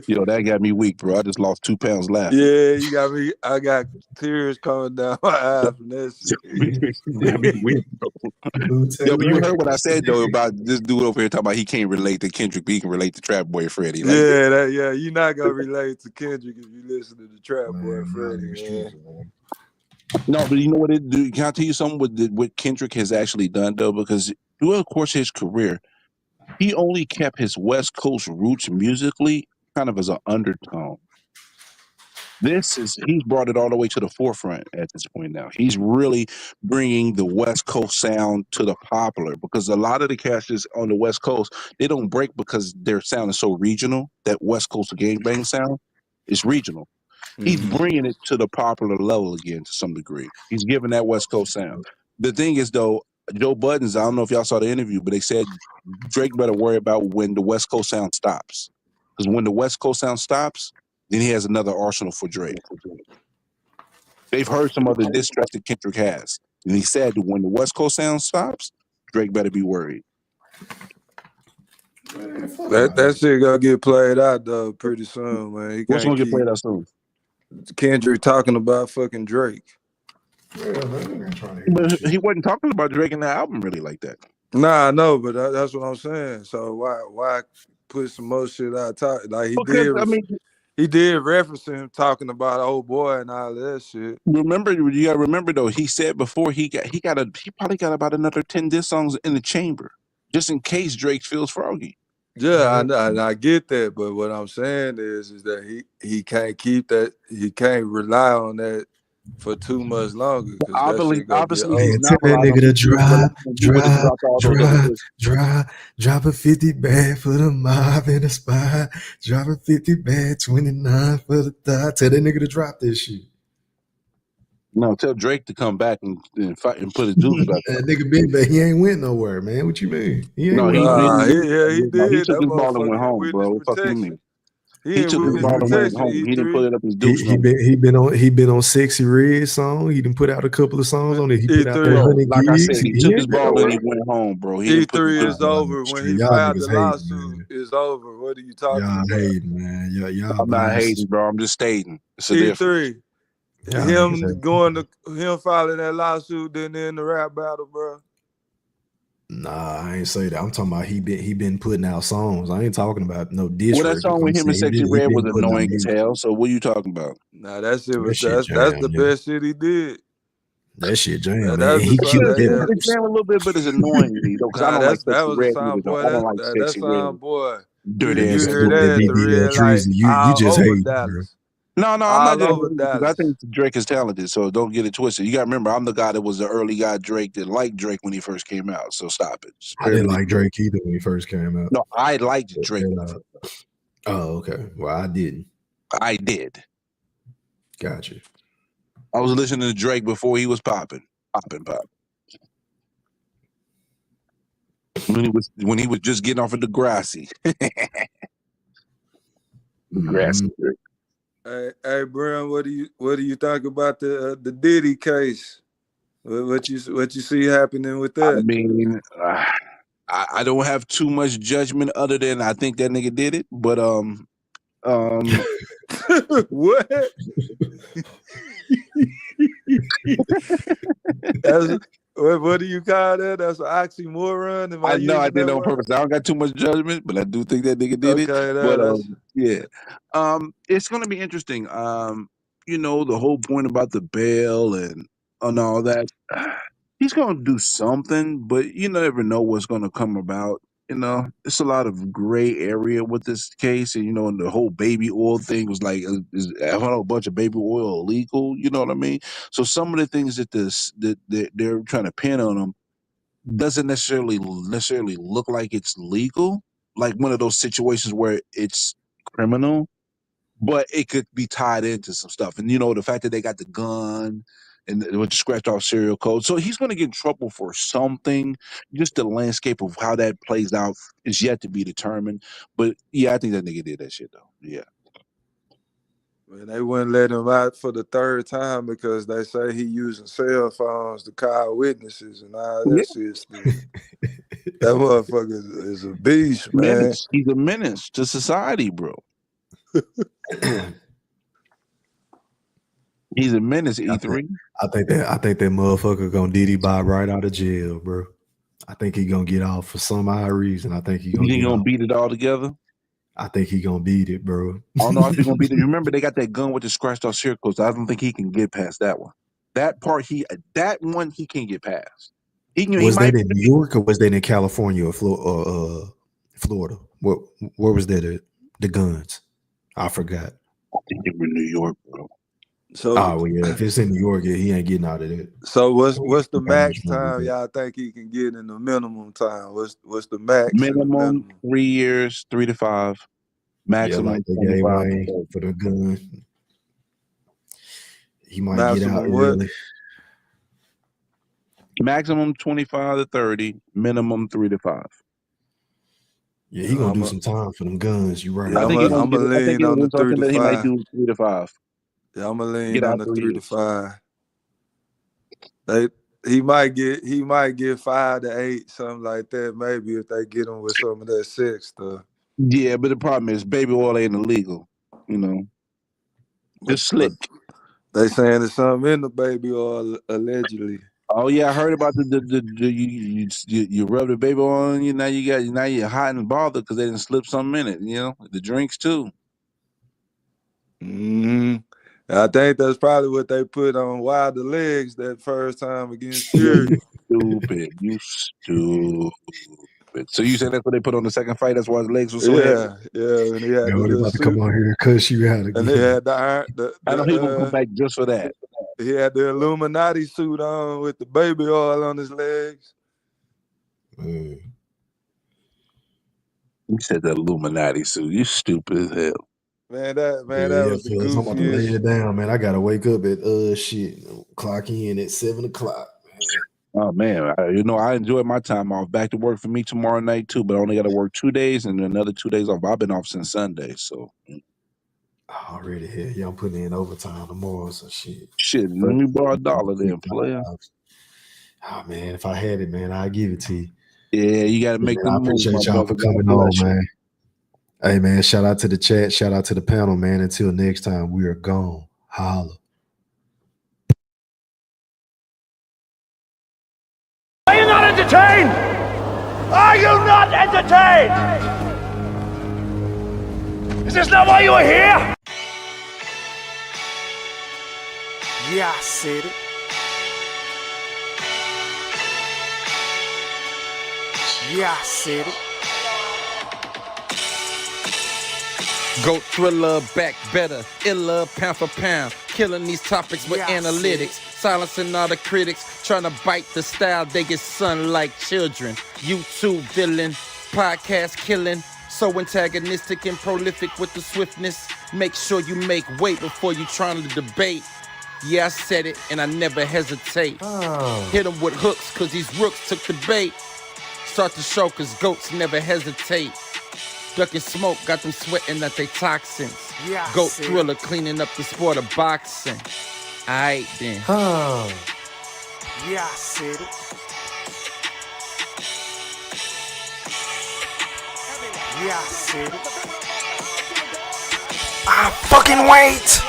Yo, that got me weak, bro. I just lost 2 pounds laughing. Yeah, you got me. I got tears coming down my eyes from that shit. Got me weak, bro. Yo, but you heard what I said though about this dude over here talking about he can't relate to Kendrick, but he can relate to Trap Boy Freddie. Like, you're not gonna relate to Kendrick if you listen to the Trap Boy Freddie, man. No, but you know what it do? Can I tell you something what Kendrick has actually done though? Because throughout the course of his career, he only kept his West Coast roots musically kind of as an undertone. He's brought it all the way to the forefront at this point now. He's really bringing the West Coast sound to the popular because a lot of the casters on the West Coast, they don't break because their sound is so regional. That West Coast gangbang sound is regional. He's bringing it to the popular level again to some degree. He's giving that West Coast sound. The thing is, though, Joe Budden's, I don't know if y'all saw the interview, but they said Drake better worry about when the West Coast sound stops. Because when the West Coast sound stops, then he has another arsenal for Drake. They've heard some other diss tracks that Kendrick has. And he said that when the West Coast sound stops, Drake better be worried. That shit gonna get played out, though, pretty soon, man. What's gonna get played out soon? Kendrick talking about fucking Drake. But he wasn't talking about Drake in the album really like that. Nah, I know, but that's what I'm saying. So why put some more shit out? Like he did reference him talking about old boy and all that shit. Remember, you gotta remember though. He said before he probably got about another 10 diss songs in the chamber, just in case Drake feels froggy. Yeah, I get that, but what I'm saying is that he can't keep that. He can't rely on that for too much longer. Obviously, tell that nigga to drop a 50 bag for the mob in the spot. Drop a 50 bag, 29 for the thigh. Tell that nigga to drop this shit. No, tell Drake to come back and fight and put his dukes back. That nigga been back. He ain't went nowhere, man. What you mean? He did. He took his ball and went home, bro. What the fuck you mean? He took his ball and went home. He didn't put it up his dukes. He been on Sexy Red song. He done put out a couple of songs on it. He put out that 100 like I gigs. said, he took his ball and he went home, bro. E3 is over. When he filed the lawsuit, it's over. What are you talking about? Y'all hating, man. Y'all I'm not hating, bro. I'm just stating. It's a difference. Him filing that lawsuit, then in the rap battle, bro. Nah, I ain't say that. I'm talking about he been putting out songs. I ain't talking about no diss Well, that records. song I'm with him and saying Sexy he Red was been putting out annoying as music. hell. So what are you talking about? Nah, that shit That was shit that's jam, the yeah. best shit he did. That shit jam, man. That's the He song. killed that It's verse. jam a little bit, but it's annoying to me though, because I Nah, don't like that Sexy was a Red song, either. Though. boy. I don't like That Sexy Red. song, boy. Dirty You ass hear Sexy That that Red. at the BBL red light Treason, you all just over hate, bro. Dallas, No, I'm not all just over because I Dallas. think Drake is talented, so don't get it twisted. You got to remember, I'm the guy that was the early guy Drake that liked Drake when he first came out. So stop it. I didn't like Drake either when he first came out. No, I liked Drake. Oh, okay. Well, I didn't. I did. Gotcha. I was listening to Drake before he was popping. When he was just getting off of Degrassi. Degrassi. Hey, Brian, what do you think about the Diddy case? What you see happening with I that? mean, I don't have too much judgment other than I think that nigga did it, but What? What do you call that? That's an oxymoron. Am I I know I using did that it on word? purpose. I don't got too much judgment, but I do think that nigga did it. Okay, But that's yeah, it's gonna be interesting. The whole point about the bail and all that. He's gonna do something, but you never know what's gonna come about. It's a lot of gray area with this case, and the whole baby oil thing was like, is a bunch of baby oil illegal? You know what I mean? So some of the things that they're trying to pin on him doesn't necessarily look like it's legal, like one of those situations where it's criminal, but it could be tied into some stuff. And the fact that they got the gun and with the scratched off serial code, so he's going to get in trouble for something. Just the landscape of how that plays out is yet to be determined. But yeah, I think that nigga did that shit though. Yeah. Man, they wouldn't let him out for the third time because they say he using cell phones to call witnesses and all that shit. Still. That motherfucker is a beast, man. Menace. He's a menace to society, bro. He's a menace, E3. I think that motherfucker gonna Diddy Bob right out of jail, bro. I think he gonna get off for some odd reason. I think he gonna beat it all together. I think he gonna beat it, bro. I don't know if he's gonna beat it. You remember they got that gun with the scratched off serial codes. I don't think he can get past that one. That one he can't get past. Was that in New York or was that in California or Florida? Where was that at? The guns? I forgot. I think they were in New York, bro. So, well, yeah, if it's in New York, yeah, he ain't getting out of that. So what's the max time y'all think he can get in the minimum time? What's the max? Minimum 3 years, 3 to 5. Maximum like they 25 gave Wayne for the gun. He might get out Maximum what? early. Maximum 25 to 30. Minimum 3 to 5. Yeah, he gonna do some time for them guns. You right? Yeah, I think I'm gonna lean on the 3 to 5. He might do 3 to 5. Yeah, I'm gonna lean on the 3 to 5. He might get 5 to 8, something like that. Maybe if they get him with some of that sex stuff. Yeah, but the problem is baby oil ain't illegal. It's slick. They saying there's something in the baby oil allegedly. Oh yeah, I heard about you rub the baby oil on you. Now you're hot and bothered because they didn't slip something in it. The drinks too. I think that's probably what they put on Wilder legs that first time against Fury. You stupid. So you said that's what they put on the second fight? That's why his legs were so heavy? Yeah, and he had the about to come on here and cuss you out again. And they had the I know he's gonna come back just for that. He had the Illuminati suit on with the baby oil on his legs. You said the Illuminati suit. You stupid as hell. Man, that was the goofiest. I'm about to lay it down, man. I gotta wake up at clock in at 7 o'clock. Oh man, I enjoyed my time off. Back to work for me tomorrow night too, but I only got to work 2 days and another 2 days off. I've been off since Sunday, so. Already here, yeah. I'm putting in overtime tomorrow, so shit. Shit, let me borrow $1 then, player. Oh man, if I had it, man, I'd give it to you. Yeah, you got to make the move. I appreciate y'all for coming on, man. Hey man, shout out to the chat, shout out to the panel, man. Until next time, we are gone. Holla. Are you not entertained? Are you not entertained? Is this not why you are here? Yeah, I said it. Yeah, I said it. Goat thriller, back better, iller, pound for pound. Killing these topics with analytics. Silencing all the critics, trying to bite the style. They get sun like children. YouTube villain, podcast killing. So antagonistic and prolific with the swiftness. Make sure you make weight before you trying to debate. Yeah, I said it, and I never hesitate. Hit them with hooks, cause these rooks took the bait. Start the show, cause goats never hesitate. Ducking smoke, got them sweating at they toxins. Yeah, I Goat said thriller, cleaning up the sport of boxing. Aight then. Yeah, I said it. Yeah, I said it. I fucking wait.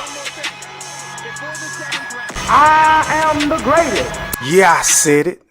I am the greatest. Yeah, I said it.